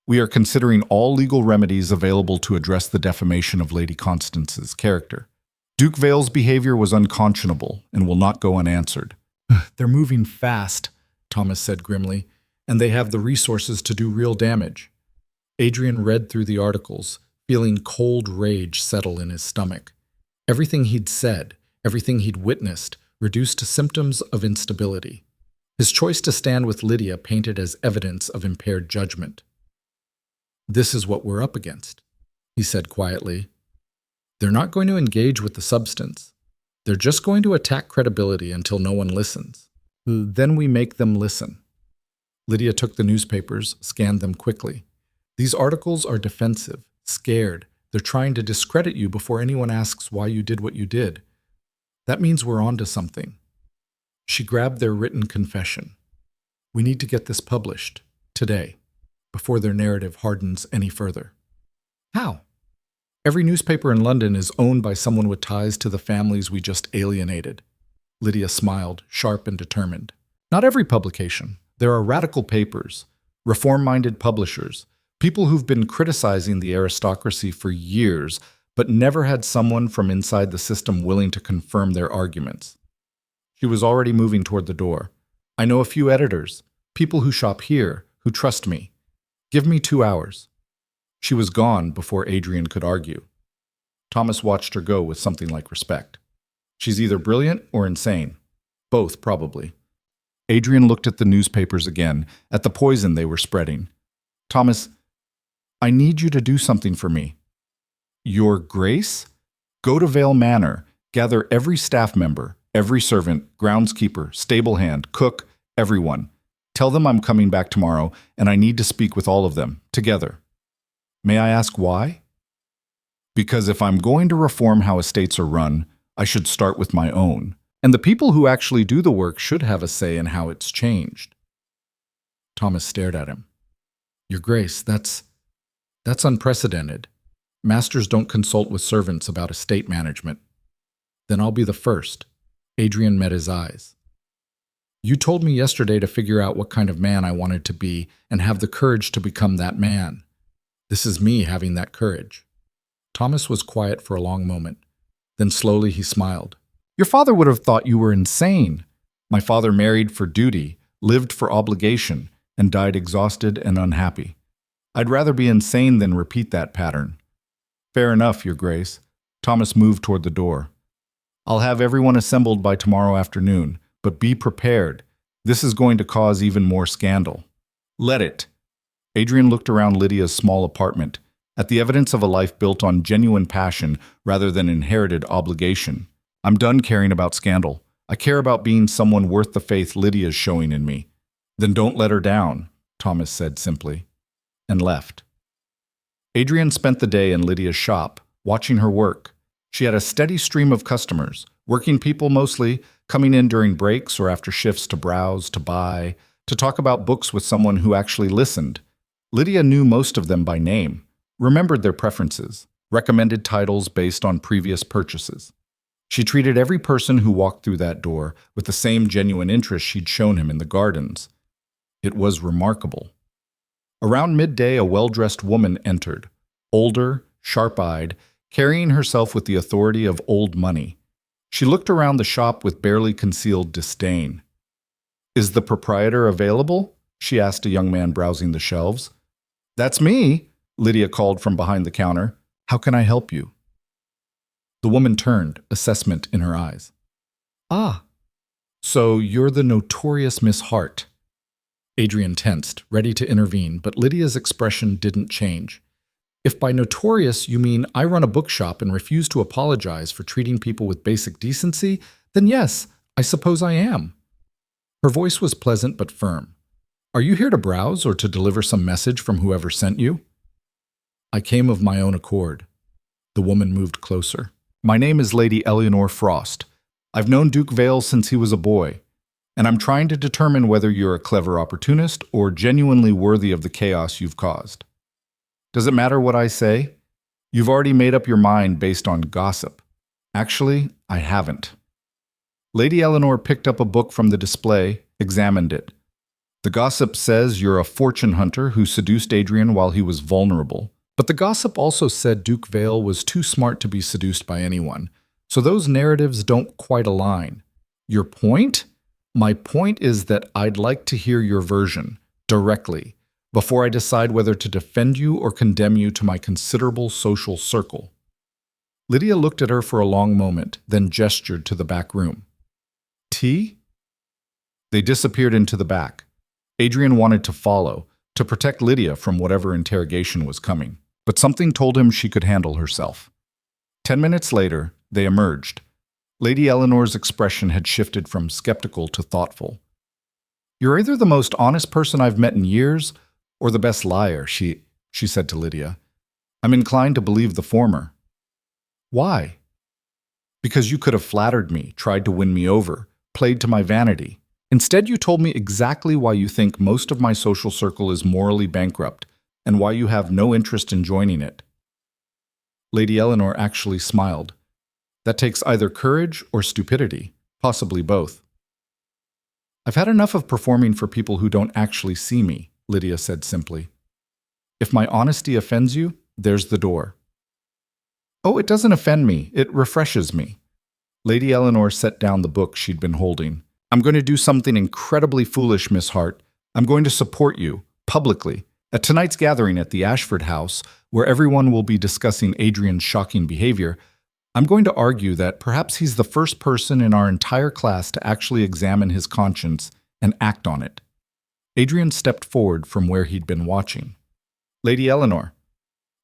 "We are considering all legal remedies available to address the defamation of Lady Constance's character. Duke Vale's behavior was unconscionable and will not go unanswered." They're moving fast, Thomas said grimly, and they have the resources to do real damage. Adrian read through the articles, feeling cold rage settle in his stomach. Everything he'd said, everything he'd witnessed, reduced to symptoms of instability. His choice to stand with Lydia painted as evidence of impaired judgment. "This is what we're up against," he said quietly. "They're not going to engage with the substance. They're just going to attack credibility until no one listens. Then we make them listen." Lydia took the newspapers, scanned them quickly. "These articles are defensive, scared. They're trying to discredit you before anyone asks why you did what you did. That means we're onto something." She grabbed their written confession. "We need to get this published, today, before their narrative hardens any further." "How?" "Every newspaper in London is owned by someone with ties to the families we just alienated." Lydia smiled, sharp and determined. "Not every publication. There are radical papers, reform-minded publishers, people who've been criticizing the aristocracy for years, but never had someone from inside the system willing to confirm their arguments." She was already moving toward the door. "I know a few editors, people who shop here, who trust me. Give me 2 hours." She was gone before Adrian could argue. Thomas watched her go with something like respect. She's either brilliant or insane. Both, probably. Adrian looked at the newspapers again, at the poison they were spreading. "Thomas, I need you to do something for me." "Your Grace? Go to Vale Manor, gather every staff member, every servant, groundskeeper, stable hand, cook, everyone. Tell them I'm coming back tomorrow, and I need to speak with all of them, together." "May I ask why?" "Because if I'm going to reform how estates are run, I should start with my own. And the people who actually do the work should have a say in how it's changed." Thomas stared at him. "Your Grace, that's unprecedented. Masters don't consult with servants about estate management." "Then I'll be the first." Adrian met his eyes. "You told me yesterday to figure out what kind of man I wanted to be and have the courage to become that man. This is me having that courage." Thomas was quiet for a long moment. Then slowly he smiled. "Your father would have thought you were insane. My father married for duty, lived for obligation, and died exhausted and unhappy. I'd rather be insane than repeat that pattern." "Fair enough, Your Grace." Thomas moved toward the door. "I'll have everyone assembled by tomorrow afternoon, but be prepared. This is going to cause even more scandal." "Let it." Adrian looked around Lydia's small apartment, at the evidence of a life built on genuine passion rather than inherited obligation. "I'm done caring about scandal. I care about being someone worth the faith Lydia's showing in me." "Then don't let her down," Thomas said simply, and left. Adrian spent the day in Lydia's shop, watching her work. She had a steady stream of customers, working people mostly, coming in during breaks or after shifts to browse, to buy, to talk about books with someone who actually listened. Lydia knew most of them by name, remembered their preferences, recommended titles based on previous purchases. She treated every person who walked through that door with the same genuine interest she'd shown him in the gardens. It was remarkable. Around midday, a well-dressed woman entered, older, sharp-eyed, carrying herself with the authority of old money. She looked around the shop with barely concealed disdain. "Is the proprietor available?" she asked a young man browsing the shelves. "That's me," Lydia called from behind the counter. "How can I help you?" The woman turned, assessment in her eyes. "Ah, so you're the notorious Miss Hart." Adrian tensed, ready to intervene, but Lydia's expression didn't change. "If by notorious you mean I run a bookshop and refuse to apologize for treating people with basic decency, then yes, I suppose I am." Her voice was pleasant but firm. Are you here to browse or to deliver some message from whoever sent you? I came of my own accord. The woman moved closer. My name is Lady Eleanor Frost. I've known Duke Vale since he was a boy, and I'm trying to determine whether you're a clever opportunist or genuinely worthy of the chaos you've caused. Does it matter what I say? You've already made up your mind based on gossip. Actually, I haven't. Lady Eleanor picked up a book from the display, examined it. The gossip says you're a fortune hunter who seduced Adrian while he was vulnerable. But the gossip also said Duke Vale was too smart to be seduced by anyone. So those narratives don't quite align. Your point? My point is that I'd like to hear your version, directly, before I decide whether to defend you or condemn you to my considerable social circle. Lydia looked at her for a long moment, then gestured to the back room. Tea? They disappeared into the back. Adrian wanted to follow, to protect Lydia from whatever interrogation was coming. But something told him she could handle herself. 10 minutes later, they emerged. Lady Eleanor's expression had shifted from skeptical to thoughtful. You're either the most honest person I've met in years, or the best liar, she said to Lydia. I'm inclined to believe the former. Why? Because you could have flattered me, tried to win me over, played to my vanity. Instead, you told me exactly why you think most of my social circle is morally bankrupt, and why you have no interest in joining it. Lady Eleanor actually smiled. That takes either courage or stupidity, possibly both. I've had enough of performing for people who don't actually see me, Lydia said simply. If my honesty offends you, there's the door. Oh, it doesn't offend me, it refreshes me. Lady Eleanor set down the book she'd been holding. I'm going to do something incredibly foolish, Miss Hart. I'm going to support you, publicly, at tonight's gathering at the Ashford house, where everyone will be discussing Adrian's shocking behavior. I'm going to argue that perhaps he's the first person in our entire class to actually examine his conscience and act on it. Adrian stepped forward from where he'd been watching. Lady Eleanor.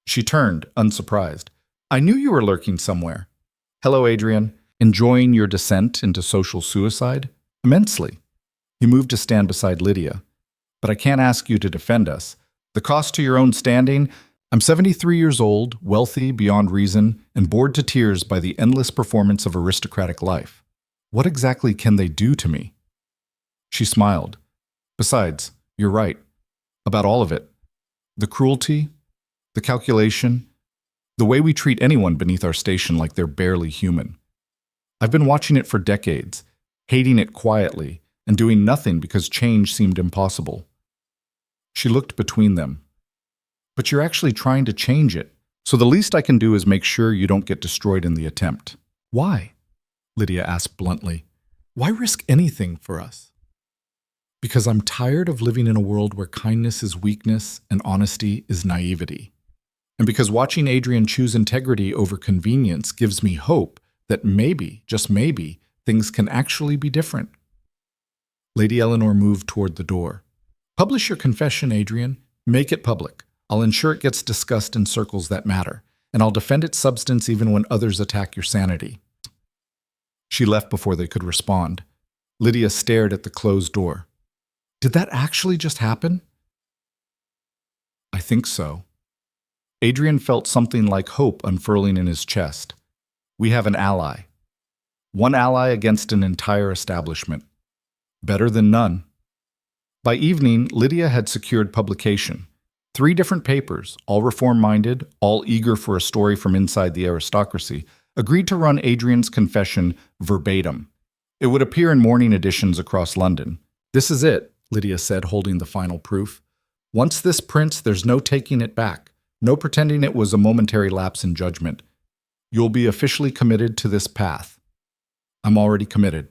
She turned, unsurprised. I knew you were lurking somewhere. Hello, Adrian. Enjoying your descent into social suicide? Immensely. He moved to stand beside Lydia. But I can't ask you to defend us. The cost to your own standing? I'm 73 years old, wealthy beyond reason, and bored to tears by the endless performance of aristocratic life. What exactly can they do to me? She smiled. Besides, you're right. About all of it. The cruelty, the calculation, the way we treat anyone beneath our station like they're barely human. I've been watching it for decades, hating it quietly, and doing nothing because change seemed impossible. She looked between them. But you're actually trying to change it, so the least I can do is make sure you don't get destroyed in the attempt. Why? Lydia asked bluntly. Why risk anything for us? Because I'm tired of living in a world where kindness is weakness and honesty is naivety. And because watching Adrian choose integrity over convenience gives me hope that maybe, just maybe, things can actually be different. Lady Eleanor moved toward the door. Publish your confession, Adrian. Make it public. I'll ensure it gets discussed in circles that matter, and I'll defend its substance even when others attack your sanity. She left before they could respond. Lydia stared at the closed door. Did that actually just happen? I think so. Adrian felt something like hope unfurling in his chest. We have an ally. One ally against an entire establishment. Better than none. By evening, Lydia had secured publication. 3 different papers, all reform-minded, all eager for a story from inside the aristocracy, agreed to run Adrian's confession verbatim. It would appear in morning editions across London. This is it, Lydia said, holding the final proof. Once this prints, there's no taking it back, no pretending it was a momentary lapse in judgment. You'll be officially committed to this path. I'm already committed.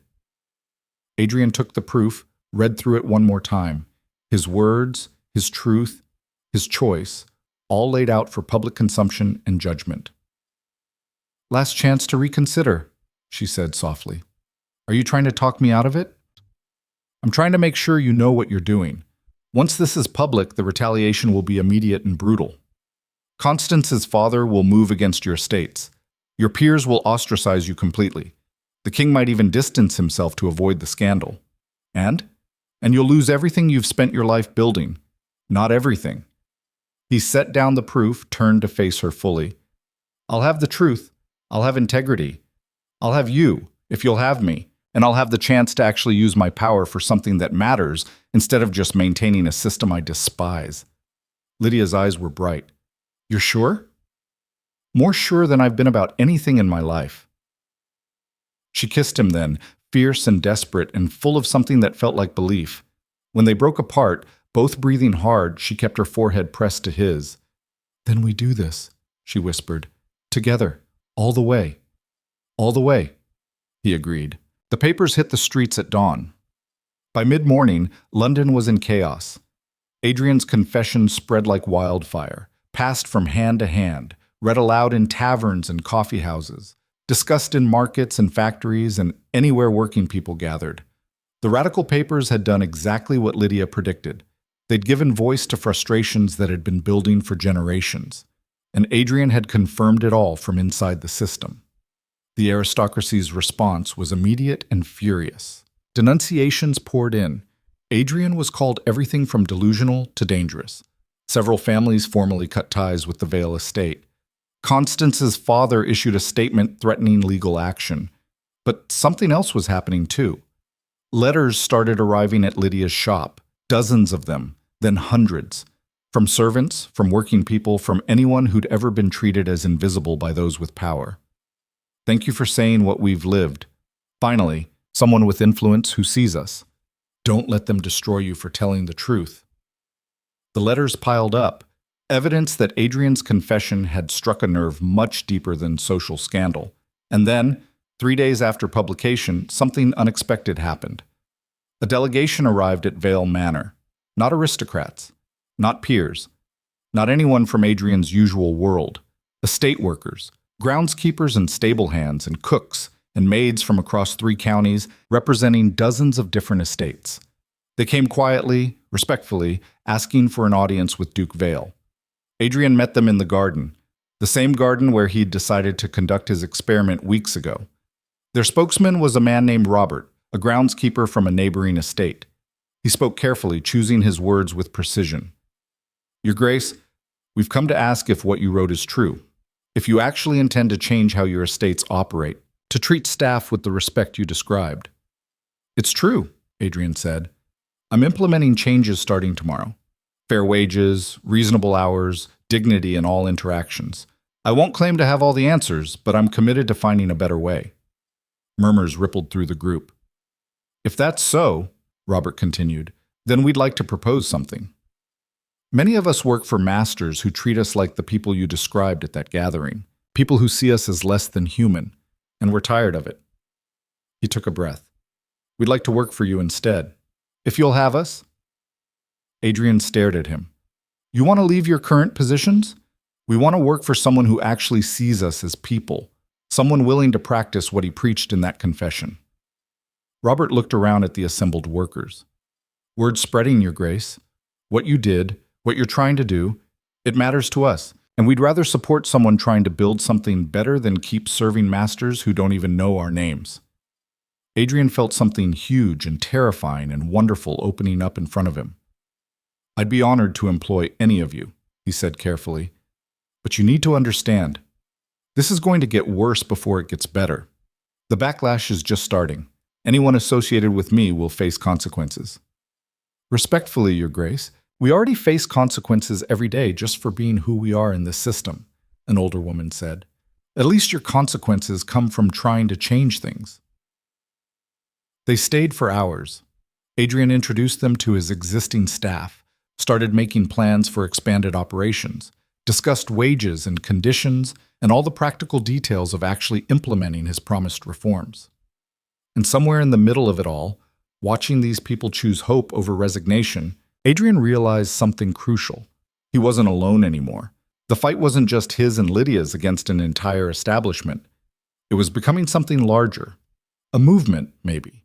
Adrian took the proof, read through it one more time. His words, his truth, his choice, all laid out for public consumption and judgment. Last chance to reconsider, she said softly. Are you trying to talk me out of it? I'm trying to make sure you know what you're doing. Once this is public, the retaliation will be immediate and brutal. Constance's father will move against your estates. Your peers will ostracize you completely. The king might even distance himself to avoid the scandal. And And you'll lose everything you've spent your life building. Not everything. He set down the proof, turned to face her fully. I'll have the truth. I'll have integrity. I'll have you, if you'll have me. And I'll have the chance to actually use my power for something that matters instead of just maintaining a system I despise. Lydia's eyes were bright. You're sure? More sure than I've been about anything in my life. She kissed him then, fierce and desperate and full of something that felt like belief. When they broke apart, both breathing hard, she kept her forehead pressed to his. Then we do this, she whispered. Together, all the way. All the way, he agreed. The papers hit the streets at dawn. By mid-morning, London was in chaos. Adrian's confession spread like wildfire, passed from hand to hand, read aloud in taverns and coffee houses, discussed in markets and factories and anywhere working people gathered. The radical papers had done exactly what Lydia predicted. They'd given voice to frustrations that had been building for generations, and Adrian had confirmed it all from inside the system. The aristocracy's response was immediate and furious. Denunciations poured in. Adrian was called everything from delusional to dangerous. Several families formally cut ties with the Vale estate. Constance's father issued a statement threatening legal action. But something else was happening too. Letters started arriving at Lydia's shop, dozens of them, then hundreds. From servants, from working people, from anyone who'd ever been treated as invisible by those with power. Thank you for saying what we've lived. Finally, someone with influence who sees us. Don't let them destroy you for telling the truth. The letters piled up, evidence that Adrian's confession had struck a nerve much deeper than social scandal. And then, 3 days after publication, something unexpected happened. A delegation arrived at Vale Manor. Not aristocrats, not peers, not anyone from Adrian's usual world. Estate workers, groundskeepers and stable hands and cooks and maids from across 3 counties representing dozens of different estates. They came quietly, respectfully, asking for an audience with Duke Vale. Adrian met them in the garden, the same garden where he'd decided to conduct his experiment weeks ago. Their spokesman was a man named Robert, a groundskeeper from a neighboring estate. He spoke carefully, choosing his words with precision. Your Grace, we've come to ask if what you wrote is true. If you actually intend to change how your estates operate, to treat staff with the respect you described. It's true, Adrian said. I'm implementing changes starting tomorrow. Fair wages, reasonable hours, dignity in all interactions. I won't claim to have all the answers, but I'm committed to finding a better way. Murmurs rippled through the group. If that's so, Robert continued, then we'd like to propose something. Many of us work for masters who treat us like the people you described at that gathering, people who see us as less than human, and we're tired of it. He took a breath. We'd like to work for you instead. If you'll have us? Adrian stared at him. You want to leave your current positions? We want to work for someone who actually sees us as people, someone willing to practice what he preached in that confession. Robert looked around at the assembled workers. Word spreading, Your Grace. What you did, what you're trying to do, it matters to us, and we'd rather support someone trying to build something better than keep serving masters who don't even know our names. Adrian felt something huge and terrifying and wonderful opening up in front of him. I'd be honored to employ any of you, he said carefully. But you need to understand, this is going to get worse before it gets better. The backlash is just starting. Anyone associated with me will face consequences. Respectfully, Your Grace, we already face consequences every day just for being who we are in this system, an older woman said. At least your consequences come from trying to change things. They stayed for hours. Adrian introduced them to his existing staff, started making plans for expanded operations, discussed wages and conditions, and all the practical details of actually implementing his promised reforms. And somewhere in the middle of it all, watching these people choose hope over resignation, Adrian realized something crucial. He wasn't alone anymore. The fight wasn't just his and Lydia's against an entire establishment. It was becoming something larger. A movement, maybe.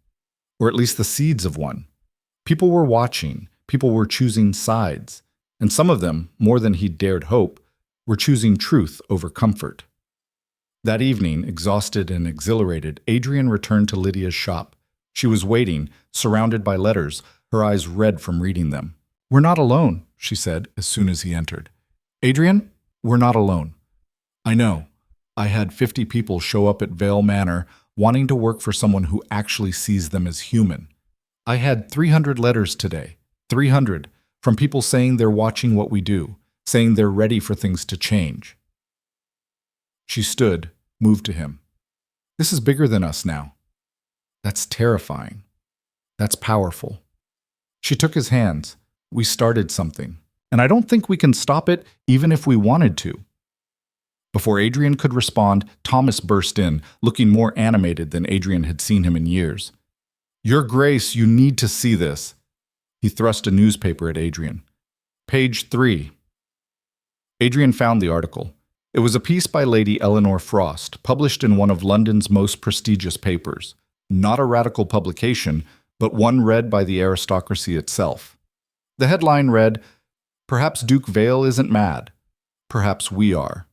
Or at least the seeds of one. People were watching. People were choosing sides. And some of them, more than he'd dared hope, were choosing truth over comfort. That evening, exhausted and exhilarated, Adrian returned to Lydia's shop. She was waiting, surrounded by letters, her eyes red from reading them. "We're not alone," she said as soon as he entered. "Adrian, we're not alone. I know. I had 50 people show up at Vale Manor wanting to work for someone who actually sees them as human. I had 300 letters today. 300 from people saying they're watching what we do, saying they're ready for things to change." She stood, moved to him. "This is bigger than us now." "That's terrifying. That's powerful." She took his hands. "We started something, and I don't think we can stop it even if we wanted to." Before Adrian could respond, Thomas burst in, looking more animated than Adrian had seen him in years. "Your Grace, you need to see this." He thrust a newspaper at Adrian. "Page 3. Adrian found the article. It was a piece by Lady Eleanor Frost, published in one of London's most prestigious papers. Not a radical publication, but one read by the aristocracy itself. The headline read, "Perhaps Duke Vale isn't mad. Perhaps we are."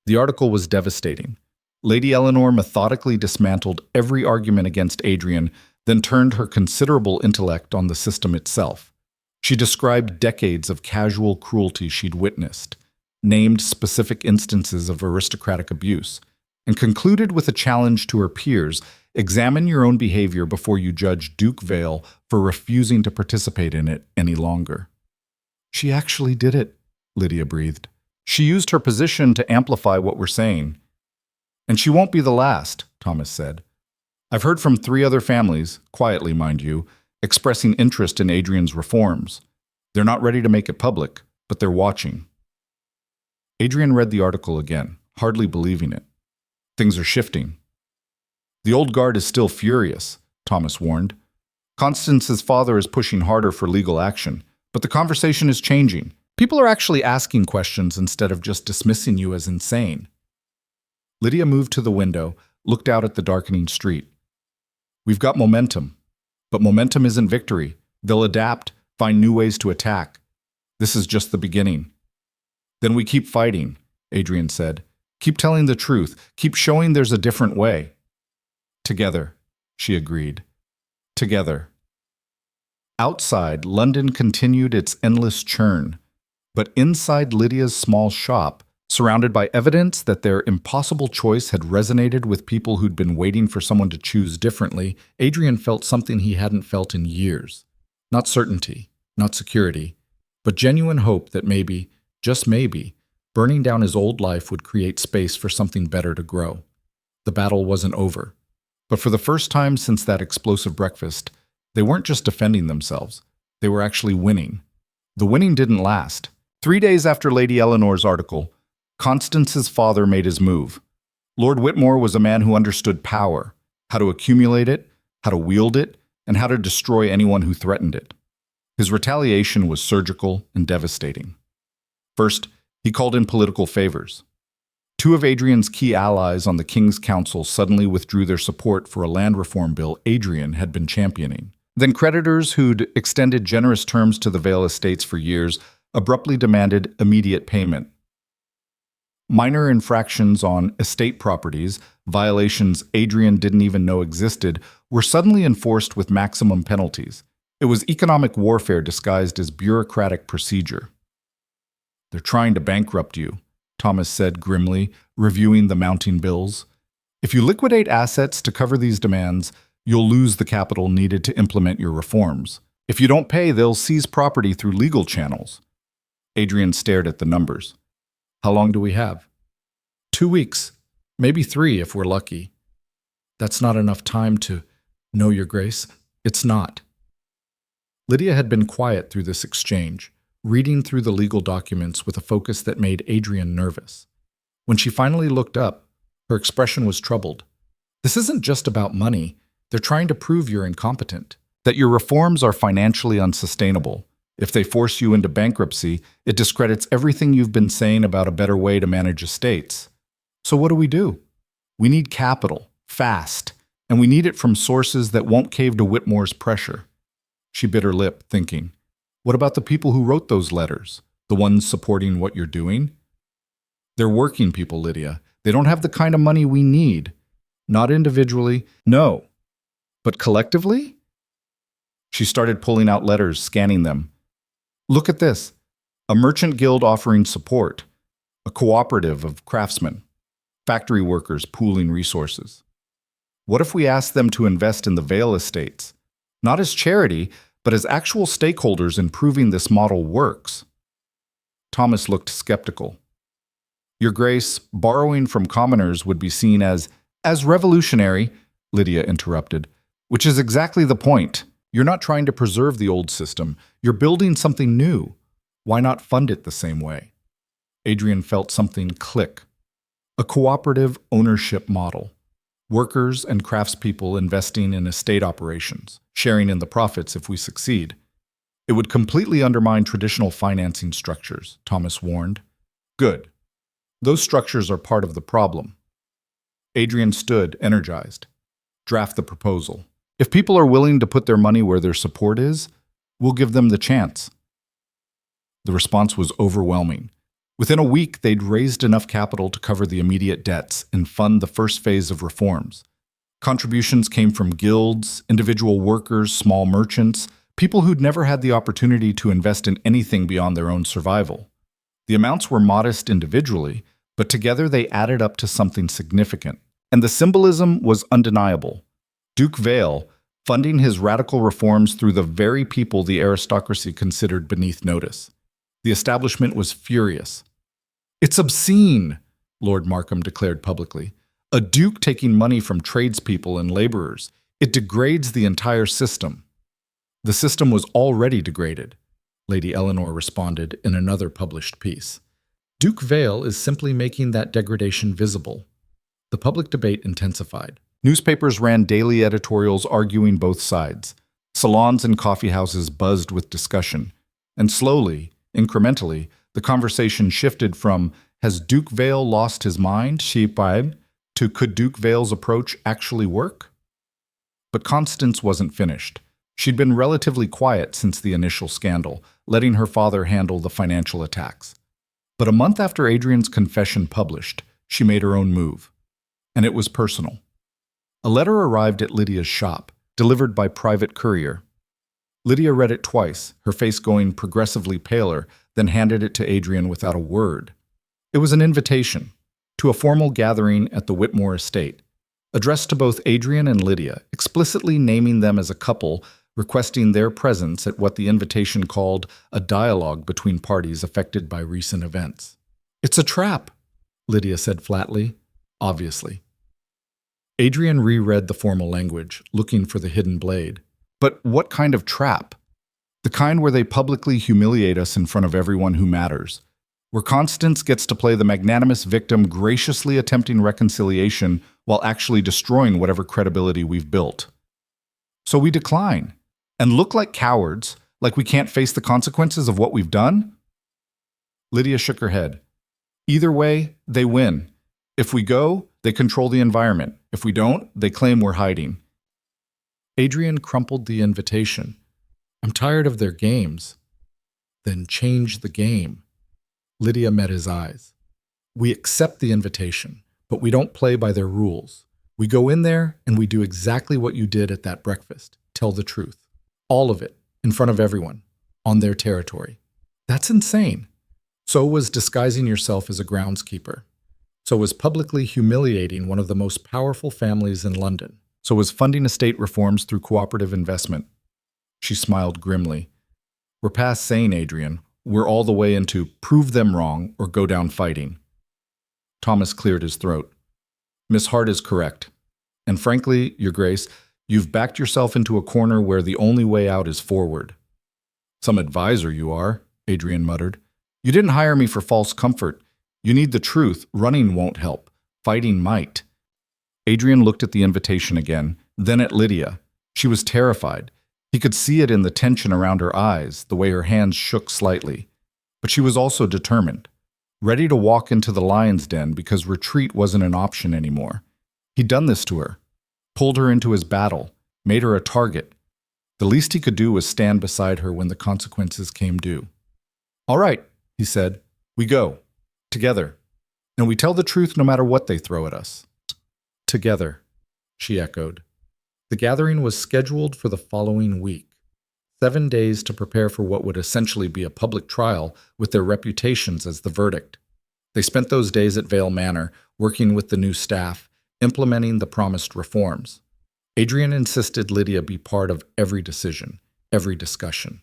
The article was devastating. Lady Eleanor methodically dismantled every argument against Adrian, then turned her considerable intellect on the system itself. She described decades of casual cruelty she'd witnessed, named specific instances of aristocratic abuse, and concluded with a challenge to her peers: examine your own behavior before you judge Duke Vale for refusing to participate in it any longer. "She actually did it," Lydia breathed. "She used her position to amplify what we're saying." "And she won't be the last," Thomas said. "I've heard from 3 other families, quietly mind you, expressing interest in Adrian's reforms. They're not ready to make it public, but they're watching." Adrian read the article again, hardly believing it. Things are shifting. "The old guard is still furious," Thomas warned. "Constance's father is pushing harder for legal action, but the conversation is changing. People are actually asking questions instead of just dismissing you as insane." Lydia moved to the window, looked out at the darkening street. "We've got momentum. But momentum isn't victory. They'll adapt, find new ways to attack. This is just the beginning." "Then we keep fighting," Adrian said. "Keep telling the truth. Keep showing there's a different way." "Together," she agreed. "Together." Outside, London continued its endless churn. But inside Lydia's small shop, surrounded by evidence that their impossible choice had resonated with people who'd been waiting for someone to choose differently, Adrian felt something he hadn't felt in years. Not certainty, not security, but genuine hope that maybe, just maybe, burning down his old life would create space for something better to grow. The battle wasn't over. But for the first time since that explosive breakfast, they weren't just defending themselves. They were actually winning. The winning didn't last. 3 days after Lady Eleanor's article, Constance's father made his move. Lord Whitmore was a man who understood power, how to accumulate it, how to wield it, and how to destroy anyone who threatened it. His retaliation was surgical and devastating. First, he called in political favors. 2 of Adrian's key allies on the King's Council suddenly withdrew their support for a land reform bill Adrian had been championing. Then creditors who'd extended generous terms to the Vale estates for years abruptly demanded immediate payment. Minor infractions on estate properties, violations Adrian didn't even know existed, were suddenly enforced with maximum penalties. It was economic warfare disguised as bureaucratic procedure. "They're trying to bankrupt you," Thomas said grimly, reviewing the mounting bills. "If you liquidate assets to cover these demands, you'll lose the capital needed to implement your reforms. If you don't pay, they'll seize property through legal channels." Adrian stared at the numbers. "How long do we have?" 2 weeks, maybe 3 if we're lucky." "That's not enough time to know, Your Grace. It's not." Lydia had been quiet through this exchange, reading through the legal documents with a focus that made Adrian nervous. When she finally looked up, her expression was troubled. "This isn't just about money. They're trying to prove you're incompetent, that your reforms are financially unsustainable. If they force you into bankruptcy, it discredits everything you've been saying about a better way to manage estates. So what do? We need capital, fast, and we need it from sources that won't cave to Whitmore's pressure." She bit her lip, thinking, what about the people who wrote those letters? The ones supporting what you're doing? They're working people, Lydia. They don't have the kind of money we need. Not individually, no. But collectively? She started pulling out letters, scanning them. Look at this. A merchant guild offering support. A cooperative of craftsmen. Factory workers pooling resources. What if we asked them to invest in the Vale estates? Not as charity, but as actual stakeholders in proving this model works. Thomas looked skeptical. Your Grace, borrowing from commoners would be seen as revolutionary, Lydia interrupted, which is exactly the point. You're not trying to preserve the old system. You're building something new. Why not fund it the same way? Adrian felt something click. A cooperative ownership model. Workers and craftspeople investing in estate operations, sharing in the profits if we succeed. It would completely undermine traditional financing structures, Thomas warned. Good. Those structures are part of the problem. Adrian stood, energized. Draft the proposal. If people are willing to put their money where their support is, we'll give them the chance. The response was overwhelming. Within a week, they'd raised enough capital to cover the immediate debts and fund the first phase of reforms. Contributions came from guilds, individual workers, small merchants, people who'd never had the opportunity to invest in anything beyond their own survival. The amounts were modest individually, but together they added up to something significant. And the symbolism was undeniable. Duke Vale, funding his radical reforms through the very people the aristocracy considered beneath notice. The establishment was furious. It's obscene, Lord Markham declared publicly. A duke taking money from tradespeople and laborers. It degrades the entire system. The system was already degraded, Lady Eleanor responded in another published piece. Duke Vale is simply making that degradation visible. The public debate intensified. Newspapers ran daily editorials arguing both sides. Salons and coffeehouses buzzed with discussion. And slowly, incrementally, the conversation shifted from "Has Duke Vale lost his mind?" to "Could Duke Vale's approach actually work?" But Constance wasn't finished. She'd been relatively quiet since the initial scandal, letting her father handle the financial attacks. But a month after Adrian's confession published, she made her own move. And it was personal. A letter arrived at Lydia's shop, delivered by private courier. Lydia read it twice, her face going progressively paler, then handed it to Adrian without a word. It was an invitation to a formal gathering at the Whitmore estate, addressed to both Adrian and Lydia, explicitly naming them as a couple, requesting their presence at what the invitation called a dialogue between parties affected by recent events. "It's a trap," Lydia said flatly, obviously. Adrian reread the formal language, looking for the hidden blade. But what kind of trap? The kind where they publicly humiliate us in front of everyone who matters. Where Constance gets to play the magnanimous victim graciously attempting reconciliation while actually destroying whatever credibility we've built. So we decline and look like cowards, like we can't face the consequences of what we've done? Lydia shook her head. Either way, they win. If we go, they control the environment. If we don't, they claim we're hiding. Adrian crumpled the invitation. "I'm tired of their games." "Then change the game." Lydia met his eyes. "We accept the invitation, but we don't play by their rules. We go in there and we do exactly what you did at that breakfast. Tell the truth. All of it, in front of everyone, on their territory." That's insane. So was disguising yourself as a groundskeeper. So was publicly humiliating one of the most powerful families in London. So was funding estate reforms through cooperative investment. She smiled grimly. "We're past sane, Adrian. We're all the way into prove them wrong or go down fighting." Thomas cleared his throat. "Miss Hart is correct. And frankly, Your Grace, you've backed yourself into a corner where the only way out is forward." "Some advisor you are," Adrian muttered. "You didn't hire me for false comfort. You need the truth. Running won't help. Fighting might." Adrian looked at the invitation again, then at Lydia. She was terrified. He could see it in the tension around her eyes, the way her hands shook slightly. But she was also determined, ready to walk into the lion's den because retreat wasn't an option anymore. He'd done this to her, pulled her into his battle, made her a target. The least he could do was stand beside her when the consequences came due. "All right," he said, "we go. Together. And we tell the truth no matter what they throw at us." "Together," she echoed. The gathering was scheduled for the following week. 7 days to prepare for what would essentially be a public trial with their reputations as the verdict. They spent those days at Vale Manor, working with the new staff, implementing the promised reforms. Adrian insisted Lydia be part of every decision, every discussion.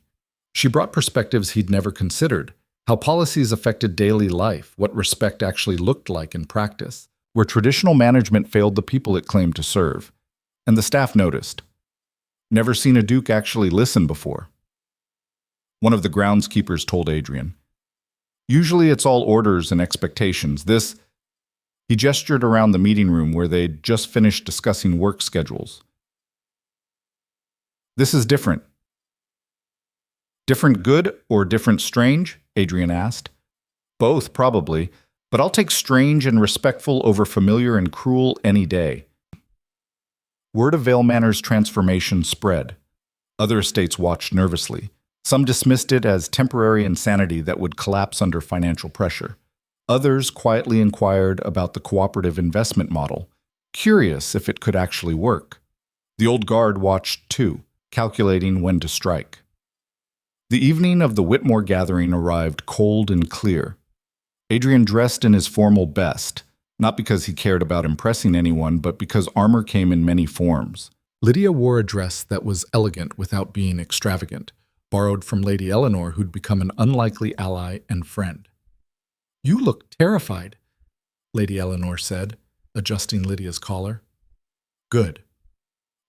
She brought perspectives he'd never considered, how policies affected daily life, what respect actually looked like in practice, where traditional management failed the people it claimed to serve. And the staff noticed. Never seen a duke actually listen before. One of the groundskeepers told Adrian. Usually it's all orders and expectations. He gestured around the meeting room where they'd just finished discussing work schedules. This is different. Different good or different strange? Adrian asked. Both, probably, but I'll take strange and respectful over familiar and cruel any day. Word of Vale Manor's transformation spread. Other estates watched nervously. Some dismissed it as temporary insanity that would collapse under financial pressure. Others quietly inquired about the cooperative investment model, curious if it could actually work. The old guard watched too, calculating when to strike. The evening of the Whitmore gathering arrived cold and clear. Adrian dressed in his formal best, not because he cared about impressing anyone, but because armor came in many forms. Lydia wore a dress that was elegant without being extravagant, borrowed from Lady Eleanor, who'd become an unlikely ally and friend. "You look terrified," Lady Eleanor said, adjusting Lydia's collar. "Good.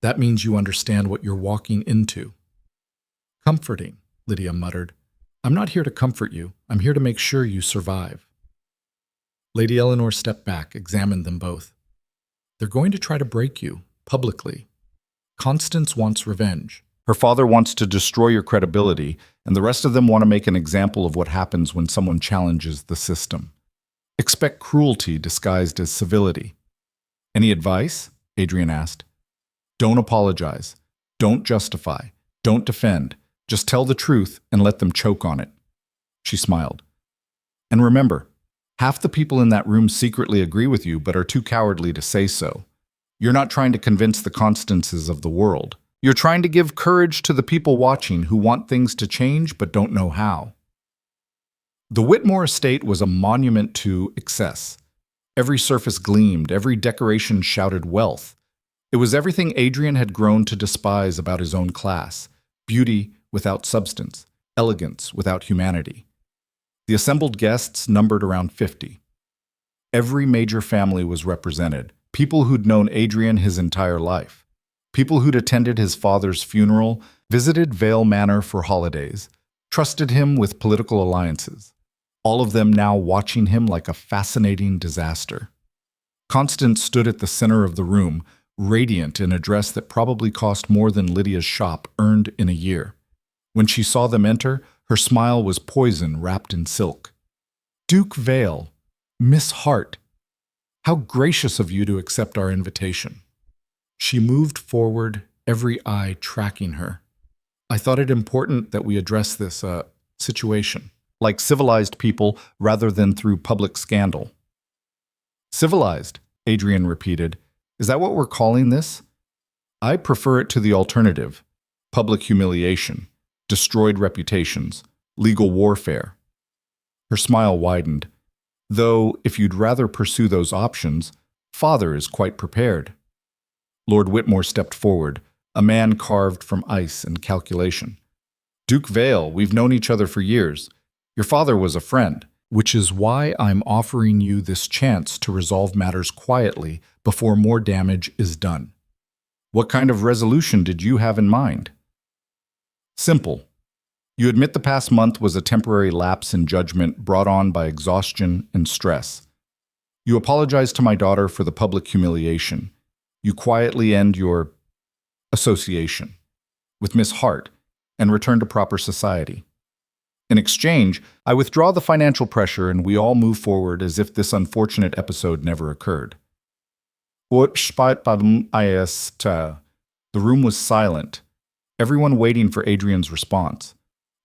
That means you understand what you're walking into." "Comforting," Lydia muttered. "I'm not here to comfort you. I'm here to make sure you survive." Lady Eleanor stepped back, examined them both. "They're going to try to break you, publicly. Constance wants revenge. Her father wants to destroy your credibility, and the rest of them want to make an example of what happens when someone challenges the system. Expect cruelty disguised as civility." "Any advice?" Adrian asked. "Don't apologize. Don't justify. Don't defend. Just tell the truth and let them choke on it." She smiled. "And remember, half the people in that room secretly agree with you but are too cowardly to say so. You're not trying to convince the Constances of the world. You're trying to give courage to the people watching who want things to change but don't know how." The Whitmore estate was a monument to excess. Every surface gleamed, every decoration shouted wealth. It was everything Adrian had grown to despise about his own class: beauty without substance, elegance without humanity. The assembled guests numbered around 50. Every major family was represented, people who'd known Adrian his entire life. People who'd attended his father's funeral, visited Vale Manor for holidays, trusted him with political alliances. All of them now watching him like a fascinating disaster. Constance stood at the center of the room, radiant in a dress that probably cost more than Lydia's shop earned in a year. When she saw them enter, her smile was poison wrapped in silk. "Duke Vale, Miss Hart, how gracious of you to accept our invitation." She moved forward, every eye tracking her. "I thought it important that we address this, situation, like civilized people rather than through public scandal." "Civilized," Adrian repeated. "Is that what we're calling this? I prefer it to the alternative: public humiliation, destroyed reputations, legal warfare." Her smile widened. "Though, if you'd rather pursue those options, Father is quite prepared." Lord Whitmore stepped forward, a man carved from ice and calculation. "Duke Vale, we've known each other for years. Your father was a friend, which is why I'm offering you this chance to resolve matters quietly before more damage is done. What kind of resolution did you have in mind?" "Simple. You admit the past month was a temporary lapse in judgment brought on by exhaustion and stress. You apologize to my daughter for the public humiliation. You quietly end your association with Miss Hart and return to proper society. In exchange, I withdraw the financial pressure and we all move forward as if this unfortunate episode never occurred." The room was silent, everyone waiting for Adrian's response.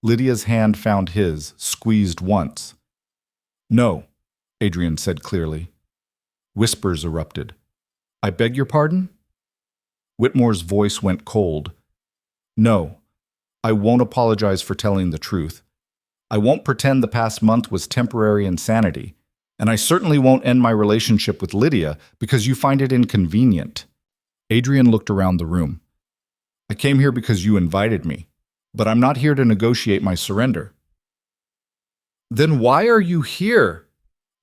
Lydia's hand found his, squeezed once. "No," Adrian said clearly. Whispers erupted. "I beg your pardon?" Whitmore's voice went cold. "No, I won't apologize for telling the truth. I won't pretend the past month was temporary insanity. And I certainly won't end my relationship with Lydia because you find it inconvenient. Adrian looked around the room. I came here because you invited me, but I'm not here to negotiate my surrender. Then why are you here?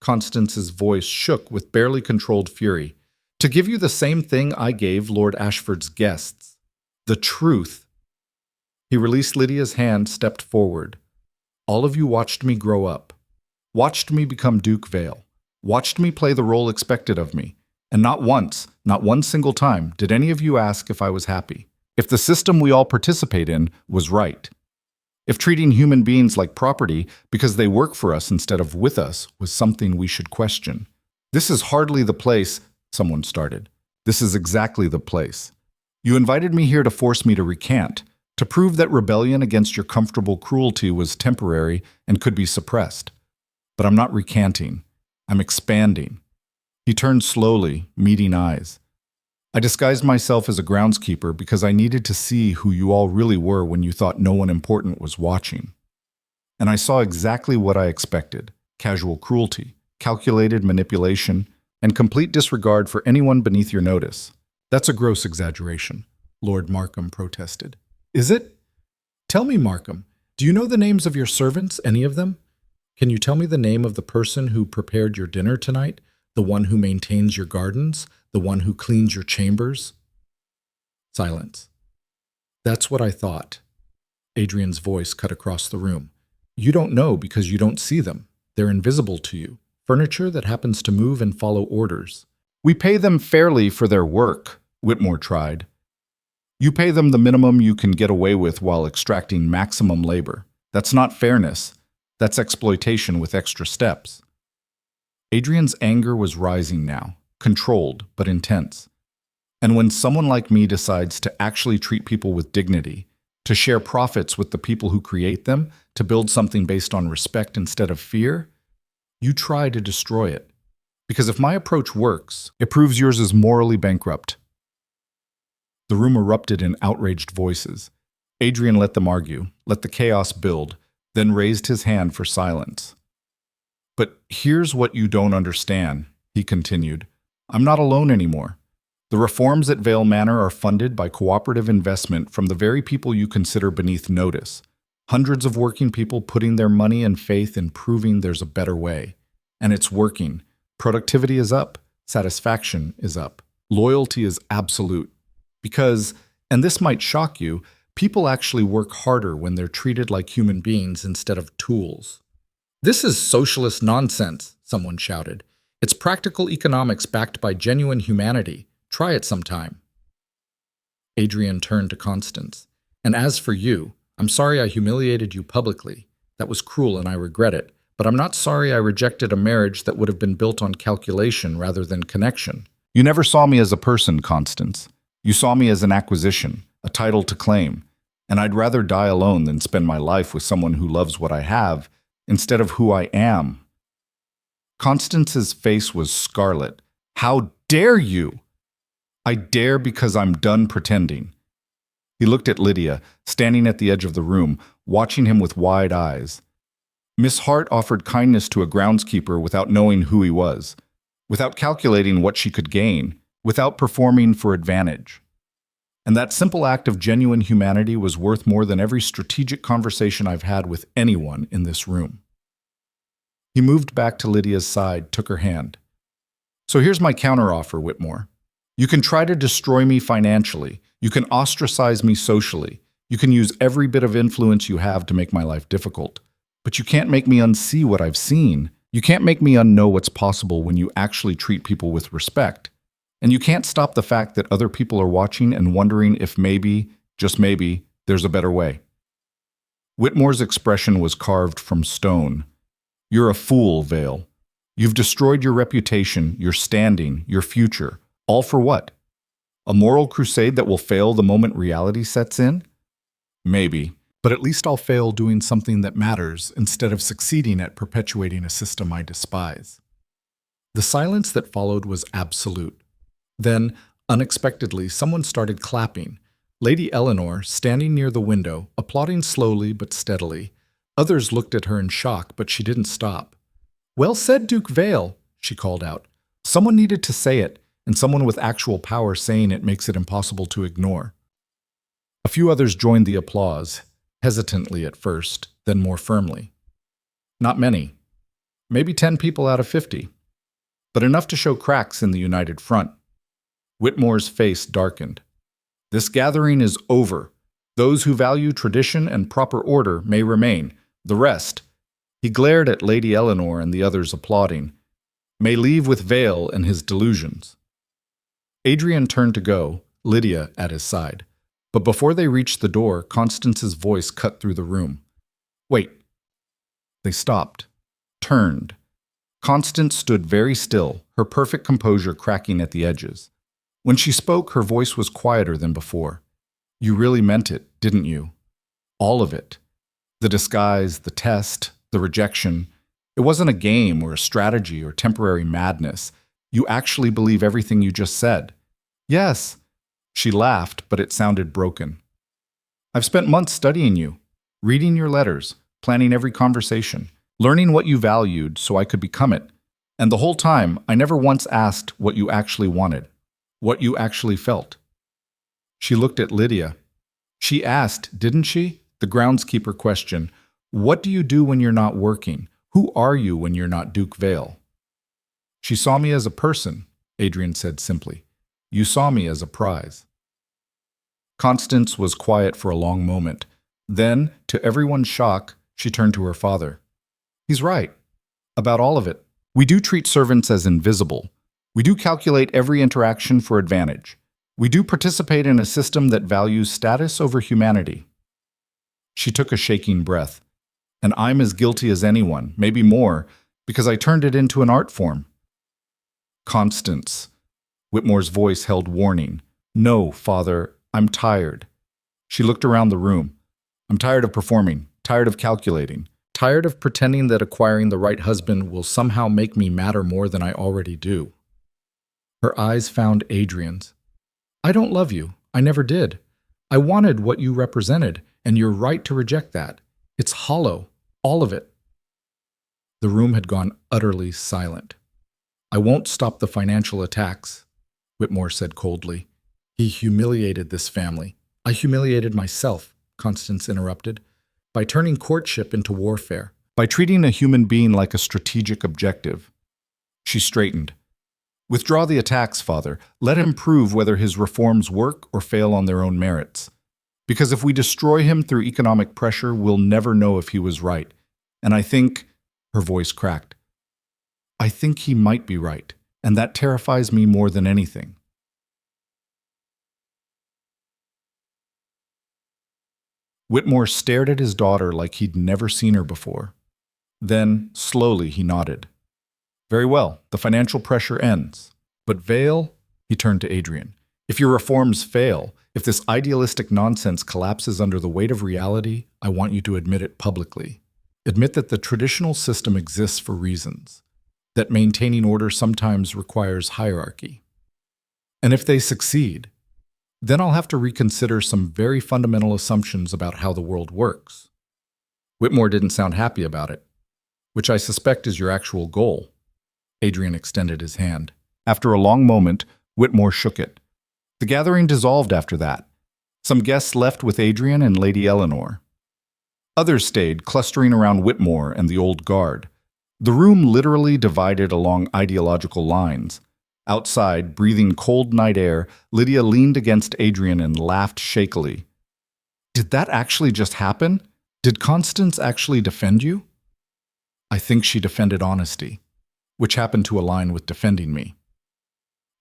Constance's voice shook with barely controlled fury. To give you the same thing I gave Lord Ashford's guests. The truth. He released Lydia's hand, stepped forward. All of you watched me grow up. Watched me become Duke Vale. Watched me play the role expected of me. And not once, not one single time, did any of you ask if I was happy. If the system we all participate in was right. If treating human beings like property because they work for us instead of with us was something we should question. This is hardly the place, someone started. This is exactly the place. You invited me here to force me to recant, to prove that rebellion against your comfortable cruelty was temporary and could be suppressed. But I'm not recanting. I'm expanding. He turned slowly, meeting eyes. I disguised myself as a groundskeeper because I needed to see who you all really were when you thought no one important was watching. And I saw exactly what I expected: casual cruelty, calculated manipulation, and complete disregard for anyone beneath your notice. That's a gross exaggeration, Lord Markham protested. Is it? Tell me, Markham, do you know the names of your servants, any of them? Can you tell me the name of the person who prepared your dinner tonight, the one who maintains your gardens, the one who cleans your chambers? Silence. That's what I thought. Adrian's voice cut across the room. You don't know because you don't see them. They're invisible to you. Furniture that happens to move and follow orders. We pay them fairly for their work, Whitmore tried. You pay them the minimum you can get away with while extracting maximum labor. That's not fairness. That's exploitation with extra steps. Adrian's anger was rising now, controlled but intense. And when someone like me decides to actually treat people with dignity, to share profits with the people who create them, to build something based on respect instead of fear, you try to destroy it. Because if my approach works, it proves yours is morally bankrupt. The room erupted in outraged voices. Adrian let them argue, let the chaos build, then raised his hand for silence. But here's what you don't understand, he continued. I'm not alone anymore. The reforms at Vale Manor are funded by cooperative investment from the very people you consider beneath notice. Hundreds of working people putting their money and faith in proving there's a better way. And it's working. Productivity is up. Satisfaction is up. Loyalty is absolute. Because, and this might shock you, people actually work harder when they're treated like human beings instead of tools. This is socialist nonsense, someone shouted. It's practical economics backed by genuine humanity. Try it sometime. Adrian turned to Constance. And as for you, I'm sorry I humiliated you publicly. That was cruel and I regret it. But I'm not sorry I rejected a marriage that would have been built on calculation rather than connection. You never saw me as a person, Constance. You saw me as an acquisition, a title to claim. And I'd rather die alone than spend my life with someone who loves what I have instead of who I am. Constance's face was scarlet. How dare you? I dare because I'm done pretending. He looked at Lydia, standing at the edge of the room, watching him with wide eyes. Miss Hart offered kindness to a groundskeeper without knowing who he was, without calculating what she could gain, without performing for advantage. And that simple act of genuine humanity was worth more than every strategic conversation I've had with anyone in this room. He moved back to Lydia's side, took her hand. So here's my counteroffer, Whitmore. You can try to destroy me financially. You can ostracize me socially. You can use every bit of influence you have to make my life difficult. But you can't make me unsee what I've seen. You can't make me unknow what's possible when you actually treat people with respect. And you can't stop the fact that other people are watching and wondering if maybe, just maybe, there's a better way. Whitmore's expression was carved from stone. You're a fool, Vale. You've destroyed your reputation, your standing, your future. All for what? A moral crusade that will fail the moment reality sets in? Maybe. But at least I'll fail doing something that matters instead of succeeding at perpetuating a system I despise. The silence that followed was absolute. Then, unexpectedly, someone started clapping. Lady Eleanor, standing near the window, applauding slowly but steadily. Others looked at her in shock, but she didn't stop. "Well said, Duke Vale," she called out. Someone needed to say it, and someone with actual power saying it makes it impossible to ignore. A few others joined the applause, hesitantly at first, then more firmly. Not many. Maybe 10 people out of 50. But enough to show cracks in the united front. Whitmore's face darkened. This gathering is over. Those who value tradition and proper order may remain. The rest, he glared at Lady Eleanor and the others applauding, may leave with Vale and his delusions. Adrian turned to go, Lydia at his side. But before they reached the door, Constance's voice cut through the room. "Wait." They stopped, turned. Constance stood very still, her perfect composure cracking at the edges. When she spoke, her voice was quieter than before. "You really meant it, didn't you? All of it. The disguise, the test, the rejection. It wasn't a game or a strategy or temporary madness. You actually believe everything you just said." "Yes." She laughed, but it sounded broken. "I've spent months studying you, reading your letters, planning every conversation, learning what you valued so I could become it. And the whole time, I never once asked what you actually wanted, what you actually felt." She looked at Lydia. She asked, didn't she? The groundskeeper question, "What do you do when you're not working? Who are you when you're not Duke Vale?" "She saw me as a person," Adrian said simply. "You saw me as a prize." Constance was quiet for a long moment. Then, to everyone's shock, she turned to her father. "He's right. About all of it. We do treat servants as invisible. We do calculate every interaction for advantage. We do participate in a system that values status over humanity." She took a shaking breath. "And I'm as guilty as anyone, maybe more, because I turned it into an art form." "Constance." Whitmore's voice held warning. "No, father, I'm tired." She looked around the room. "I'm tired of performing, tired of calculating, tired of pretending that acquiring the right husband will somehow make me matter more than I already do." Her eyes found Adrian's. "I don't love you. I never did. I wanted what you represented, and you're right to reject that. It's hollow, all of it." The room had gone utterly silent. "I won't stop the financial attacks," Whitmore said coldly. "He humiliated this family. I humiliated myself," Constance interrupted, "by turning courtship into warfare, by treating a human being like a strategic objective." She straightened. "Withdraw the attacks, father. Let him prove whether his reforms work or fail on their own merits. Because if we destroy him through economic pressure, we'll never know if he was right. And I think," her voice cracked, "I think he might be right, and that terrifies me more than anything." Whitmore stared at his daughter like he'd never seen her before. Then, slowly, he nodded. "Very well, the financial pressure ends. But Vale," he turned to Adrian, "if your reforms fail, if this idealistic nonsense collapses under the weight of reality, I want you to admit it publicly. Admit that the traditional system exists for reasons, that maintaining order sometimes requires hierarchy. And if they succeed, then I'll have to reconsider some very fundamental assumptions about how the world works." Whitmore didn't sound happy about it, which I suspect is your actual goal. Adrian extended his hand. After a long moment, Whitmore shook it. The gathering dissolved after that. Some guests left with Adrian and Lady Eleanor. Others stayed, clustering around Whitmore and the old guard. The room literally divided along ideological lines. Outside, breathing cold night air, Lydia leaned against Adrian and laughed shakily. "Did that actually just happen? Did Constance actually defend you?" "I think she defended honesty, which happened to align with defending me."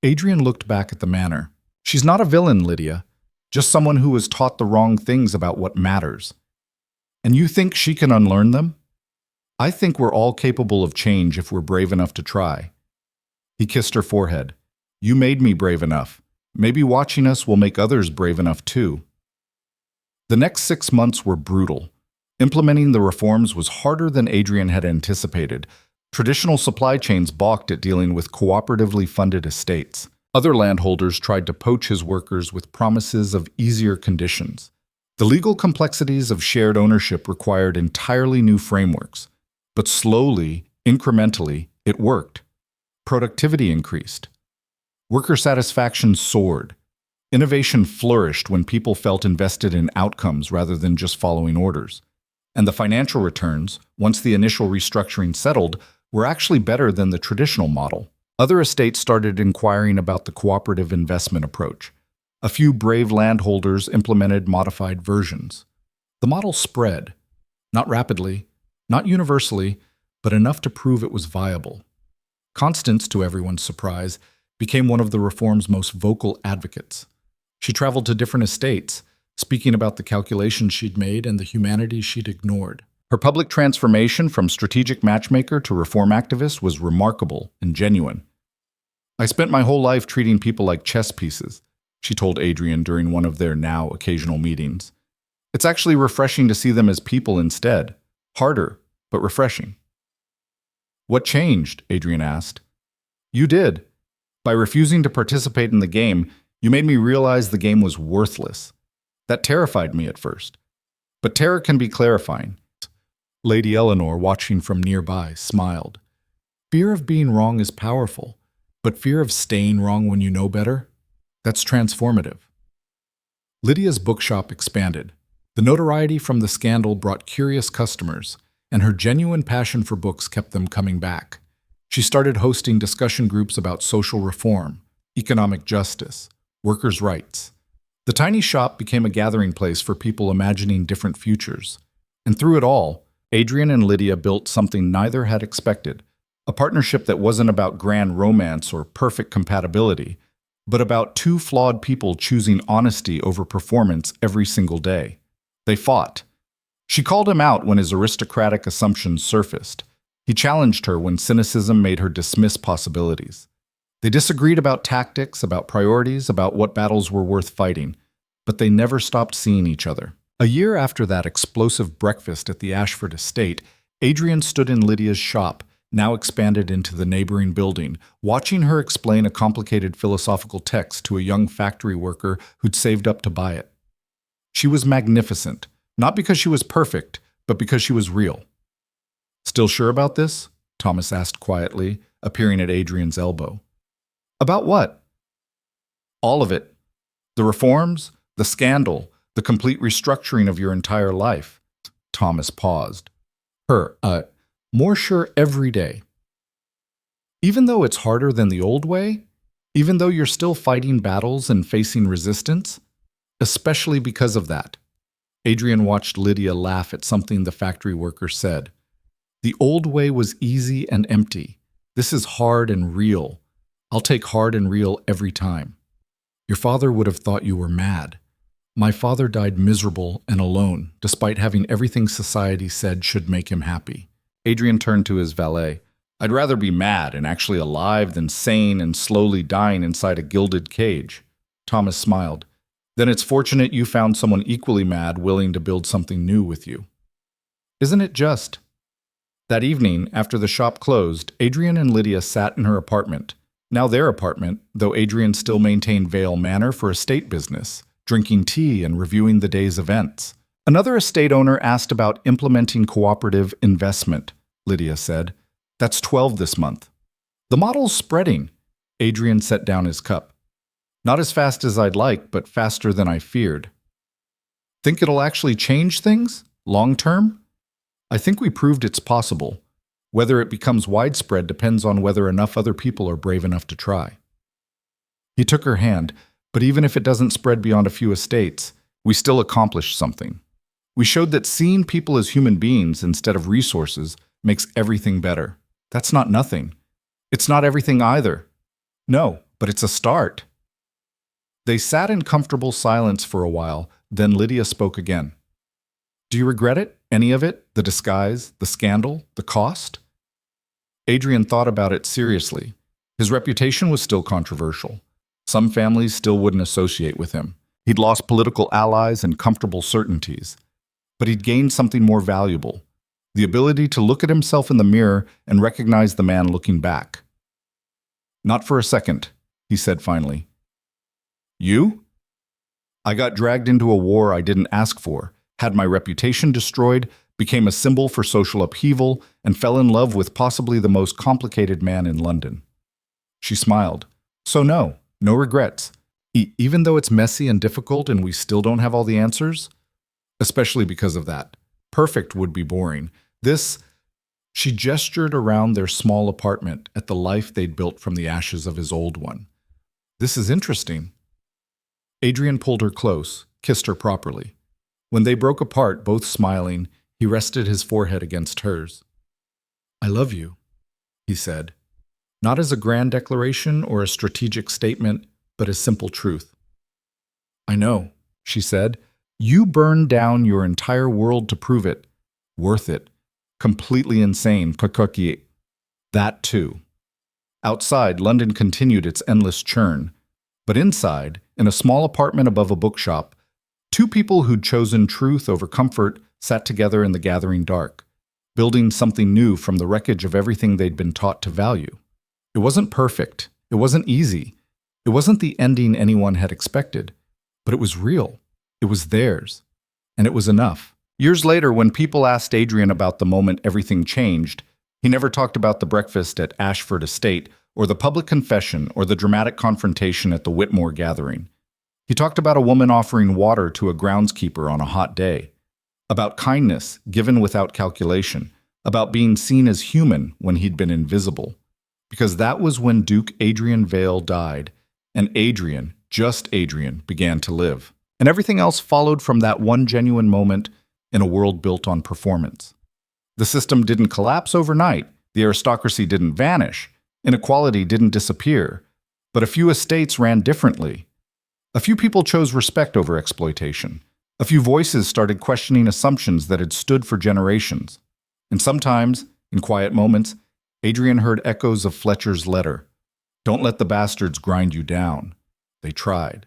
Adrian looked back at the manor. "She's not a villain, Lydia. Just someone who was taught the wrong things about what matters. And you think she can unlearn them? I think we're all capable of change if we're brave enough to try." He kissed her forehead. "You made me brave enough. Maybe watching us will make others brave enough too." The next 6 months were brutal. Implementing the reforms was harder than Adrian had anticipated. Traditional supply chains balked at dealing with cooperatively funded estates. Other landholders tried to poach his workers with promises of easier conditions. The legal complexities of shared ownership required entirely new frameworks, but slowly, incrementally, it worked. Productivity increased. Worker satisfaction soared. Innovation flourished when people felt invested in outcomes rather than just following orders. And the financial returns, once the initial restructuring settled, were actually better than the traditional model. Other estates started inquiring about the cooperative investment approach. A few brave landholders implemented modified versions. The model spread, not rapidly, not universally, but enough to prove it was viable. Constance, to everyone's surprise, became one of the reform's most vocal advocates. She traveled to different estates, speaking about the calculations she'd made and the humanities she'd ignored. Her public transformation from strategic matchmaker to reform activist was remarkable and genuine. "I spent my whole life treating people like chess pieces," she told Adrian during one of their now occasional meetings. "It's actually refreshing to see them as people instead. Harder, but refreshing." "What changed?" Adrian asked. "You did. By refusing to participate in the game, you made me realize the game was worthless. That terrified me at first. But terror can be clarifying." Lady Eleanor, watching from nearby, smiled. "Fear of being wrong is powerful, but fear of staying wrong when you know better? That's transformative." Lydia's bookshop expanded. The notoriety from the scandal brought curious customers, and her genuine passion for books kept them coming back. She started hosting discussion groups about social reform, economic justice, workers' rights. The tiny shop became a gathering place for people imagining different futures. And through it all, Adrian and Lydia built something neither had expected, a partnership that wasn't about grand romance or perfect compatibility, but about two flawed people choosing honesty over performance every single day. They fought. She called him out when his aristocratic assumptions surfaced. He challenged her when cynicism made her dismiss possibilities. They disagreed about tactics, about priorities, about what battles were worth fighting, but they never stopped seeing each other. A year after that explosive breakfast at the Ashford estate, Adrian stood in Lydia's shop, now expanded into the neighboring building, watching her explain a complicated philosophical text to a young factory worker who'd saved up to buy it. She was magnificent, not because she was perfect, but because she was real. "Still sure about this?" Thomas asked quietly, appearing at Adrian's elbow. "About what?" "All of it. The reforms, the scandal, the complete restructuring of your entire life." Thomas paused. More sure every day. "Even though it's harder than the old way? Even though you're still fighting battles and facing resistance? Especially because of that." Adrian watched Lydia laugh at something the factory worker said. "The old way was easy and empty. This is hard and real. I'll take hard and real every time. Your father would have thought you were mad. My father died miserable and alone, despite having everything society said should make him happy." Adrian turned to his valet. "I'd rather be mad and actually alive than sane and slowly dying inside a gilded cage." Thomas smiled. "Then it's fortunate you found someone equally mad willing to build something new with you." "Isn't it just?" That evening, after the shop closed, Adrian and Lydia sat in her apartment. Now their apartment, though Adrian still maintained Vale Manor for estate business, drinking tea and reviewing the day's events. "Another estate owner asked about implementing cooperative investment," Lydia said. "That's 12 this month." "The model's spreading." Adrian set down his cup. "Not as fast as I'd like, but faster than I feared." "Think it'll actually change things? Long term?" "I think we proved it's possible. Whether it becomes widespread depends on whether enough other people are brave enough to try." He took her hand. "But even if it doesn't spread beyond a few estates, we still accomplished something. We showed that seeing people as human beings instead of resources makes everything better. That's not nothing. It's not everything either. No, but it's a start." They sat in comfortable silence for a while, then Lydia spoke again. "Do you regret it? Any of it? The disguise, the scandal, the cost?" Adrian thought about it seriously. His reputation was still controversial. Some families still wouldn't associate with him. He'd lost political allies and comfortable certainties. But he'd gained something more valuable: the ability to look at himself in the mirror and recognize the man looking back. "Not for a second," he said finally. You? I got dragged into a war I didn't ask for, had my reputation destroyed, became a symbol for social upheaval, and fell in love with possibly the most complicated man in London. She smiled. So no regrets. Even though it's messy and difficult and we still don't have all the answers? Especially because of that. Perfect would be boring. She gestured around their small apartment at the life they'd built from the ashes of his old one. This is interesting. Adrian pulled her close, kissed her properly. When they broke apart, both smiling, he rested his forehead against hers. I love you, he said, not as a grand declaration or a strategic statement, but as simple truth. I know, she said. You burned down your entire world to prove it. Worth it. Completely insane, Kakuki. That too. Outside, London continued its endless churn. But inside, in a small apartment above a bookshop, two people who'd chosen truth over comfort sat together in the gathering dark, building something new from the wreckage of everything they'd been taught to value. It wasn't perfect. It wasn't easy. It wasn't the ending anyone had expected. But it was real. It was theirs. And it was enough. Years later, when people asked Adrian about the moment everything changed, he never talked about the breakfast at Ashford Estate, or the public confession, or the dramatic confrontation at the Whitmore gathering. He talked about a woman offering water to a groundskeeper on a hot day, about kindness given without calculation, about being seen as human when he'd been invisible. Because that was when Duke Adrian Vale died, and Adrian, just Adrian, began to live. And everything else followed from that one genuine moment in a world built on performance. The system didn't collapse overnight, the aristocracy didn't vanish, inequality didn't disappear, but a few estates ran differently. A few people chose respect over exploitation. A few voices started questioning assumptions that had stood for generations. And sometimes, in quiet moments, Adrian heard echoes of Fletcher's letter. Don't let the bastards grind you down. They tried,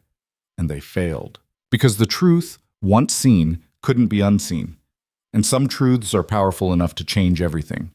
and they failed. Because the truth, once seen, couldn't be unseen. And some truths are powerful enough to change everything.